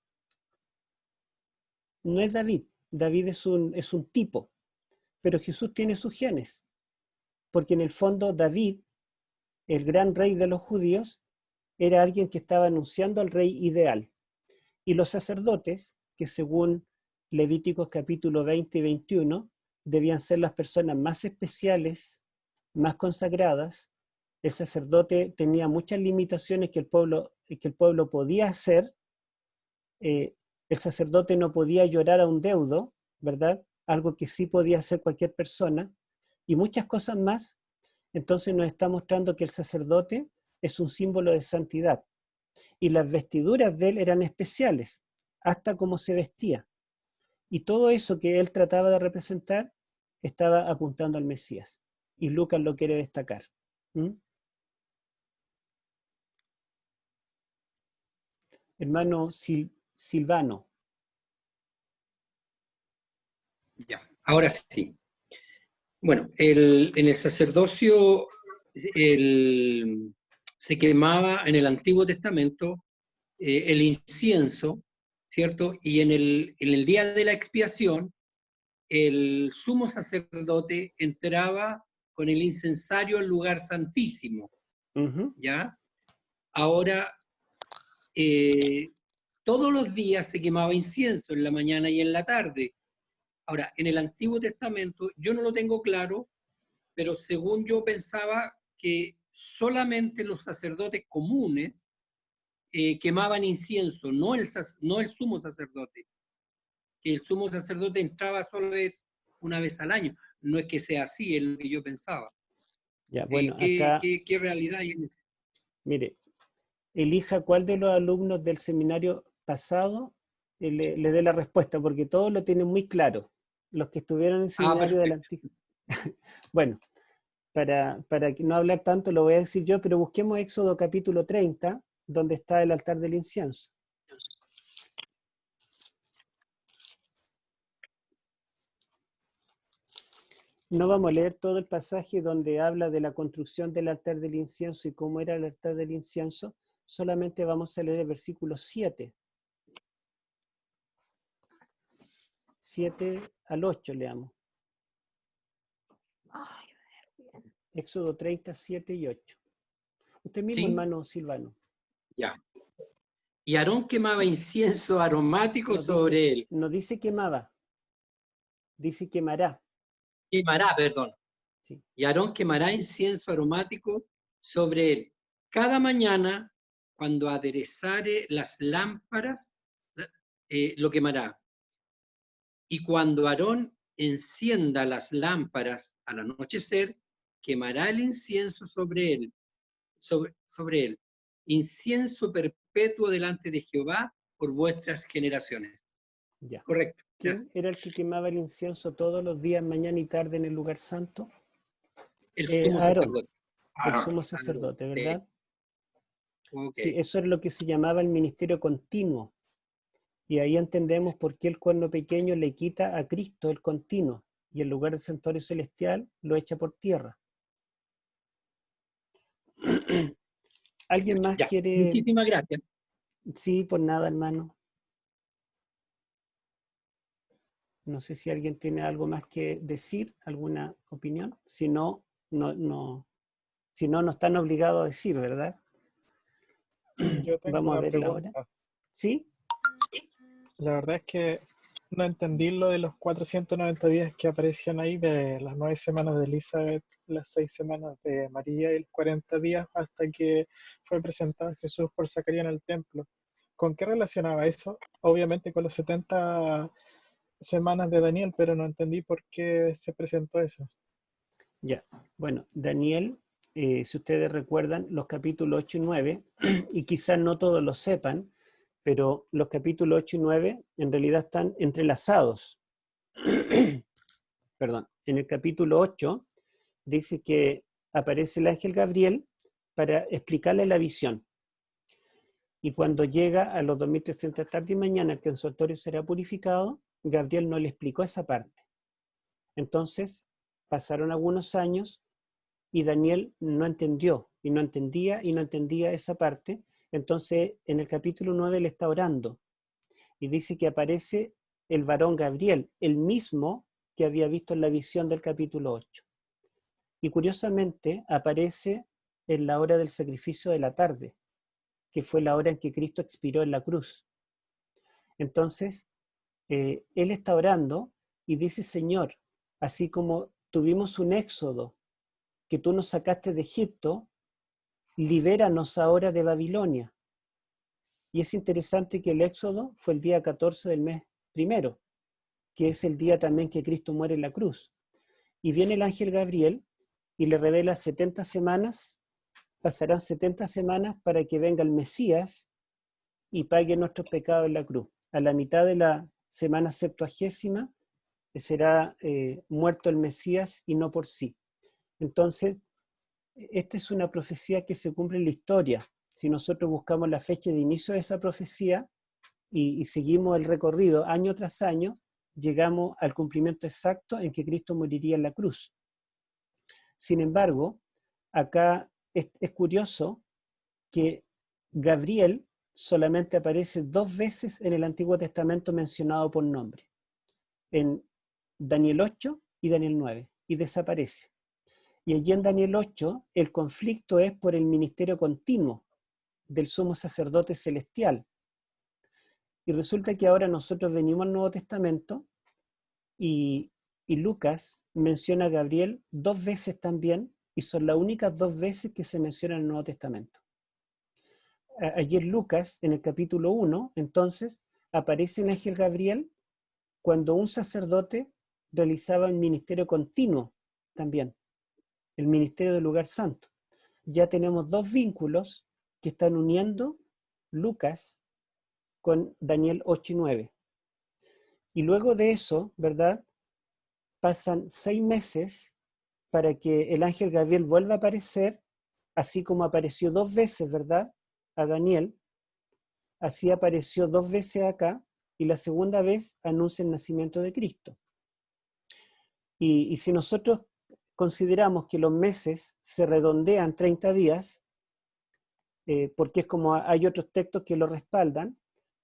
[SPEAKER 2] No es David. David es un tipo, pero Jesús tiene sus genes. porque en el fondo David, el gran rey de los judíos, era alguien que estaba anunciando al rey ideal. Y los sacerdotes, que según Levíticos capítulo 20 y 21, debían ser las personas más especiales, más consagradas. El sacerdote tenía muchas limitaciones que el pueblo podía hacer. El sacerdote no podía llorar a un deudo, ¿verdad? Algo que sí podía hacer cualquier persona, y muchas cosas más. Entonces nos está mostrando que el sacerdote es un símbolo de santidad. Y las vestiduras de él eran especiales, hasta cómo se vestía. Y todo eso que él trataba de representar estaba apuntando al Mesías. Y Lucas lo quiere destacar. Hermano Silvano.
[SPEAKER 3] Ya, ahora sí. Bueno, en el sacerdocio se quemaba en el Antiguo Testamento el incienso, ¿cierto? Y en el día de la expiación, el sumo sacerdote entraba con el incensario al lugar santísimo, ¿ya? Ahora, todos los días se quemaba incienso, en la mañana y en la tarde. Ahora, en el Antiguo Testamento, yo no lo tengo claro, pero según yo pensaba que solamente los sacerdotes comunes quemaban incienso, no el sumo sacerdote. Que el sumo sacerdote entraba solo una vez al año. No es que sea así, es lo que yo pensaba.
[SPEAKER 2] Ya, bueno,
[SPEAKER 3] ¿Qué
[SPEAKER 2] acá,
[SPEAKER 3] realidad hay en eso?
[SPEAKER 2] mire, elija cuál de los alumnos del seminario pasado le dé la respuesta, porque todos lo tienen muy claro. Los que estuvieron en el seminario del antiguo. Bueno, para no hablar tanto lo voy a decir yo, pero busquemos Éxodo capítulo 30, donde está el altar del incienso. No vamos a leer todo el pasaje donde habla de la construcción del altar del incienso y cómo era el altar del incienso, solamente vamos a leer el versículo 7. 7 al 8 leamos. Éxodo 30, 7 y 8. Usted mismo,
[SPEAKER 3] ¿Sí?
[SPEAKER 2] hermano Silvano.
[SPEAKER 3] Ya. Y Aarón quemaba incienso aromático sobre él.
[SPEAKER 2] No dice quemaba, dice quemará.
[SPEAKER 3] Quemará, perdón.
[SPEAKER 2] Sí.
[SPEAKER 3] Y Aarón quemará incienso aromático sobre él. Cada mañana, cuando aderezare las lámparas, lo quemará. Y cuando Aarón encienda las lámparas al anochecer, quemará el incienso sobre él. Sobre él. Incienso perpetuo delante de Jehová por vuestras generaciones.
[SPEAKER 2] Ya.
[SPEAKER 3] Correcto.
[SPEAKER 2] ¿Quién era el que quemaba el incienso todos los días, mañana y tarde en el lugar santo?
[SPEAKER 3] El sumo
[SPEAKER 2] Aarón,
[SPEAKER 3] sacerdote.
[SPEAKER 2] el sumo sacerdote, ¿verdad?
[SPEAKER 3] Okay.
[SPEAKER 2] Sí, eso es lo que se llamaba el ministerio continuo. Y ahí entendemos por qué el cuerno pequeño le quita a Cristo el continuo y en lugar del santuario celestial lo echa por tierra. ¿Alguien más quiere...?
[SPEAKER 3] Muchísimas gracias.
[SPEAKER 2] Sí, por nada, hermano. No sé si alguien tiene algo más que decir, alguna opinión. Si no, no están obligados a decir, ¿verdad?
[SPEAKER 20] Yo tengo
[SPEAKER 2] Vamos a
[SPEAKER 20] una
[SPEAKER 2] ver la hora.
[SPEAKER 20] pregunta.
[SPEAKER 2] ¿Sí?
[SPEAKER 20] La verdad es que no entendí lo de los 490 días que aparecían ahí, de las 9 semanas de Elizabeth, las 6 semanas de María y los 40 días hasta que fue presentado Jesús por Zacarías en el templo. ¿Con qué relacionaba eso? Obviamente con las 70 semanas de Daniel, pero no entendí por qué se presentó eso.
[SPEAKER 2] Ya, bueno, Daniel, si ustedes recuerdan, los capítulos 8 y 9, y quizás no todos lo sepan, pero los capítulos 8 y 9 en realidad están entrelazados. Perdón, en el capítulo 8 dice que aparece el ángel Gabriel para explicarle la visión. Y cuando llega a los 2300 tarde y mañana, que el santuario será purificado, Gabriel no le explicó esa parte. Entonces, pasaron algunos años y Daniel no entendió, y no entendía esa parte. Entonces, en el capítulo 9 le está orando y dice que aparece el varón Gabriel, el mismo que había visto en la visión del capítulo 8. y curiosamente aparece en la hora del sacrificio de la tarde, que fue la hora en que Cristo expiró en la cruz. Entonces, él está orando y dice: Señor, así como tuvimos un éxodo, que tú nos sacaste de Egipto, libéranos ahora de Babilonia. Y es interesante que el éxodo fue el día 14 del mes primero, que es el día también que Cristo muere en la cruz. Y viene el ángel Gabriel y le revela 70 semanas, pasarán 70 semanas para que venga el Mesías y pague nuestros pecados en la cruz. A la mitad de la semana 70 será muerto el Mesías y no por sí. Entonces, esta es una profecía que se cumple en la historia. Si nosotros buscamos la fecha de inicio de esa profecía y seguimos el recorrido año tras año, llegamos al cumplimiento exacto en que Cristo moriría en la cruz. Sin embargo, acá es curioso que Gabriel solamente aparece 2 veces en el Antiguo Testamento mencionado por nombre, en Daniel 8 y Daniel 9, y desaparece. Y allí en Daniel 8 el conflicto es por el ministerio continuo del sumo sacerdote celestial. Y resulta que ahora nosotros venimos al Nuevo Testamento y Lucas menciona a Gabriel 2 veces también, y son las únicas 2 veces que se menciona en el Nuevo Testamento. Allí en Lucas, en el capítulo 1, entonces, aparece el ángel Gabriel cuando un sacerdote realizaba un ministerio continuo también, el ministerio del lugar santo. Ya tenemos 2 vínculos que están uniendo Lucas con Daniel 8 y 9. Y luego de eso, ¿verdad?, pasan 6 meses para que el ángel Gabriel vuelva a aparecer, así como apareció 2 veces, ¿verdad?, a Daniel. Así apareció 2 veces acá, y la segunda vez anuncia el nacimiento de Cristo. Y si nosotros consideramos que los meses se redondean 30 días, porque es como hay otros textos que lo respaldan,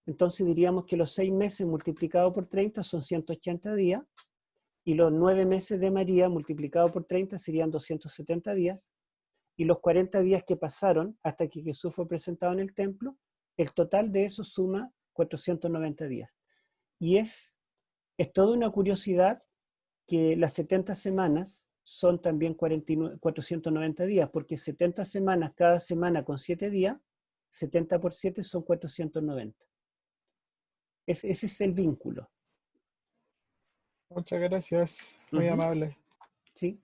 [SPEAKER 2] entonces diríamos que los 6 meses multiplicados por 30 son 180 días, y los 9 meses de María multiplicados por 30 serían 270 días, y los 40 días que pasaron hasta que Jesús fue presentado en el templo, el total de eso suma 490 días. Y es toda una curiosidad que las 70 semanas son también 490 días, porque 70 semanas, cada semana con 7 días, 70 por 7 son 490. Ese es el vínculo.
[SPEAKER 7] Muchas gracias, muy amable.
[SPEAKER 2] Sí.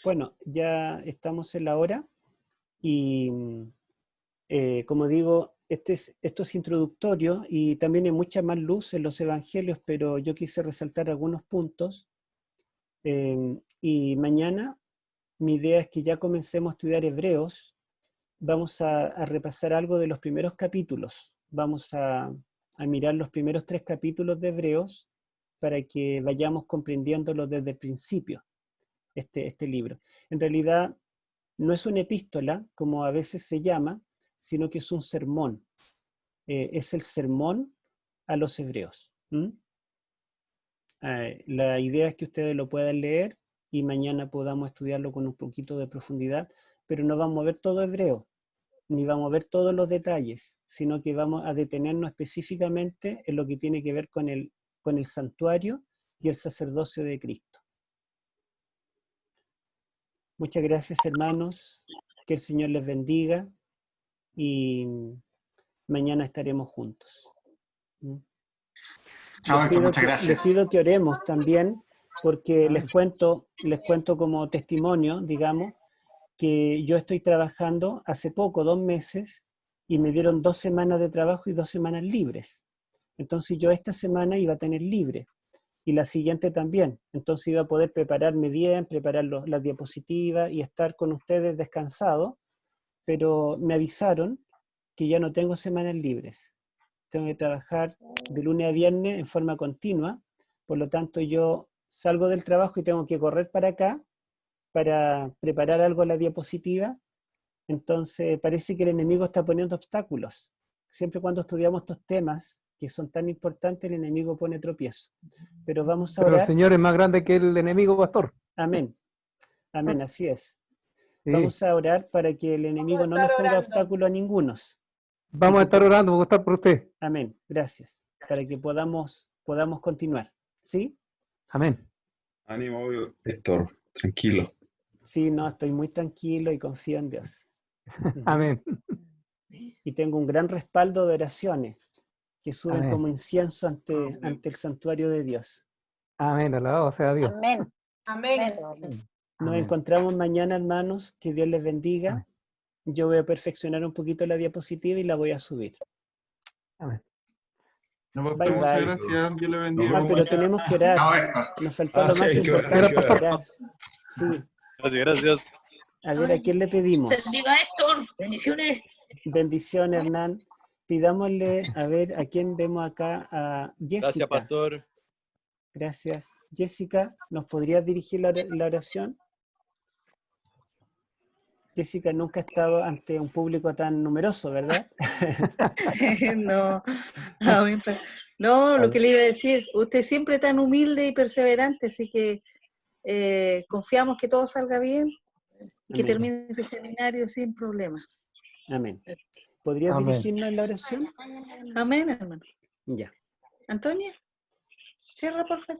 [SPEAKER 2] Bueno, ya estamos en la hora y como digo, esto es introductorio y también hay mucha más luz en los evangelios, pero yo quise resaltar algunos puntos. Y mañana mi idea es que ya comencemos a estudiar Hebreos. Vamos a repasar algo de los primeros capítulos. Vamos a mirar los primeros 3 capítulos de Hebreos para que vayamos comprendiéndolo desde el principio, este libro. En realidad no es una epístola, como a veces se llama, sino que es un sermón. Es el sermón a los hebreos. La idea es que ustedes lo puedan leer y mañana podamos estudiarlo con un poquito de profundidad, pero no vamos a ver todo hebreo, ni vamos a ver todos los detalles, sino que vamos a detenernos específicamente en lo que tiene que ver con el santuario y el sacerdocio de Cristo. Muchas gracias, hermanos. Que el Señor les bendiga y mañana estaremos juntos.
[SPEAKER 18] Muchas gracias.
[SPEAKER 2] Les pido que oremos también, porque les cuento como testimonio, digamos, que yo estoy trabajando hace poco, 2 meses, y me dieron 2 semanas de trabajo y 2 semanas libres. Entonces yo esta semana iba a tener libre, y la siguiente también. Entonces iba a poder prepararme bien, preparar las diapositivas y estar con ustedes descansado, pero me avisaron que ya no tengo semanas libres. Tengo que trabajar de lunes a viernes en forma continua, por lo tanto yo salgo del trabajo y tengo que correr para acá para preparar algo en la diapositiva. Entonces parece que el enemigo está poniendo obstáculos. Siempre cuando estudiamos estos temas que son tan importantes, el enemigo pone tropiezo. Pero vamos a
[SPEAKER 10] Pero el
[SPEAKER 2] orar.
[SPEAKER 10] Señor es más grande que el enemigo, pastor.
[SPEAKER 2] Amén. Amén, así es.
[SPEAKER 10] Sí.
[SPEAKER 2] Vamos a orar para que el enemigo no nos ponga obstáculo a ningunos.
[SPEAKER 10] Vamos a estar orando, vamos a estar por usted.
[SPEAKER 2] Amén. Gracias. Para que podamos continuar. ¿Sí?
[SPEAKER 10] Amén.
[SPEAKER 1] Ánimo, Héctor, tranquilo.
[SPEAKER 2] Sí, no, estoy muy tranquilo y confío en Dios.
[SPEAKER 10] Amén.
[SPEAKER 2] Y tengo un gran respaldo de oraciones que suben
[SPEAKER 10] Amén.
[SPEAKER 2] como incienso ante el santuario de Dios.
[SPEAKER 10] Amén, alabado sea Dios.
[SPEAKER 11] Amén. Amén.
[SPEAKER 2] Nos
[SPEAKER 10] Amén.
[SPEAKER 2] encontramos mañana, hermanos. Que Dios les bendiga. Yo voy a perfeccionar un poquito la diapositiva y la voy a subir.
[SPEAKER 10] Amén.
[SPEAKER 1] No,
[SPEAKER 2] Bye,
[SPEAKER 1] pastor, muchas
[SPEAKER 2] bye.
[SPEAKER 1] gracias. Dios le bendiga.
[SPEAKER 2] Ah, pero tenemos que orar. Nos faltó lo más importante. Orar. Sí.
[SPEAKER 1] Gracias.
[SPEAKER 2] A ver, ¿a quién le pedimos?
[SPEAKER 8] Bendiga, Héctor. Bendiciones.
[SPEAKER 2] Bendición, Hernán. Pidámosle, a ver, ¿a quién vemos acá? A Jessica.
[SPEAKER 1] Gracias, pastor.
[SPEAKER 2] Gracias. Jessica, ¿nos podrías dirigir la oración? Jessica nunca ha estado ante un público tan numeroso, ¿verdad?
[SPEAKER 8] No, no, lo que le iba a decir, usted siempre tan humilde y perseverante, así que confiamos que todo salga bien y que
[SPEAKER 2] Amén.
[SPEAKER 8] termine su seminario sin problema.
[SPEAKER 2] Amén. ¿Podrías
[SPEAKER 10] Amén.
[SPEAKER 2] dirigirnos en la oración?
[SPEAKER 8] Amén, hermano.
[SPEAKER 2] Ya.
[SPEAKER 8] Antonia, cierra por favor.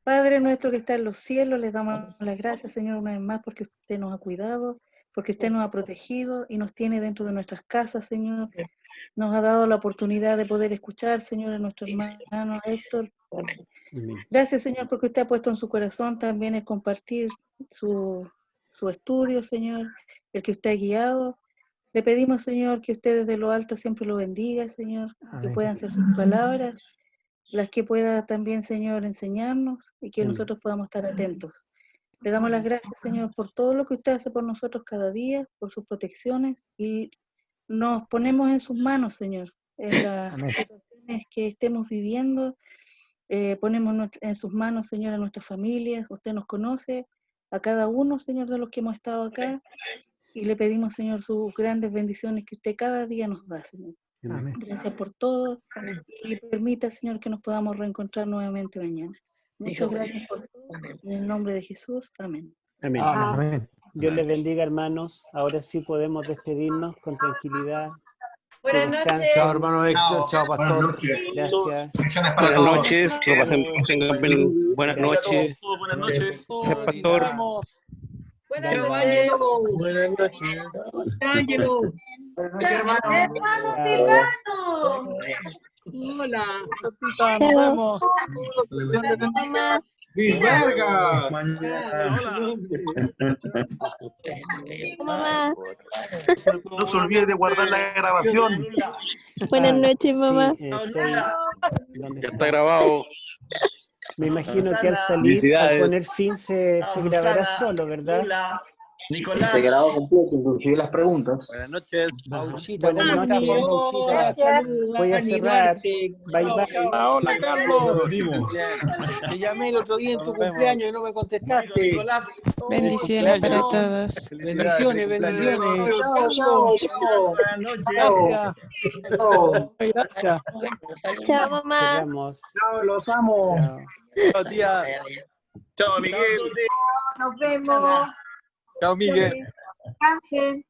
[SPEAKER 8] Padre nuestro que está en los cielos, les damos las gracias, Señor, una vez más, porque usted nos ha cuidado, porque usted nos ha protegido y nos tiene dentro de nuestras casas, Señor. Nos ha dado la oportunidad de poder escuchar, Señor, a nuestro hermano Héctor. Gracias, Señor, porque usted ha puesto en su corazón también el compartir su estudio, Señor, el que usted ha guiado. Le pedimos, Señor, que usted desde lo alto siempre lo bendiga, Señor, que
[SPEAKER 10] Amén.
[SPEAKER 8] puedan ser sus palabras, las que pueda también, Señor, enseñarnos y que
[SPEAKER 2] Amén.
[SPEAKER 8] nosotros podamos estar atentos. Le damos las gracias, Señor, por todo lo que usted hace por nosotros cada día, por sus protecciones, y nos ponemos en sus manos, Señor, en las
[SPEAKER 10] Amén.
[SPEAKER 8] situaciones que estemos viviendo. Ponemos en sus manos, Señor, a nuestras familias. Usted nos conoce, a cada uno, Señor, de los que hemos estado acá, y le pedimos, Señor, sus grandes bendiciones que usted cada día nos da, Señor.
[SPEAKER 10] Amén.
[SPEAKER 8] Gracias por todo y permita, Señor, que nos podamos reencontrar nuevamente mañana. Muchas gracias por todo. En el nombre de Jesús. Amén.
[SPEAKER 2] Amén.
[SPEAKER 10] Amén.
[SPEAKER 2] Dios les bendiga, hermanos. Ahora sí podemos despedirnos con tranquilidad.
[SPEAKER 11] Buenas
[SPEAKER 2] Que
[SPEAKER 11] noches.
[SPEAKER 2] descansen.
[SPEAKER 10] Chao, hermano Héctor. Chao,
[SPEAKER 18] Buenas
[SPEAKER 10] pastor.
[SPEAKER 18] noches.
[SPEAKER 2] Gracias.
[SPEAKER 18] Bendiciones para
[SPEAKER 22] Buenas
[SPEAKER 18] todos.
[SPEAKER 22] noches, lo pasen, tengan buenas noches.
[SPEAKER 21] Buenas noches.
[SPEAKER 22] Gracias, pastor.
[SPEAKER 11] Buenas
[SPEAKER 8] Chao,
[SPEAKER 11] noches.
[SPEAKER 8] Ángelo.
[SPEAKER 3] Buenas noches.
[SPEAKER 8] Ángelo.
[SPEAKER 11] Buenas noches, hermano Silvano.
[SPEAKER 3] Hola, Totita, nos vemos.
[SPEAKER 6] Mamá.
[SPEAKER 3] Luis Vargas.
[SPEAKER 6] Mamá.
[SPEAKER 14] No se olvide de guardar la grabación.
[SPEAKER 6] Buenas noches, mamá.
[SPEAKER 2] Sí, estoy... ¿Dónde
[SPEAKER 22] Ya está grabado.
[SPEAKER 2] Me imagino que al salir, al poner fin, se grabará solo, ¿verdad?
[SPEAKER 14] Nicolás.
[SPEAKER 22] Se grabó completo, inclusive las preguntas.
[SPEAKER 1] Buenas noches.
[SPEAKER 3] Pauchita,
[SPEAKER 2] Buenas
[SPEAKER 3] ¿cómo
[SPEAKER 2] noches.
[SPEAKER 3] estamos, Pauchita?
[SPEAKER 8] Saludos,
[SPEAKER 2] Voy a
[SPEAKER 8] Ani
[SPEAKER 2] cerrar.
[SPEAKER 8] Duarte.
[SPEAKER 2] Bye, bye.
[SPEAKER 3] Hola, Carlos. Te llamé el otro día en tu cumpleaños y no me contestaste.
[SPEAKER 7] Bendiciones para todos.
[SPEAKER 3] Bendiciones, bendiciones.
[SPEAKER 8] Chao, chao.
[SPEAKER 3] Gracias. Gracias.
[SPEAKER 6] Chao, mamá.
[SPEAKER 2] Cerramos.
[SPEAKER 14] Chao, los amo.
[SPEAKER 2] Chao.
[SPEAKER 1] Chao, tía. Chao, Miguel.
[SPEAKER 8] Nos vemos.
[SPEAKER 1] Chao, Miguel.
[SPEAKER 8] Descansen.